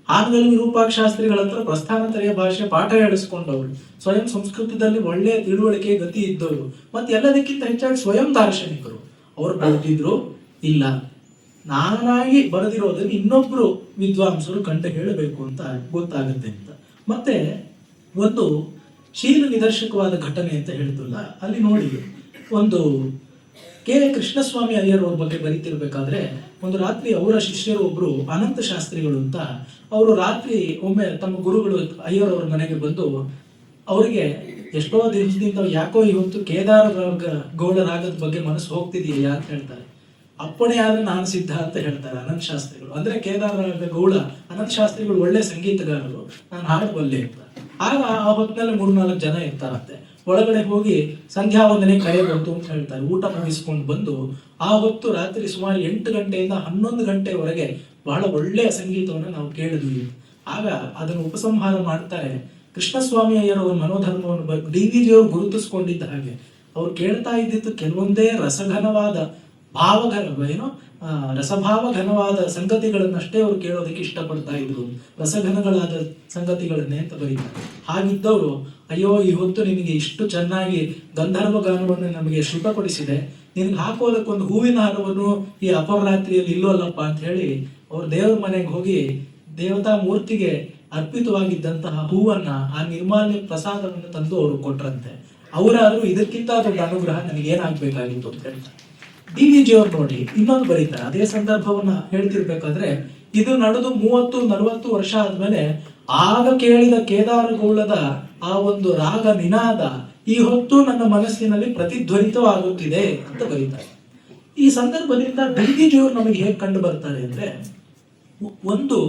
ಆನಗಲ್ ವಿರೂಪಾಕ್ಷ ಶಾಸ್ತ್ರಿಗಳ ಹತ್ರ ಪ್ರಸ್ಥಾನತ್ರಯ ಭಾಷೆ ಪಾಠ ಹೇಳಿಸ್ಕೊಂಡವರು, ಸ್ವಯಂ ಸಂಸ್ಕೃತದಲ್ಲಿ ಒಳ್ಳೆಯ ತಿಳುವಳಿಕೆ ಗತಿ ಇದ್ದವರು, ಮತ್ತೆ ಎಲ್ಲದಕ್ಕಿಂತ ಹೆಚ್ಚಾಗಿ ಸ್ವಯಂ ದಾರ್ಶನಿಕರು. ಅವರು ಬರೆದಿದ್ರು ಇಲ್ಲ, ನಾನಾಗಿ ಬರೆದಿರೋದನ್ನು ಇನ್ನೊಬ್ರು ವಿದ್ವಾಂಸರು ಕಂಡು ಹೇಳಬೇಕು ಅಂತ ಗೊತ್ತಾಗುತ್ತೆ ಅಂತ. ಮತ್ತೆ ಒಂದು ಶೀಲ ನಿದರ್ಶಕವಾದ ಘಟನೆ ಅಂತ ಹೇಳಿದ್ರಲ್ಲ, ಅಲ್ಲಿ ನೋಡಿ ಒಂದು ಕೆ ಕೃಷ್ಣಸ್ವಾಮಿ ಅಯ್ಯರ್ ಅವ್ರ ಬಗ್ಗೆ ಬರೀತಿರ್ಬೇಕಾದ್ರೆ ಒಂದು ರಾತ್ರಿ ಅವರ ಶಿಷ್ಯರು ಒಬ್ರು ಅನಂತ ಶಾಸ್ತ್ರಿಗಳು ಅಂತ, ಅವರು ರಾತ್ರಿ ಒಮ್ಮೆ ತಮ್ಮ ಗುರುಗಳು ಅಯ್ಯರ್ ಅವ್ರ ಮನೆಗೆ ಬಂದು ಅವರಿಗೆ ಎಷ್ಟೋ ದಿವಸದಿಂದ ಯಾಕೋ ಇವತ್ತು ಕೇದಾರ ಗೌಡ ರಾಗದ ಬಗ್ಗೆ ಮನಸ್ಸು ಹೋಗ್ತಿದೆಯಾ ಅಂತ ಹೇಳ್ತಾರೆ. ಅಪ್ಪಣೆ ಆದ್ರೆ ನಾನು ಸಿದ್ಧ ಅಂತ ಹೇಳ್ತಾರೆ ಅನಂತ ಶಾಸ್ತ್ರಿಗಳು. ಅಂದ್ರೆ ಕೇದಾರ ಗೌಡ ಅನಂತ ಶಾಸ್ತ್ರಿಗಳು ಒಳ್ಳೆ ಸಂಗೀತಗಾರರು, ನಾನು ಹಾಡಬಲ್ಲೆ ಅಂತ. ಆಗ ಆ ಹೊತ್ತಿನಲ್ಲಿ 3-4 ಜನ ಇರ್ತಾರಂತೆ. ಒಳಗಡೆ ಹೋಗಿ ಸಂಧ್ಯಾ ವಂದನೆ ಕರೆ ಬಂತು ಅಂತ ಹೇಳ್ತಾರೆ. ಊಟ ಮುಗಿಸ್ಕೊಂಡು ಬಂದು ಆ ಹೊತ್ತು ರಾತ್ರಿ ಸುಮಾರು 8 ಗಂಟೆಯಿಂದ 11 ಗಂಟೆವರೆಗೆ ಬಹಳ ಒಳ್ಳೆಯ ಸಂಗೀತವನ್ನು ನಾವು ಕೇಳಿದ್ವಿ. ಆಗ ಅದನ್ನು ಉಪಸಂಹಾರ ಮಾಡ್ತಾರೆ. ಕೃಷ್ಣಸ್ವಾಮಿ ಅಯ್ಯರವರ ಮನೋಧರ್ಮವನ್ನು DVG ಅವರು ಗುರುತಿಸ್ಕೊಂಡಿದ್ದ ಹಾಗೆ ಅವ್ರು ಕೇಳ್ತಾ ಇದ್ದಿದ್ದು ಕೆಲವೊಂದೇ ರಸಘನವಾದ ರಸಭಾವ ಘನವಾದ ಸಂಗತಿಗಳನ್ನಷ್ಟೇ ಅವರು ಕೇಳೋದಕ್ಕೆ ಇಷ್ಟಪಡ್ತಾ ಇದ್ರು, ರಸಘನಗಳಾದ ಸಂಗತಿಗಳನ್ನೇ ಅಂತ ಬರೀತಾರೆ. ಹಾಗಿದ್ದವರು ಅಯ್ಯೋ ಈ ಹೊತ್ತು ನಿನಗೆ ಇಷ್ಟು ಚೆನ್ನಾಗಿ ಗಂಧರ್ವ ಗಾನವನ್ನು ನಮಗೆ ಶ್ರುತಪಡಿಸಿದೆ, ನಿನಗೆ ಹಾಕೋದಕ್ಕೊಂದು ಹೂವಿನ ಹಾರವನ್ನು ಈ ಅಪರಾತ್ರಿಯಲ್ಲಿ ಇಲ್ಲೋಲ್ಲಪ್ಪ ಅಂತ ಹೇಳಿ ಅವ್ರ ದೇವರ ಮನೆಗೆ ಹೋಗಿ ದೇವತಾ ಮೂರ್ತಿಗೆ ಅರ್ಪಿತವಾಗಿದ್ದಂತಹ ಹೂವನ್ನ, ಆ ನಿರ್ಮಾಲ್ಯ ಪ್ರಸಾದವನ್ನು ತಂದು ಅವರು ಕೊಟ್ರಂತೆ. ಅವರಾದ್ರೂ ಇದಕ್ಕಿಂತ ದೊಡ್ಡ ಅನುಗ್ರಹ ನನಗೇನಾಗ್ಬೇಕಾಗಿತ್ತು ಅಂತ ಹೇಳ್ತಾರೆ. DVG ಅವ್ರು ನೋಡಿ ಇನ್ನೊಂದು ಬರೀತಾರೆ. ಅದೇ ಸಂದರ್ಭವನ್ನ ಹೇಳ್ತಿರ್ಬೇಕಾದ್ರೆ ಇದು ನಡೆದು 30-40 ವರ್ಷ ಆದ್ಮೇಲೆ ಆಗ ಕೇಳಿದ ಕೇದಾರಗೌಳದ ಆ ಒಂದು ರಾಗ ನಿನಾದ ಈ ಹೊತ್ತು ನನ್ನ ಮನಸ್ಸಿನಲ್ಲಿ ಪ್ರತಿಧ್ವನಿತವಾಗುತ್ತಿದೆ ಅಂತ ಬರೀತಾರೆ. ಈ ಸಂದರ್ಭದಿಂದ DVG ಅವರು ನಮಗೆ ಹೇಗೆ ಕಂಡು ಬರ್ತಾರೆ ಅಂದ್ರೆ, ಒಂದು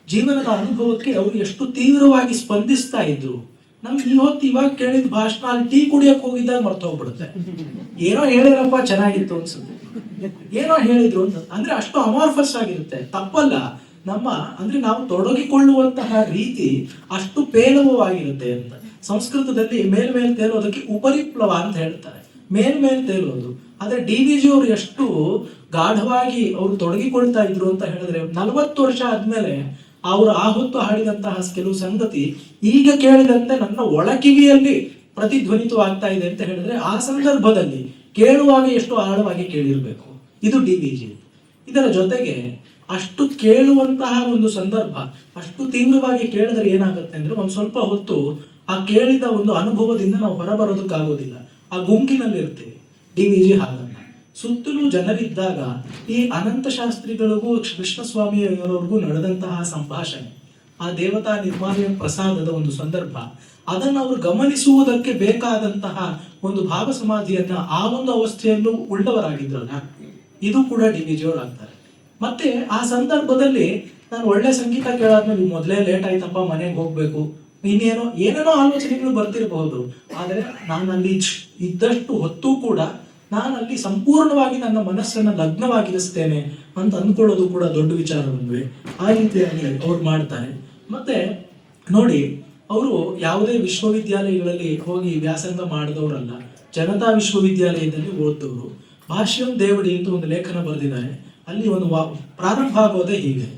ಜೀವನದ ಅನುಭವಕ್ಕೆ ಅವರು ಎಷ್ಟು ತೀವ್ರವಾಗಿ ಸ್ಪಂದಿಸ್ತಾ ಇದ್ರು. ನಮ್ಗೆ ಈ ಹೊತ್ತು ಇವಾಗ ಕೇಳಿದ ಭಾಷಣ ಅಲ್ಲಿ ಟೀ ಕುಡಿಯಕ್ಕೆ ಹೋಗಿದ್ದಾಗ ಮರ್ತೋಗ್ಬಿಡುತ್ತೆ. ಏನೋ ಹೇಳಿದ್ರಪ್ಪ ಚೆನ್ನಾಗಿತ್ತು ಅನ್ಸುತ್ತೆ, ಏನೋ ಹೇಳಿದ್ರು ಅಂತ. ಅಂದ್ರೆ ಅಷ್ಟು ಅಮಾರ್ಫಸ್ ಆಗಿರುತ್ತೆ. ತಪ್ಪಲ್ಲ, ನಮ್ಮ ಅಂದ್ರೆ ನಾವು ತೊಡಗಿಕೊಳ್ಳುವಂತಹ ರೀತಿ ಅಷ್ಟು ಪೇಲವವಾಗಿರುತ್ತೆ ಅಂತ. ಸಂಸ್ಕೃತದಲ್ಲಿ ಮೇಲ್ಮೇಲ್ ತೇಲೋದಕ್ಕೆ ಉಪರಿಪ್ಲವ ಅಂತ ಹೇಳ್ತಾರೆ, ಮೇಲ್ಮೇಲ್ ತೇಲೋದು. ಆದ್ರೆ DVG ಅವರು ಎಷ್ಟು ಗಾಢವಾಗಿ ಅವರು ತೊಡಗಿಕೊಳ್ತಾ ಇದ್ರು ಅಂತ ಹೇಳಿದ್ರೆ 40 ವರ್ಷ ಆದ್ಮೇಲೆ ಅವರು ಆ ಹೊತ್ತು ಹಾಡಿದಂತಹ ಕೆಲವು ಸಂಗತಿ ಈಗ ಕೇಳಿದಂತೆ ನನ್ನ ಒಳಕಿವಿಯಲ್ಲಿ ಪ್ರತಿಧ್ವನಿತವಾಗ್ತಾ ಇದೆ ಅಂತ ಹೇಳಿದ್ರೆ ಆ ಸಂದರ್ಭದಲ್ಲಿ ಕೇಳುವಾಗ ಎಷ್ಟು ಆಳವಾಗಿ ಕೇಳಿರ್ಬೇಕು. ಇದು DVG. ಇದರ ಜೊತೆಗೆ ಅಷ್ಟು ಕೇಳುವಂತಹ ಒಂದು ಸಂದರ್ಭ ಅಷ್ಟು ತೀವ್ರವಾಗಿ ಕೇಳಿದ್ರೆ ಏನಾಗುತ್ತೆ ಅಂದ್ರೆ ಒಂದ್ ಸ್ವಲ್ಪ ಹೊತ್ತು ಆ ಕೇಳಿದ ಒಂದು ಅನುಭವದಿಂದ ನಾವು ಹೊರಬರೋದಕ್ಕಾಗೋದಿಲ್ಲ, ಆ ಗುಂಪಿನಲ್ಲಿ ಇರ್ತೀವಿ. DVG ಹಾಗಲ್ಲ, ಸುತ್ತಲೂ ಜನರಿದ್ದಾಗ ಈ ಅನಂತ ಶಾಸ್ತ್ರಿಗಳಿಗೂ ಕೃಷ್ಣಸ್ವಾಮಿ ಅವರವರಿಗೂ ನಡೆದಂತಹ ಸಂಭಾಷಣೆ, ಆ ದೇವತಾ ನಿರ್ಮಾಲ್ಯ ಪ್ರಸಾದದ ಒಂದು ಸಂದರ್ಭ, ಅದನ್ನು ಅವರು ಗಮನಿಸುವುದಕ್ಕೆ ಬೇಕಾದಂತಹ ಒಂದು ಭಾವ ಸಮಾಧಿಯನ್ನ ಆ ಒಂದು ಅವಸ್ಥೆಯಲ್ಲೂ ಉಳ್ಳವರಾಗಿದ್ರಲ್ಲ, ಇದು ಕೂಡ DVG ಅವರು ಆಗ್ತಾರೆ. ಮತ್ತೆ ಆ ಸಂದರ್ಭದಲ್ಲಿ ನಾನು ಒಳ್ಳೆ ಸಂಗೀತ ಕೇಳಾದ್ಮೇಲೆ ಮೊದಲೇ ಲೇಟ್ ಆಯ್ತಪ್ಪ ಮನೆಗೆ ಹೋಗ್ಬೇಕು, ಏನೇನೋ ಆಲೋಚನೆಗಳು ಬರ್ತಿರಬಹುದು, ಆದರೆ ನಾನು ಅಲ್ಲಿ ಇದ್ದಷ್ಟು ಹೊತ್ತು ಕೂಡ ನಾನು ಅಲ್ಲಿ ಸಂಪೂರ್ಣವಾಗಿ ನನ್ನ ಮನಸ್ಸನ್ನ ಲಗ್ನವಾಗಿರಿಸ್ತೇನೆ ಅಂತ ಅಂದ್ಕೊಳ್ಳೋದು ಕೂಡ ದೊಡ್ಡ ವಿಚಾರವಲ್ವೇ. ಆ ರೀತಿಯಾಗಿ ಅವ್ರು ಮಾಡ್ತಾರೆ. ಮತ್ತೆ ನೋಡಿ, ಅವರು ಯಾವುದೇ ವಿಶ್ವವಿದ್ಯಾಲಯಗಳಲ್ಲಿ ಹೋಗಿ ವ್ಯಾಸಂಗ ಮಾಡಿದವರಲ್ಲ, ಜನತಾ ವಿಶ್ವವಿದ್ಯಾಲಯದಲ್ಲಿ ಓದ್ದವರು. ಭಾಷ್ಯಂ ದೇವಡಿ ಅಂತ ಒಂದು ಲೇಖನ ಬರೆದಿದ್ದಾರೆ. ಅಲ್ಲಿ ಒಂದು ಪ್ರಾರಂಭ ಆಗೋದೇ ಹೀಗೆ: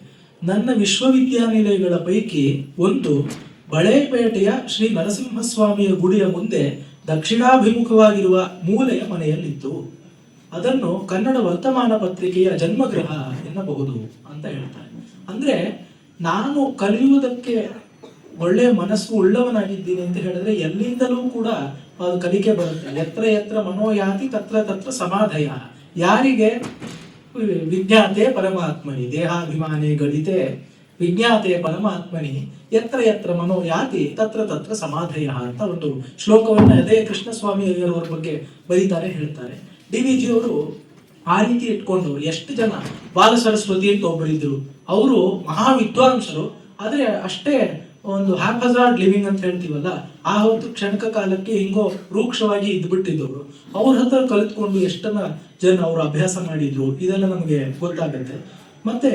ನನ್ನ ವಿಶ್ವವಿದ್ಯಾನಿಲಯಗಳ ಪೈಕಿ ಒಂದು ಬಳೆಪೇಟೆಯ ಶ್ರೀ ನರಸಿಂಹಸ್ವಾಮಿಯ ಗುಡಿಯ ಮುಂದೆ ದಕ್ಷಿಣಾಭಿಮುಖವಾಗಿರುವ ಮೂಲೆಯ ಮನೆಯಲ್ಲಿತ್ತು. ಅದನ್ನು ಕನ್ನಡ ವರ್ತಮಾನ ಪತ್ರಿಕೆಯ ಜನ್ಮಗೃಹ ಎನ್ನಬಹುದು ಅಂತ ಹೇಳ್ತಾರೆ. ಅಂದ್ರೆ ನಾನು ಕಲಿಯುವುದಕ್ಕೆ ಒಳ್ಳೆಯ ಮನಸ್ಸು ಉಳ್ಳವನಾಗಿದ್ದೀನಿ ಅಂತ ಹೇಳಿದ್ರೆ ಎಲ್ಲಿಂದಲೂ ಕೂಡ ಅದು ಕಲಿಕೆ ಬರುತ್ತೆ. ಎತ್ರ ಎತ್ರ ಮನೋಯಾತಿ ತತ್ರ ತತ್ರ ಸಮಾಧಯ. ಯಾರಿಗೆ ವಿಜ್ಞಾತೆ ಪರಮಾತ್ಮನಿ ದೇಹಾಭಿಮಾನಿ ಗಡಿತೆ ವಿಜ್ಞಾತೆ ಪರಮಾತ್ಮನಿ ಎತ್ರ ಎತ್ರ ಮನೋಯಾತಿ ತತ್ರ ತತ್ರ ಸಮಾಧಯ ಅಂತ ಒಂದು ಶ್ಲೋಕವನ್ನ ಅದೇ ಕೃಷ್ಣಸ್ವಾಮಿ ಅಯ್ಯರವರ ಬಗ್ಗೆ ಬರೀತಾರೆ, ಹೇಳ್ತಾರೆ. DVG ಅವರು ಆ ರೀತಿ ಇಟ್ಕೊಂಡು ಎಷ್ಟು ಜನ, ಬಾಲ ಸರಸ್ವತಿ ಅಂತ ಒಬ್ಬರಿದ್ರು, ಅವರು ಮಹಾ ವಿದ್ವಾಂಸರು, ಆದ್ರೆ ಅಷ್ಟೇ ಒಂದು ಹ್ಯಾಪಜಾರ್ಡ್ ಲಿವಿಂಗ್ ಅಂತ ಹೇಳ್ತೀವಲ್ಲ, ಆ ಹೊತ್ತು ಕ್ಷಣಿಕ ಕಾಲಕ್ಕೆ ಹಿಂಗೋ ರೂಕ್ಷವಾಗಿ ಇದ್ಬಿಟ್ಟಿದ್ದವರು. ಅವ್ರ ಹತ್ರ ಕಲಿತ್ಕೊಂಡು ಎಷ್ಟನ್ನ ಜನ ಅವರು ಅಭ್ಯಾಸ ಮಾಡಿದ್ರು, ಇದೆಲ್ಲ ನಮಗೆ ಗೊತ್ತಾಗುತ್ತೆ. ಮತ್ತೆ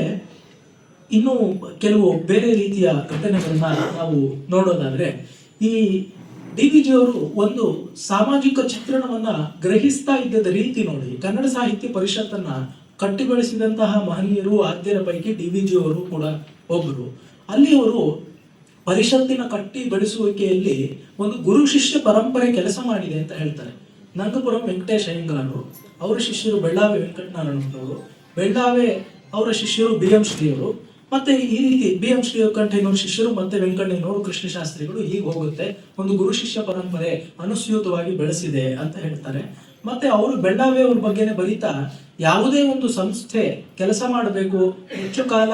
ಇನ್ನು ಕೆಲವು ಬೇರೆ ರೀತಿಯ ಘಟನೆಗಳನ್ನ ನಾವು ನೋಡೋದಾದ್ರೆ, ಈ DVG ಅವರು ಒಂದು ಸಾಮಾಜಿಕ ಚಿತ್ರಣವನ್ನ ಗ್ರಹಿಸ್ತಾ ಇದ್ದದ ರೀತಿ ನೋಡಿ, ಕನ್ನಡ ಸಾಹಿತ್ಯ ಪರಿಷತ್ತನ್ನ ಕಟ್ಟಿ ಬೆಳೆಸಿದಂತಹ ಮಹನೀಯರು ಆದ್ಯರ ಪೈಕಿ DVG ಅವರು ಕೂಡ ಒಬ್ಬರು. ಅಲ್ಲಿ ಅವರು ಪರಿಷತ್ತಿನ ಕಟ್ಟಿ ಬೆಳೆಸುವಿಕೆಯಲ್ಲಿ ಒಂದು ಗುರು ಶಿಷ್ಯ ಪರಂಪರೆ ಕೆಲಸ ಮಾಡಿದೆ ಅಂತ ಹೇಳ್ತಾರೆ. ನಂಗಪುರಂ ವೆಂಕಟೇಶ್ ಅಯ್ಯಂಗಾರು, ಅವರ ಶಿಷ್ಯರು ಬೆಳ್ಳಾವೆ ವೆಂಕಟನಾರಾಯಣವರು, ಬೆಳ್ಳಾವೆ ಅವರ ಶಿಷ್ಯರು BM ಶ್ರೀಯವರು, ಮತ್ತೆ ಈ ರೀತಿ BM ಶ್ರೀಕಂಠಯ್ಯನವ್ರ ಶಿಷ್ಯರು ಮತ್ತೆ ವೆಂಕಣ್ಣಯ್ಯನವರು, ಕೃಷ್ಣಶಾಸ್ತ್ರಿಗಳು, ಹೀಗೆ ಹೋಗುತ್ತೆ. ಒಂದು ಗುರು ಶಿಷ್ಯ ಪರಂಪರೆ ಅನುಸ್ಯೂತವಾಗಿ ಬೆಳೆಸಿದೆ ಅಂತ ಹೇಳ್ತಾರೆ. ಮತ್ತೆ ಅವರು ಬೆಳ್ಳಾವೆ ಅವ್ರ ಬಗ್ಗೆನೆ ಬರೀತಾ, ಯಾವುದೇ ಒಂದು ಸಂಸ್ಥೆ ಕೆಲಸ ಮಾಡಬೇಕು, ಹೆಚ್ಚು ಕಾಲ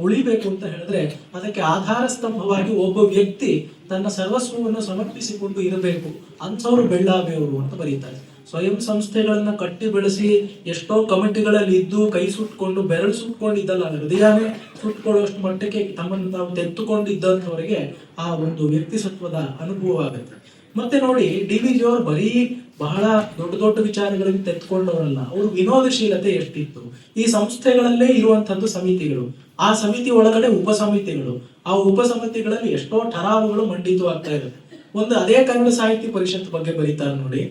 ಉಳಿಬೇಕು ಅಂತ ಹೇಳಿದ್ರೆ ಅದಕ್ಕೆ ಆಧಾರ ಸ್ತಂಭವಾಗಿ ಒಬ್ಬ ವ್ಯಕ್ತಿ ತನ್ನ ಸರ್ವಸ್ವವನ್ನು ಸಮರ್ಪಿಸಿಕೊಂಡು ಇರಬೇಕು, ಅಂಥವ್ರು ಬೆಳ್ಳಾವೆ ಅವರು ಅಂತ ಬರೀತಾರೆ. ಸ್ವಯಂ ಸಂಸ್ಥೆಗಳನ್ನ ಕಟ್ಟಿ ಬೆಳೆಸಿ ಎಷ್ಟೋ ಕಮಿಟಿಗಳಲ್ಲಿ ಇದ್ದು ಕೈ ಸುಟ್ಕೊಂಡು ಬೆರಳು ಸುಟ್ಕೊಂಡಿದ್ದಲ್ಲ, ಹೃದಯನೇ ಸುಟ್ಕೊಳ್ಳುವಷ್ಟು ಮಟ್ಟಕ್ಕೆ ತಮ್ಮನ್ನು ತಾವು ತೆತ್ತುಕೊಂಡಿದ್ದಂಥವರಿಗೆ ಆ ಒಂದು ವ್ಯಕ್ತಿಸತ್ವದ ಅನುಭವ ಆಗುತ್ತೆ. ಮತ್ತೆ ನೋಡಿ, DVG ಅವರು ಬರೀ ಬಹಳ ದೊಡ್ಡ ದೊಡ್ಡ ವಿಚಾರಗಳಿಗೆ ತೆತ್ಕೊಂಡವರಲ್ಲ, ಅವರು ವಿನೋದಶೀಲತೆ ಎಷ್ಟಿತ್ತು. ಈ ಸಂಸ್ಥೆಗಳಲ್ಲೇ ಇರುವಂತದ್ದು ಸಮಿತಿಗಳು, ಆ ಸಮಿತಿ ಒಳಗಡೆ ಉಪಸಮಿತಿಗಳು, ಆ ಉಪಸಮಿತಿಗಳಲ್ಲಿ ಎಷ್ಟೋ ಠರಾವುಗಳು ಮಂಡಿತವಾಗ್ತಾ ಇರುತ್ತೆ. ಒಂದು ಅದೇ ಕನ್ನಡ ಸಾಹಿತ್ಯ ಪರಿಷತ್ ಬಗ್ಗೆ ಬರೀತಾರೆ ನೋಡಿ,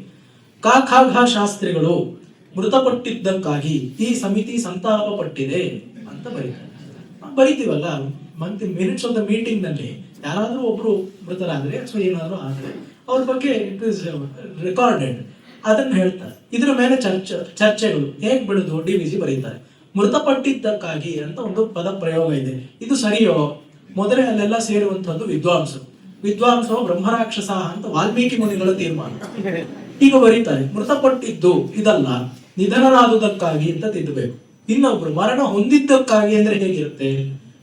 ಕಾಖಾಘ ಶಾಸ್ತ್ರಿಗಳು ಮೃತಪಟ್ಟಿದ್ದಕ್ಕಾಗಿ ಈ ಸಮಿತಿ ಸಂತಾಪ ಪಟ್ಟಿದೆ ಅಂತ ಬರೀತಾರೆ. ಬರಿತೀವಲ್ಲ ಮಿನಿಟ್ಸ್ ಆಫ್ ದ ಮೀಟಿಂಗ್ ನಲ್ಲಿ ಯಾರಾದ್ರೂ ಒಬ್ರು ಮೃತರಾದ್ರೆ ಅಥವಾ ಏನಾದ್ರು ಆದ್ರೆ ಅವ್ರ ಬಗ್ಗೆ ಇಟ್ ಇಸ್ ರೆಕಾರ್ಡೆಡ್, ಅದನ್ನ ಹೇಳ್ತಾರೆ. ಇದ್ರ ಮೇಲೆ ಚರ್ಚೆಗಳು ಹೇಗ್ ಬೆಳೆದು DVG ಬರೀತಾರೆ. ಮೃತಪಟ್ಟಿದ್ದಕ್ಕಾಗಿ ಅಂತ ಒಂದು ಪದ ಪ್ರಯೋಗ ಇದೆ, ಇದು ಸರಿಯೋ? ಮೊದಲೇ ಅಲ್ಲೆಲ್ಲ ಸೇರುವಂತದ್ದು ವಿದ್ವಾಂಸೋ ಬ್ರಹ್ಮರಾಕ್ಷಸ ಅಂತ ವಾಲ್ಮೀಕಿ ಮುನಿಗಳ ತೀರ್ಮಾನ. ಈಗ ಬರೀತಾರೆ ಮೃತಪಟ್ಟಿದ್ದು ಇದಲ್ಲ, ನಿಧನರಾದುದಕ್ಕಾಗಿ ಅಂತ ತಿದ್ದಬೇಕು. ಇನ್ನೊಬ್ರು ಮರಣ ಹೊಂದಿದ್ದಕ್ಕಾಗಿ ಅಂದ್ರೆ ಹೇಗಿರುತ್ತೆ?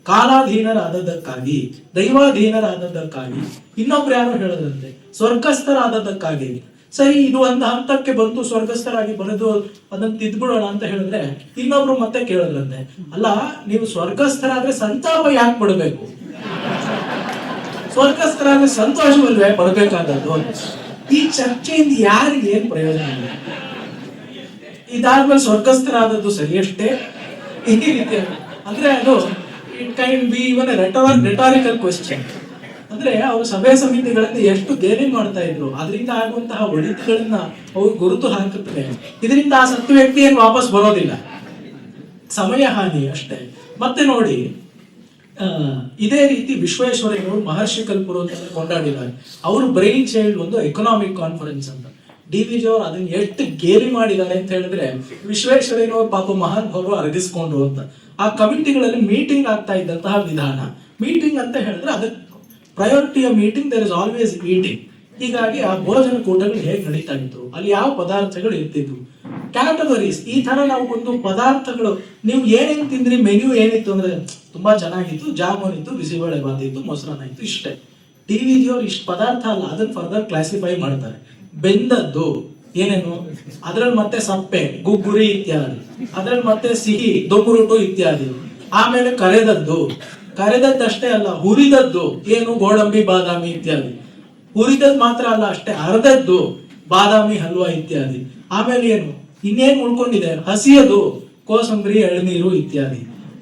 ಕಾಲಾಧೀನರಾದದ್ದಕ್ಕಾಗಿ, ದೈವಾಧೀನರಾದದ್ದಕ್ಕಾಗಿ, ಇನ್ನೊಬ್ರು ಯಾರು ಹೇಳದಂತೆ ಸ್ವರ್ಗಸ್ಥರಾದದ್ದಕ್ಕಾಗಿ. ಸರಿ, ಇದು ಒಂದು ಹಂತಕ್ಕೆ ಬಂತು, ಸ್ವರ್ಗಸ್ಥರಾಗಿ ಬರೆದು ಅದನ್ನ ತಿದ್ಬಿಡೋಣ ಅಂತ ಹೇಳಿದ್ರೆ ಇನ್ನೊಬ್ರು ಮತ್ತೆ ಕೇಳದ್ರಂತೆ, ಅಲ್ಲ ನೀವು ಸ್ವರ್ಗಸ್ಥರಾದ್ರೆ ಸಂತಾಪ ಯಾಕೆ ಪಡಬೇಕು? ಸ್ವರ್ಗಸ್ಥರಾದ್ರೆ ಸಂತೋಷವಲ್ವೇ ಪಡಬೇಕಾದದ್ದು? ಈ ಚರ್ಚೆಯಿಂದ ಯಾರಿಗೆ ಏನ್ ಪ್ರಯೋಜನ ಇಲ್ಲ? ಇದಾದ್ಮೇಲೆ ಸ್ವರ್ಗಸ್ಥರಾದದ್ದು ಸರಿಯಷ್ಟೇ? ಈ ರೀತಿ ಅಂದ್ರೆ ಅದು it can be even rhetorical question. ಅಂದ್ರೆ ಅವರು ಸಭೆ ಸಮಿತಿಗಳಲ್ಲಿ ಎಷ್ಟು ಗೇಲಿ ಮಾಡ್ತಾ ಇದ್ರು, ಅದರಿಂದ ಆಗುವಂತಹ ಒಳಿತುಗಳನ್ನ ಅವ್ರು ಗುರುತು ಹಾಕುತ್ತದೆ. ಇದರಿಂದ ಆ ಸತ್ತು ವ್ಯಕ್ತಿ ಏನು ವಾಪಸ್ ಬರೋದಿಲ್ಲ, ಸಮಯ ಹಾನಿ ಅಷ್ಟೇ. ಮತ್ತೆ ನೋಡಿ, ಇದೇ ರೀತಿ ವಿಶ್ವೇಶ್ವರಯ್ಯನವರು ಮಹರ್ಷಿ ಕಲ್ಪರು ಅಂತ ಕೊಂಡಾಡಿದ್ದಾರೆ. ಅವರು ಬ್ರೈನ್ ಚೈಲ್ಡ್ ಒಂದು ಎಕನಾಮಿಕ್ ಕಾನ್ಫರೆನ್ಸ್ ಅಂತ. DVG ಅವರು ಅದನ್ನ ಎಷ್ಟು ಗೇಲಿ ಮಾಡಿದ್ದಾರೆ ಅಂತ ಹೇಳಿದ್ರೆ, ವಿಶ್ವೇಶ್ವರಯ್ಯನವರು ಪಾಪ ಮಹಾನ್ ಅವರು ಅರಗಿಸ್ಕೊಂಡ್ರು ಅಂತ. ಆ ಕಮಿಟಿಗಳಲ್ಲಿ ಮೀಟಿಂಗ್ ಆಗ್ತಾ ಇದ್ದಂತಹ ವಿಧಾನ, ಮೀಟಿಂಗ್ ಅಂತ ಹೇಳಿದ್ರೆ ಅದಕ್ಕೆ ಪ್ರಯಾರಿಟಿಯ meeting, there is always eating. ಹೀಗಾಗಿ ಆ ಭೋಜನ ಕೂಟಗಳು ಹೇಗೆ ನಡೀತಾ ಇತ್ತು, ಅಲ್ಲಿ ಯಾವ ಪದಾರ್ಥಗಳು ಇರ್ತಿದ್ವು, ಕ್ಯಾಟಗರೀಸ್, ಈ ತರ ನಾವು ಒಂದು ಪದಾರ್ಥಗಳು ನೀವು ಏನೇನು ತಿಂದ್ರಿ, ಮೆನ್ಯೂ ಏನಿತ್ತು ಅಂದ್ರೆ ತುಂಬಾ ಚೆನ್ನಾಗಿತ್ತು, ಜಾಮೂನ್ ಇತ್ತು, ಬಿಸಿಬೇಳೆ ಬಾತ್ ಇತ್ತು, ಮೊಸರನ್ನ ಇತ್ತು, ಇಷ್ಟೇ. DVG ಅವರು ಇಷ್ಟು ಪದಾರ್ಥ ಅಲ್ಲ, ಅದನ್ನ ಫರ್ದರ್ ಕ್ಲಾಸಿಫೈ ಮಾಡ್ತಾರೆ. ಬೆಂದದ್ದು ಏನೇನು, ಅದ್ರಲ್ಲಿ ಮತ್ತೆ ಸಪ್ಪೆ, ಗುಗ್ಗುರಿ ಇತ್ಯಾದಿ, ಅದ್ರಲ್ಲಿ ಮತ್ತೆ ಸಿಹಿ, ದೊಬ್ಬುರುಟು ಇತ್ಯಾದಿ. ಆಮೇಲೆ ಕರೆದದ್ದಷ್ಟೇ ಅಲ್ಲ, ಹುರಿದದ್ದು ಏನು, ಗೋಡಂಬಿ, ಬಾದಾಮಿ ಇತ್ಯಾದಿ. ಹುರಿದದ್ದು ಮಾತ್ರ ಅಲ್ಲ ಅಷ್ಟೇ, ಅರ್ಧದ್ದು ಬಾದಾಮಿ ಹಲ್ವಾ ಇತ್ಯಾದಿ. ಆಮೇಲೆ ಏನು, ಇನ್ನೇನು ಉಳ್ಕೊಂಡಿದೆ, ಹಸಿಯದು ಕೋಸಂಬರಿ, ಎಳನೀರು ಇತ್ಯಾದಿ.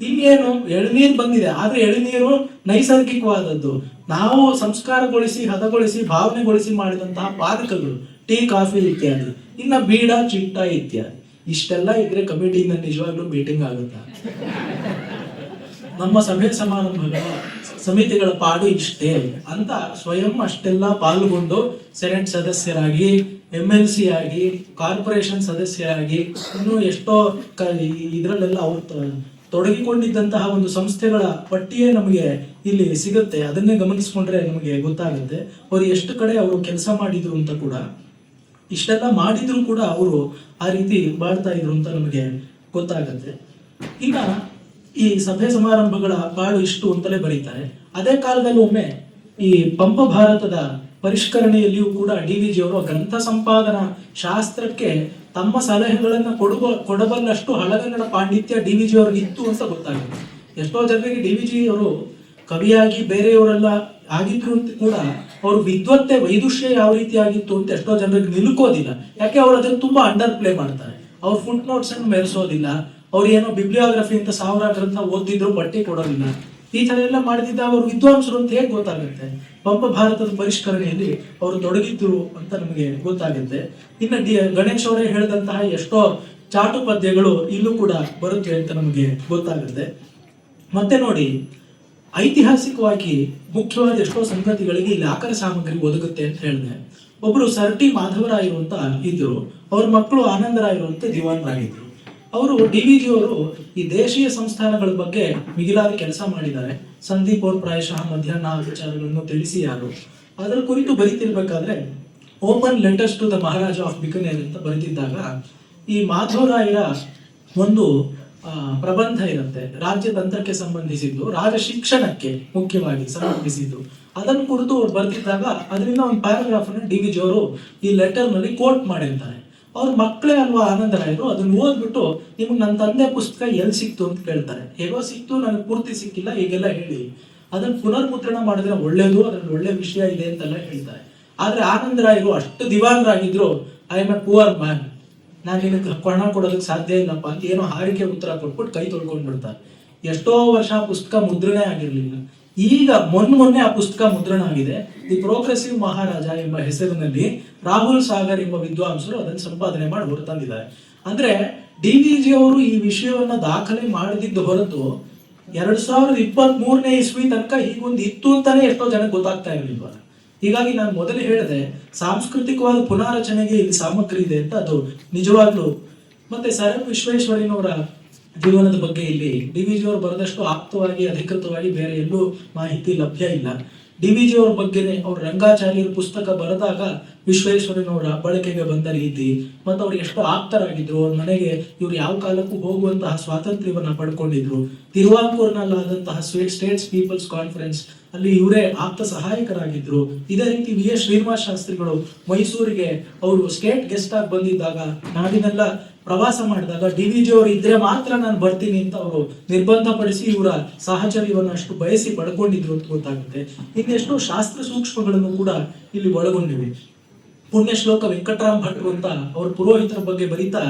ಇನ್ನೇನು, ಎಳನೀರು ಬಂದಿದೆ, ಆದ್ರೆ ಎಳನೀರು ನೈಸರ್ಗಿಕವಾದದ್ದು, ನಾವು ಸಂಸ್ಕಾರಗೊಳಿಸಿ, ಹದಗೊಳಿಸಿ, ಭಾವನೆಗೊಳಿಸಿ ಮಾಡಿದಂತಹ ಪಾನಕಗಳು, ಟೀ, ಕಾಫಿ ಇತ್ಯಾದಿ. ಇನ್ನ ಬೀಡ, ಚಿಟ್ಟ ಇತ್ಯಾದಿ. ಇಷ್ಟೆಲ್ಲ ಇದ್ರೆ ಕಮಿಟಿಯಿಂದ ನಿಜವಾಗ್ಲೂ ಮೀಟಿಂಗ್ ಆಗುತ್ತಾ? ನಮ್ಮ ಸಭೆ ಸಮಾರಂಭಗಳ ಸಮಿತಿಗಳ ಪಾಡು ಇಷ್ಟೇ ಅಂತ ಸ್ವಯಂ ಅಷ್ಟೆಲ್ಲ ಪಾಲ್ಗೊಂಡು ಸೆನೆಟ್ ಸದಸ್ಯರಾಗಿ, MLC ಆಗಿ, ಕಾರ್ಪೊರೇಷನ್ ಸದಸ್ಯರಾಗಿ, ಇನ್ನು ಎಷ್ಟೋ ಇದ್ರಲ್ಲೆಲ್ಲ ಅವ್ರು ತೊಡಗಿಕೊಂಡಿದ್ದಂತಹ ಒಂದು ಸಂಸ್ಥೆಗಳ ಪಟ್ಟಿಯೇ ನಮಗೆ ಇಲ್ಲಿ ಸಿಗುತ್ತೆ. ಅದನ್ನೇ ಗಮನಿಸ್ಕೊಂಡ್ರೆ ನಮಗೆ ಗೊತ್ತಾಗುತ್ತೆ ಅವರು ಎಷ್ಟು ಕಡೆ ಅವರು ಕೆಲಸ ಮಾಡಿದ್ರು ಅಂತ ಕೂಡ. ಇಷ್ಟೆಲ್ಲ ಮಾಡಿದ್ರು ಕೂಡ ಅವರು ಆ ರೀತಿ ಬಾಳ್ತಾ ಇದ್ರು ಅಂತ ನಮಗೆ ಗೊತ್ತಾಗತ್ತೆ. ಈಗ ಈ ಸಭೆ ಸಮಾರಂಭಗಳ ಬಾಳು ಇಷ್ಟು ಅಂತಲೇ ಬರೀತಾರೆ. ಅದೇ ಕಾಲದಲ್ಲಿ ಒಮ್ಮೆ ಈ ಪಂಪ ಭಾರತದ ಪರಿಷ್ಕರಣೆಯಲ್ಲಿಯೂ ಕೂಡ ಡಿ.ವಿ.ಜಿ ಅವರು ಗ್ರಂಥ ಸಂಪಾದನಾ ಶಾಸ್ತ್ರಕ್ಕೆ ತಮ್ಮ ಸಲಹೆಗಳನ್ನು ಕೊಡಬಲ್ಲಷ್ಟು ಹಳಗನ್ನಡ ಪಾಂಡಿತ್ಯ ಡಿ.ವಿ.ಜಿ ಅವ್ರಿಗೆ ಇತ್ತು ಅಂತ ಗೊತ್ತಾಗುತ್ತೆ. ಎಷ್ಟೋ ಜನರಿಗೆ ಡಿ.ವಿ.ಜಿ ಅವರು ಕವಿಯಾಗಿ ಬೇರೆಯವರೆಲ್ಲ ಆಗಿದ್ರು ಅಂತ ಕೂಡ ಅವ್ರ ವಿದ್ವತ್ತೆ ವೈದುಷ್ಯ ಯಾವ ರೀತಿ ಆಗಿತ್ತು ಅಂತ ಎಷ್ಟೋ ಜನರಿಗೆ ನಿಲುಕೋದಿಲ್ಲ. ಯಾಕೆ ಅವ್ರು ಅದನ್ನು ತುಂಬಾ ಅಂಡರ್ ಪ್ಲೇ ಮಾಡ್ತಾರೆ. ಅವ್ರ ಫುಟ್ ನೋಟ್ಸ್ ಅನ್ನು ಮೆರೆಸೋದಿಲ್ಲ. ಅವ್ರು ಏನೋ ಬಿಬ್ಲಿಯೋಗ್ರಫಿ ಅಂತ 1000 ಗ್ರಂಥ ಓದಿದ್ರು ಬಟ್ಟೆ ಕೊಡೋದಿಲ್ಲ. ಈ ತರ ಎಲ್ಲ ಮಾಡಿದ್ದ ಅವರು ವಿದ್ವಾಂಸರು ಅಂತ ಹೇಗೆ ಗೊತ್ತಾಗುತ್ತೆ? ಪಂಪ ಭಾರತದ ಪರಿಷ್ಕರಣೆಯಲ್ಲಿ ಅವರು ತೊಡಗಿದ್ರು ಅಂತ ನಮಗೆ ಗೊತ್ತಾಗುತ್ತೆ. ಇನ್ನು ಗಣೇಶ್ ಅವರೇ ಹೇಳಿದಂತಹ ಎಷ್ಟೋ ಚಾಟು ಪದ್ಯಗಳು ಇಲ್ಲೂ ಕೂಡ ಬರುತ್ತೆ ಅಂತ ನಮಗೆ ಗೊತ್ತಾಗುತ್ತೆ. ಮತ್ತೆ ನೋಡಿ, ಐತಿಹಾಸಿಕವಾಗಿ ಮುಖ್ಯವಾದ ಎಷ್ಟೋ ಸಂಗತಿಗಳಿಗೆ ಇಲ್ಲಿ ಆಕರ ಸಾಮಗ್ರಿ ಒದಗುತ್ತೆ ಅಂತ ಹೇಳಿದೆ. ಒಬ್ರು ಸರ್ಟಿ ಮಾಧವರಾಯರು ಅಂತ ಇದ್ರು. ಅವ್ರ ಮಕ್ಕಳು ಆನಂದರಾಯರು ಅಂತ ದಿವಾನರಾಗಿದ್ರು. ಅವರು ಡಿ.ವಿ.ಜಿ ಅವರು ಈ ದೇಶೀಯ ಸಂಸ್ಥಾನಗಳ ಬಗ್ಗೆ ಮಿಗಿಲಾದ ಕೆಲಸ ಮಾಡಿದ್ದಾರೆ. ಸಂದೀಪ್ ಅವರು ಪ್ರಾಯಶಃ ಮಧ್ಯಾಹ್ನ ವಿಚಾರಗಳನ್ನು ತಿಳಿಸಿ ಯಾರು ಅದರ ಕುರಿತು ಬರೀತಿರ್ಬೇಕಾದ್ರೆ open letters to the Maharaja of Bikaner ಅಂತ ಬರೆದಿದ್ದಾಗ ಈ ಮಾಧವರಾಯರ ಒಂದು ಪ್ರಬಂಧ ಇರುತ್ತೆ, ರಾಜ್ಯತಂತ್ರಕ್ಕೆ ಸಂಬಂಧಿಸಿದ್ದು, ರಾಜ ಶಿಕ್ಷಣಕ್ಕೆ ಮುಖ್ಯವಾಗಿ ಸಮರ್ಪಿಸಿದ್ದು. ಅದನ್ನು ಕುರಿತು ಅವ್ರು ಬರೆದಿದ್ದಾಗ ಅದರಿಂದ ಒಂದು ಪ್ಯಾರಾಗ್ರಾಫ್ ಅನ್ನು ಡಿ.ವಿ.ಜಿ ಅವರು ಈ ಲೆಟರ್ ನಲ್ಲಿ ಕೋಟ್ ಮಾಡಿರ್ತಾರೆ. ಅವ್ರ ಮಕ್ಕಳೇ ಅಲ್ವಾ ಆನಂದರಾಯರು, ಅದನ್ನ ಓದ್ಬಿಟ್ಟು ನಿಮ್ಗೆ ನನ್ನ ತಂದೆ ಪುಸ್ತಕ ಎಲ್ಲಿ ಸಿಕ್ತು ಅಂತ ಕೇಳ್ತಾರೆ. ಹೇಗೋ ಸಿಕ್ತು, ನನಗೆ ಪೂರ್ತಿ ಸಿಕ್ಕಿಲ್ಲ, ಹೀಗೆಲ್ಲ ಹೇಳಿ ಅದನ್ನ ಪುನರ್ಮುದ್ರಣ ಮಾಡಿದ್ರೆ ಒಳ್ಳೇದು, ಅದ್ರಲ್ಲಿ ಒಳ್ಳೆ ವಿಷಯ ಇದೆ ಅಂತೆಲ್ಲ ಹೇಳ್ತಾರೆ. ಆದ್ರೆ ಆನಂದರಾಯರು ಅಷ್ಟು ದಿವಾನರಾಗಿದ್ರು, I am a poor man, ನಾನು ನಿನಗೆ ಹಣ ಕೊಡೋದಕ್ಕೆ ಸಾಧ್ಯ ಇಲ್ಲಪ್ಪ ಅಂತ ಏನೋ ಹಾರಿಕೆ ಉತ್ತರ ಕೊಟ್ಬಿಟ್ಟು ಕೈ ತೊಳ್ಕೊಂಡ್ಬಿಡ್ತಾರೆ. ಎಷ್ಟೋ ವರ್ಷ ಆ ಪುಸ್ತಕ ಮುದ್ರಣೆ ಆಗಿರ್ಲಿಲ್ಲ. ಈಗ ಮೊನ್ನೆ ಆ ಪುಸ್ತಕ ಮುದ್ರಣ ಆಗಿದೆ. ದಿ ಪ್ರೋಗ್ರೆಸಿವ್ ಮಹಾರಾಜ ಎಂಬ ಹೆಸರಿನಲ್ಲಿ ರಾಹುಲ್ ಸಾಗರ್ ಎಂಬ ವಿದ್ವಾಂಸರು ಅದನ್ನು ಸಂಪಾದನೆ ಮಾಡಿ ಹೊರತಂದಿದ್ದಾರೆ. ಅಂದ್ರೆ ಡಿ.ವಿ.ಜಿ ಅವರು ಈ ವಿಷಯವನ್ನ ದಾಖಲೆ ಮಾಡದಿದ್ದು ಹೊರತು 2023ನೇ ಇಸ್ವಿ ತನಕ ಹೀಗೊಂದು ಇತ್ತು ಅಂತಾನೆ ಎಷ್ಟೋ ಜನಕ್ಕೆ ಗೊತ್ತಾಗ್ತಾ ಇರಲಿಲ್ವ. ಹೀಗಾಗಿ ನಾನು ಮೊದಲೇ ಹೇಳಿದೆ, ಸಾಂಸ್ಕೃತಿಕವಾದ ಪುನಾರಚನೆಗೆ ಇಲ್ಲಿ ಸಾಮಗ್ರಿ ಇದೆ ಅಂತ. ಅದು ನಿಜವಾಗ್ಲೂ. ಮತ್ತೆ ಸರ್ ಎಂ ವಿಶ್ವೇಶ್ವರಯ್ಯನವರ ಜೀವನದ ಬಗ್ಗೆ ಇಲ್ಲಿ ಡಿ.ವಿ.ಜಿ ಅವರು ಬರೆದಷ್ಟು ಆಪ್ತವಾಗಿ ಅಧಿಕೃತವಾಗಿ ಬೇರೆ ಎಲ್ಲೂ ಮಾಹಿತಿ ಲಭ್ಯ ಇಲ್ಲ. ಡಿ.ವಿ.ಜಿ ಅವ್ರ ಬಗ್ಗೆನೆ ಅವ್ರ ರಂಗಾಚಾರ್ಯರ ಪುಸ್ತಕ ಬರೆದಾಗ ವಿಶ್ವೇಶ್ವರಯ್ಯನವರ ಬಳಕೆಗೆ ಬಂದ ರೀತಿ ಮತ್ತು ಅವ್ರು ಎಷ್ಟು ಆಪ್ತರಾಗಿದ್ರು, ಅವ್ರ ಮನೆಗೆ ಇವ್ರು ಯಾವ ಕಾಲಕ್ಕೂ ಹೋಗುವಂತಹ ಸ್ವಾತಂತ್ರ್ಯವನ್ನ ಪಡ್ಕೊಂಡಿದ್ರು. ತಿರುವಾಂಕೂರ್ನಲ್ಲಾದಂತಹ ಸ್ಟೇಟ್ಸ್ ಪೀಪಲ್ಸ್ ಕಾನ್ಫರೆನ್ಸ್ ಅಲ್ಲಿ ಇವರೇ ಆಪ್ತ ಸಹಾಯಕರಾಗಿದ್ರು. ಇದೇ ರೀತಿ ವಿ.ಎಸ್. ಶ್ರೀನಿವಾಸ ಶಾಸ್ತ್ರಿಗಳು ಮೈಸೂರಿಗೆ ಅವರು ಸ್ಟೇಟ್ ಗೆಸ್ಟ್ ಆಗಿ ಬಂದಿದ್ದಾಗ, ನಾಡಿನೆಲ್ಲ ಪ್ರವಾಸ ಮಾಡಿದಾಗ ಡಿ.ವಿ.ಜಿ ಅವರು ಇದ್ರೆ ಮಾತ್ರ ನಾನು ಬರ್ತೀನಿ ಅಂತ ಅವರು ನಿರ್ಬಂಧ ಪಡಿಸಿ ಇವರ ಸಾಹಚರ್ಯವನ್ನು ಅಷ್ಟು ಬಯಸಿ ಪಡ್ಕೊಂಡಿದ್ರು ಅಂತ ಗೊತ್ತಾಗುತ್ತೆ. ಇನ್ನೆಷ್ಟೋ ಶಾಸ್ತ್ರ ಸೂಕ್ಷ್ಮಗಳನ್ನು ಕೂಡ ಇಲ್ಲಿ ಒಳಗೊಂಡಿವೆ. ಪುಣ್ಯ ಶ್ಲೋಕ ವೆಂಕಟರಾಮ್ ಭಟ್ರು ಅಂತ ಅವ್ರ ಪುರೋಹಿತರ ಬಗ್ಗೆ ಬರೀತಾ,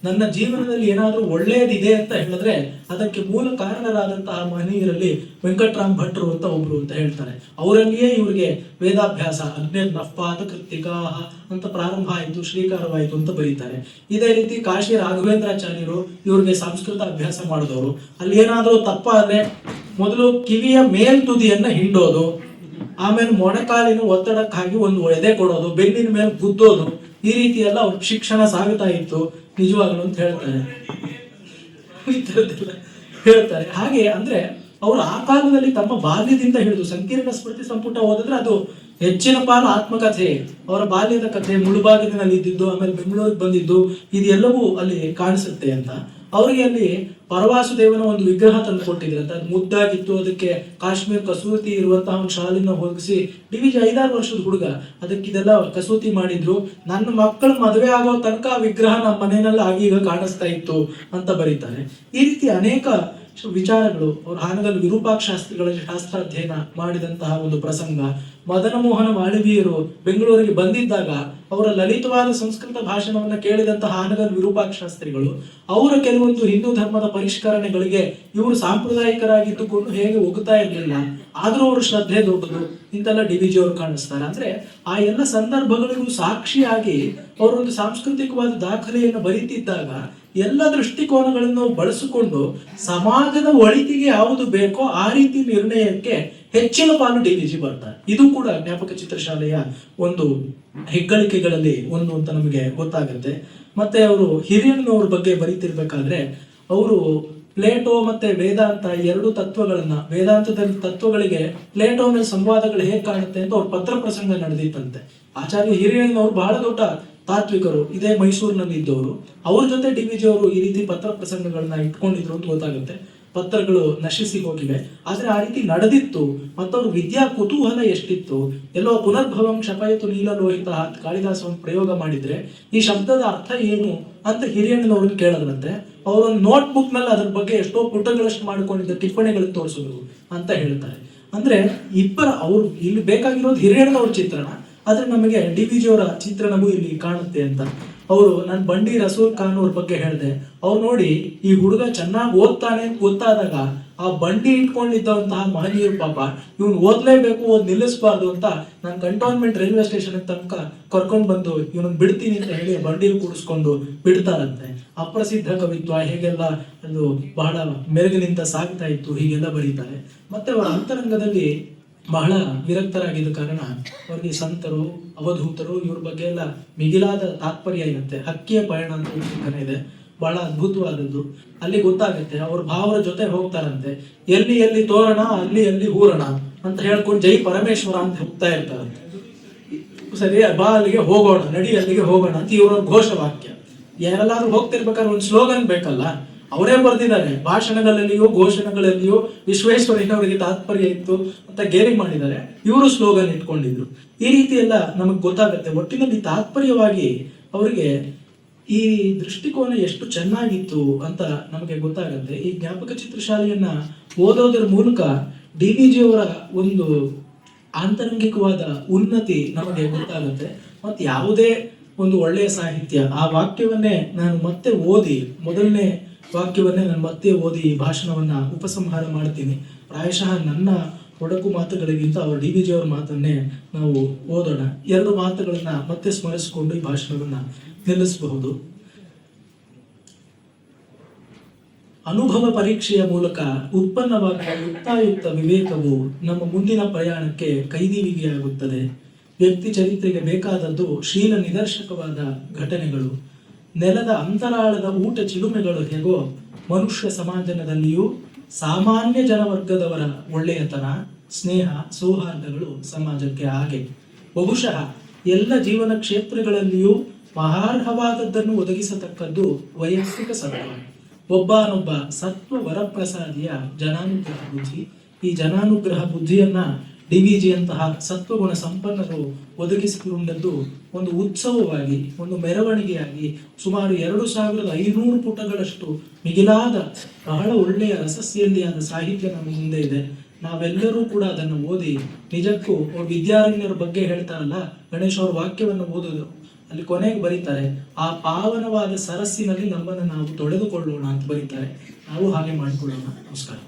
ನನ್ನ ಜೀವನದಲ್ಲಿ ಏನಾದ್ರೂ ಒಳ್ಳೇದಿದೆ ಅಂತ ಹೇಳಿದ್ರೆ ಅದಕ್ಕೆ ಮೂಲ ಕಾರಣರಾದಂತಹ ಮಹನೀಯರಲ್ಲಿ ವೆಂಕಟರಾಮ್ ಭಟ್ರು ಅಂತ ಒಬ್ರು ಅಂತ ಹೇಳ್ತಾರೆ. ಅವರಲ್ಲಿಯೇ ಇವ್ರಿಗೆ ವೇದಾಭ್ಯಾಸ ಅಗ್ನೇರ್ನಫ್ಪಾತ ಕೃತಿಕಾ ಅಂತ ಪ್ರಾರಂಭ ಆಯಿತು, ಶ್ರೀಕಾರವಾಯಿತು ಅಂತ ಬರೀತಾರೆ. ಇದೇ ರೀತಿ ಕಾಶಿ ರಾಘವೇಂದ್ರಾಚಾರ್ಯರು ಇವ್ರಿಗೆ ಸಂಸ್ಕೃತ ಅಭ್ಯಾಸ ಮಾಡಿದವರು. ಅಲ್ಲಿ ಏನಾದ್ರೂ ತಪ್ಪಾದ್ರೆ ಮೊದಲು ಕಿವಿಯ ಮೇಲ್ತುದಿಯನ್ನ ಹಿಂಡೋದು, ಆಮೇಲೆ ಮೊಣಕಾಲಿನ ಒತ್ತಡಕ್ಕಾಗಿ ಒಂದು ಎದೆ ಕೊಡೋದು, ಬೆನ್ನಿನ ಮೇಲೆ ಗುದ್ದೋದು, ಈ ರೀತಿ ಎಲ್ಲ ಅವ್ರ ಶಿಕ್ಷಣ ಸಾಗುತ್ತಾ ಇತ್ತು ನಿಜವಾಗ್ಲು ಅಂತ ಹೇಳ್ತಾರೆ. ಈ ತರದ್ದೆಲ್ಲ ಹೇಳ್ತಾರೆ. ಹಾಗೆ ಅಂದ್ರೆ ಅವರು ಆ ಕಾಲದಲ್ಲಿ ತಮ್ಮ ಬಾಲ್ಯದಿಂದ ಹಿಡಿದು ಸಂಕೀರ್ಣ ಸ್ಮೃತಿ ಸಂಪುಟ ಓದಿದ್ರೆ ಅದು ಹೆಚ್ಚಿನ ಪಾಲು ಆತ್ಮಕಥೆ, ಅವರ ಬಾಲ್ಯದ ಕಥೆ, ಮುಳುಬಾಗಿಲಿನಲ್ಲಿ ಇದ್ದಿದ್ದು, ಆಮೇಲೆ ಬೆಂಗಳೂರಿಗೆ ಬಂದಿದ್ದು, ಇದೆಲ್ಲವೂ ಅಲ್ಲಿ ಕಾಣಿಸುತ್ತೆ ಅಂತ. ಅವರಿಗೆ ಅಲ್ಲಿ ಪರವಾಸುದೇವನ ಒಂದು ವಿಗ್ರಹ ತಂದು ಕೊಟ್ಟಿದ್ರಂತೆ. ಅದು ಮುದ್ದಾಗಿತ್ತು. ಅದಕ್ಕೆ ಕಾಶ್ಮೀರ್ ಕಸೂತಿ ಇರುವಂತಹ ಒಂದು ಶಾಲಿನ ಹೋಗಿಸಿ ಡಿ.ವಿ.ಜಿ 5-6 ವರ್ಷದ ಹುಡುಗ ಅದಕ್ಕಿದೆಲ್ಲ ಕಸೂತಿ ಮಾಡಿದ್ರು. ನನ್ನ ಮಕ್ಕಳ ಮದುವೆ ಆಗೋ ತನಕ ಆ ವಿಗ್ರಹ ನಮ್ಮ ಮನೆಯಲ್ಲಿ ಆಗೀಗ ಕಾಣಿಸ್ತಾ ಇತ್ತು ಅಂತ ಬರೀತಾರೆ. ಈ ರೀತಿ ಅನೇಕ ವಿಚಾರಗಳು. ಅವರು ಹಾನಗಲ್ ವಿರೂಪಾಕ್ಷಾಸ್ತ್ರಿಗಳ ಶಾಸ್ತ್ರಾಧ್ಯಯನ ಮಾಡಿದಂತಹ ಒಂದು ಪ್ರಸಂಗ. ಮದನ ಮೋಹನ ಮಾಳವೀಯರು ಬೆಂಗಳೂರಿಗೆ ಬಂದಿದ್ದಾಗ ಅವರ ಲಲಿತವಾದ ಸಂಸ್ಕೃತ ಭಾಷಣವನ್ನ ಕೇಳಿದಂತಹ ಹಾನಗಲ್ ವಿರೂಪಾಕ್ಷಾಸ್ತ್ರಿಗಳು ಅವರ ಕೆಲವೊಂದು ಹಿಂದೂ ಧರ್ಮದ ಪರಿಷ್ಕರಣೆಗಳಿಗೆ ಇವರು ಸಾಂಪ್ರದಾಯಿಕರಾಗಿದ್ದುಕೊಂಡು ಹೇಗೆ ಒಗ್ತಾ ಇರಲಿಲ್ಲ, ಆದ್ರೂ ಅವರು ಶ್ರದ್ಧೆ ದೊಡ್ಡದು ಇಂತೆಲ್ಲ ಡಿ.ವಿ.ಜಿ ಅವರು ಕಾಣಿಸ್ತಾರೆ. ಅಂದ್ರೆ ಆ ಎಲ್ಲ ಸಂದರ್ಭಗಳಿಗೂ ಸಾಕ್ಷಿಯಾಗಿ ಅವರೊಂದು ಸಾಂಸ್ಕೃತಿಕವಾದ ದಾಖಲೆಯನ್ನು ಬರೀತಿದ್ದಾಗ ಎಲ್ಲ ದೃಷ್ಟಿಕೋನಗಳನ್ನು ಬಳಸಿಕೊಂಡು ಸಮಾಜದ ಒಳಿತಿಗೆ ಯಾವುದು ಬೇಕೋ ಆ ರೀತಿ ನಿರ್ಣಯಕ್ಕೆ ಹೆಚ್ಚಿನ ಪಾಲು ಡಿ.ವಿ.ಜಿ ಬರ್ತಾರೆ. ಇದು ಕೂಡ ಜ್ಞಾಪಕ ಚಿತ್ರಶಾಲೆಯ ಒಂದು ಹೆಗ್ಗಳಿಕೆಗಳಲ್ಲಿ ಒಂದು ಅಂತ ನಮಗೆ ಗೊತ್ತಾಗುತ್ತೆ. ಮತ್ತೆ ಅವರು ಹಿರಿಯಣ್ಣನವ್ರ ಬಗ್ಗೆ ಬರೀತಿರ್ಬೇಕಾದ್ರೆ ಅವರು ಪ್ಲೇಟೋ ಮತ್ತೆ ವೇದಾಂತ ಎರಡು ತತ್ವಗಳನ್ನ, ವೇದಾಂತದಲ್ಲಿ ತತ್ವಗಳಿಗೆ ಪ್ಲೇಟೋ ಮೇಲೆ ಸಂವಾದಗಳು ಹೇಗೆ ಕಾಣುತ್ತೆ ಅಂತ ಅವ್ರ ಪತ್ರ ಪ್ರಸಂಗ ನಡೆದಿತ್ತಂತೆ. ಆಚಾರ್ಯ ಹಿರಿಯಣ್ಣನವರು ಬಹಳ ದೊಡ್ಡ ತಾತ್ವಿಕರು, ಇದೇ ಮೈಸೂರಿನಲ್ಲಿ ಇದ್ದವರು. ಅವ್ರ ಜೊತೆ DVG ಅವರು ಈ ರೀತಿ ಪತ್ರ ಪ್ರಸಂಗಗಳನ್ನ ಇಟ್ಕೊಂಡಿದ್ರು ಅಂತ ಗೊತ್ತಾಗುತ್ತೆ. ಪತ್ರಗಳು ನಶಿಸಿ ಹೋಗಿವೆ, ಆದ್ರೆ ಆ ರೀತಿ ನಡೆದಿತ್ತು. ಮತ್ತವ್ರ ವಿದ್ಯಾ ಕುತೂಹಲ ಎಷ್ಟಿತ್ತು. ಎಲ್ಲೋ ಪುನರ್ಭವಂ ಕ್ಷಪಯತು ನೀಲಲೋಹಿತ ಕಾಳಿದಾಸ ಒಂದು ಪ್ರಯೋಗ ಮಾಡಿದ್ರೆ ಈ ಶಬ್ದದ ಅರ್ಥ ಏನು ಅಂತ ಹಿರಿಯಣ್ಣನವ್ರನ್ನ ಕೇಳದ್ರಂತೆ. ಅವರೊಂದು ನೋಟ್ ಬುಕ್ ನಲ್ಲಿ ಅದ್ರ ಬಗ್ಗೆ ಎಷ್ಟೋ ಪುಟಗಳಷ್ಟು ಮಾಡ್ಕೊಂಡಿದ್ದ ಟಿಪ್ಪಣಿಗಳನ್ನು ತೋರಿಸಿದ್ರು ಅಂತ ಹೇಳ್ತಾರೆ. ಅಂದ್ರೆ ಅವ್ರು ಇಲ್ಲಿ ಬೇಕಾಗಿರೋದು ಹಿರಿಯಣ್ಣನವ್ರ ಚಿತ್ರಣ, ಆದ್ರೆ ನಮಗೆ DVG ಅವರ ಚಿತ್ರಣವೂ ಇಲ್ಲಿ ಕಾಣುತ್ತೆ ಅಂತ. ಅವರು ನಾನು ಬಂಡಿ ರಸೂಲ್ ಖಾನ್ ಅವ್ರ ಬಗ್ಗೆ ಹೇಳಿದೆ. ಅವ್ರು ನೋಡಿ ಈ ಹುಡುಗ ಚೆನ್ನಾಗಿ ಓದ್ತಾನೆ ಅಂತ ಗೊತ್ತಾದಾಗ ಆ ಬಂಡಿ ಇಟ್ಕೊಂಡಿದ್ದಂತಹ ಮಹನೀಯರು ಪಾಪ ಇವ್ನು ಓದ್ಲೇಬೇಕು, ನಿಲ್ಲಿಸಬಾರ್ದು ಅಂತ ನಾನು ಕಂಟೋನ್ಮೆಂಟ್ ರೈಲ್ವೆ ಸ್ಟೇಷನ್ ತನಕ ಕರ್ಕೊಂಡು ಬಂದು ಇವನನ್ನ ಬಿಡ್ತೀನಿ ಅಂತ ಹೇಳಿ ಬಂಡಿಲ್ ಕೂಡಿಸ್ಕೊಂಡು ಬಿಡ್ತಾರಂತೆ. ಅಪ್ರಸಿದ್ಧ ಕವಿತ್ವ ಹೇಗೆಲ್ಲ ಅದು ಬಹಳ ಮೆರುಗಿನಿಂದ ಸಾಗ್ತಾ ಇತ್ತು, ಹೀಗೆಲ್ಲ ಬರೀತಾರೆ. ಮತ್ತೆ ಅವರ ಅಂತರಂಗದಲ್ಲಿ ಬಹಳ ವಿರಕ್ತರಾಗಿದ್ದ ಕಾರಣ ಅವ್ರಿಗೆ ಸಂತರು, ಅವಧೂತರು ಇವ್ರ ಬಗ್ಗೆ ಎಲ್ಲ ಮಿಗಿಲಾದ ತಾತ್ಪರ್ಯ ಇರುತ್ತೆ. ಹಕ್ಕಿಯ ಪಯಣ ಅಂತ ಒಂದು ಇದೆ, ಬಹಳ ಅದ್ಭುತವಾದದ್ದು. ಅಲ್ಲಿ ಗೊತ್ತಾಗುತ್ತೆ ಅವ್ರ ಭಾವರ ಜೊತೆ ಹೋಗ್ತಾರಂತೆ. ಎಲ್ಲಿ ಎಲ್ಲಿ ತೋರಣ ಅಲ್ಲಿ ಎಲ್ಲಿ ಹೂರಣ ಅಂತ ಹೇಳ್ಕೊಂಡು ಜೈ ಪರಮೇಶ್ವರ ಅಂತ ಹೋಗ್ತಾ ಇರ್ತಾರಂತೆ. ಸರಿ, ಬಾ ಅಲ್ಲಿಗೆ ಹೋಗೋಣ, ನಡಿ ಅಲ್ಲಿಗೆ ಹೋಗೋಣ ಅಂತ ಇವ್ರ ಘೋಷವಾಕ್ಯ. ಯಾರೆಲ್ಲಾದ್ರೂ ಹೋಗ್ತಿರ್ಬೇಕಾದ್ರೆ ಒಂದು ಸ್ಲೋಗನ್ ಬೇಕಲ್ಲ, ಅವರೇ ಬರ್ದಿದ್ದಾರೆ. ಭಾಷಣಗಳಲ್ಲಿಯೋ ಘೋಷಣೆಗಳಲ್ಲಿಯೋ ವಿಶ್ವೇಶ್ವರಯ್ಯನವರಿಗೆ ತಾತ್ಪರ್ಯ ಇತ್ತು ಅಂತ ಗೇರಿ ಮಾಡಿದ್ದಾರೆ, ಇವರು ಸ್ಲೋಗನ್ ಇಟ್ಕೊಂಡಿದ್ರು. ಈ ರೀತಿ ಎಲ್ಲ ನಮಗ್ ಗೊತ್ತಾಗುತ್ತೆ. ಒಟ್ಟಿನಲ್ಲಿ ತಾತ್ಪರ್ಯವಾಗಿ ಅವರಿಗೆ ಈ ದೃಷ್ಟಿಕೋನ ಎಷ್ಟು ಚೆನ್ನಾಗಿತ್ತು ಅಂತ ನಮಗೆ ಗೊತ್ತಾಗುತ್ತೆ. ಈ ಜ್ಞಾಪಕ ಚಿತ್ರಶಾಲೆಯನ್ನ ಓದೋದರ ಮೂಲಕ DVG ಅವರ ಒಂದು ಆಂತರಂಗಿಕವಾದ ಉನ್ನತಿ ನಮಗೆ ಗೊತ್ತಾಗುತ್ತೆ. ಮತ್ತೆ ಯಾವುದೇ ಒಂದು ಒಳ್ಳೆಯ ಸಾಹಿತ್ಯ, ಆ ವಾಕ್ಯವನ್ನೇ ನಾನು ಮತ್ತೆ ಓದಿ, ಮೊದಲನೇ ವಾಕ್ಯವನ್ನೇ ನಾನು ಮತ್ತೆ ಓದಿ ಈ ಭಾಷಣವನ್ನ ಉಪಸಂಹಾರ ಮಾಡ್ತೀನಿ. ಪ್ರಾಯಶಃ ನನ್ನ ಒಡಕು ಮಾತುಗಳಿಗಿಂತ ಅವರು DVG ಅವರ ಮಾತನ್ನೇ ನಾವು ಓದೋಣ. ಎರಡು ಮಾತುಗಳನ್ನ ಮತ್ತೆ ಸ್ಮರಿಸಿಕೊಂಡು ಈ ಭಾಷಣವನ್ನ ನಿಲ್ಲಿಸಬಹುದು. ಅನುಭವ ಪರೀಕ್ಷೆಯ ಮೂಲಕ ಉತ್ಪನ್ನವಾಗುವ ಯುಕ್ತಾಯುಕ್ತ ವಿವೇಕವು ನಮ್ಮ ಮುಂದಿನ ಪ್ರಯಾಣಕ್ಕೆ ಕೈದೀವಿಗೆಯಾಗುತ್ತದೆ. ವ್ಯಕ್ತಿ ಚರಿತ್ರೆಗೆ ಬೇಕಾದದ್ದು ಶೀಲ ನಿದರ್ಶಕವಾದ ಘಟನೆಗಳು. ನೆಲದ ಅಂತರಾಳದ ಊಟ ಚಿಲುಮೆಗಳು ಹೇಗೋ ಮನುಷ್ಯ ಸಮಾಜದಲ್ಲಿಯೂ ಸಾಮಾನ್ಯ ಜನವರ್ಗದವರ ಒಳ್ಳೆಯತನ, ಸ್ನೇಹ, ಸೌಹಾರ್ದಗಳು ಸಮಾಜಕ್ಕೆ ಹಾಗೆ. ಬಹುಶಃ ಎಲ್ಲ ಜೀವನ ಕ್ಷೇತ್ರಗಳಲ್ಲಿಯೂ ಮಹಾರ್ಹವಾದದ್ದನ್ನು ಒದಗಿಸತಕ್ಕದ್ದು ವೈಯಕ್ತಿಕ ಸತ್ವ. ಒಬ್ಬನೊಬ್ಬ ಸತ್ವ ವರಪ್ರಸಾದಿಯ ಜನಾನುಗ್ರಹ ಬುದ್ಧಿ. ಈ ಜನಾನುಗ್ರಹ ಬುದ್ಧಿಯನ್ನ DVG ಅಂತಹ ಸತ್ವಗುಣ ಸಂಪನ್ನರು ಒದಗಿಸಿಕೊಂಡದ್ದು ಒಂದು ಉತ್ಸವವಾಗಿ, ಒಂದು ಮೆರವಣಿಗೆಯಾಗಿ ಸುಮಾರು 2500 ಪುಟಗಳಷ್ಟು ಮಿಗಿಲಾದ ಬಹಳ ಒಳ್ಳೆಯ ರಸಸ್ಯಂದಿಯಾದ ಸಾಹಿತ್ಯ ನಮ್ಮ ಮುಂದೆ ಇದೆ. ನಾವೆಲ್ಲರೂ ಕೂಡ ಅದನ್ನು ಓದಿ ನಿಜಕ್ಕೂ ವಿದ್ಯಾರಣ್ಯರ ಬಗ್ಗೆ ಹೇಳ್ತಾರಲ್ಲ, ಗಣೇಶ್ ಅವ್ರ ವಾಕ್ಯವನ್ನು ಓದೋದು ಅಲ್ಲಿ ಕೊನೆಗೆ ಬರೀತಾರೆ, ಆ ಪಾವನವಾದ ಸರಸ್ಸಿನಲ್ಲಿ ನಮ್ಮನ್ನು ನಾವು ತೊಳೆದುಕೊಳ್ಳೋಣ ಅಂತ ಬರೀತಾರೆ. ನಾವು ಹಾಗೆ ಮಾಡಿಕೊಳ್ಳೋಣ. ನಮಸ್ಕಾರ.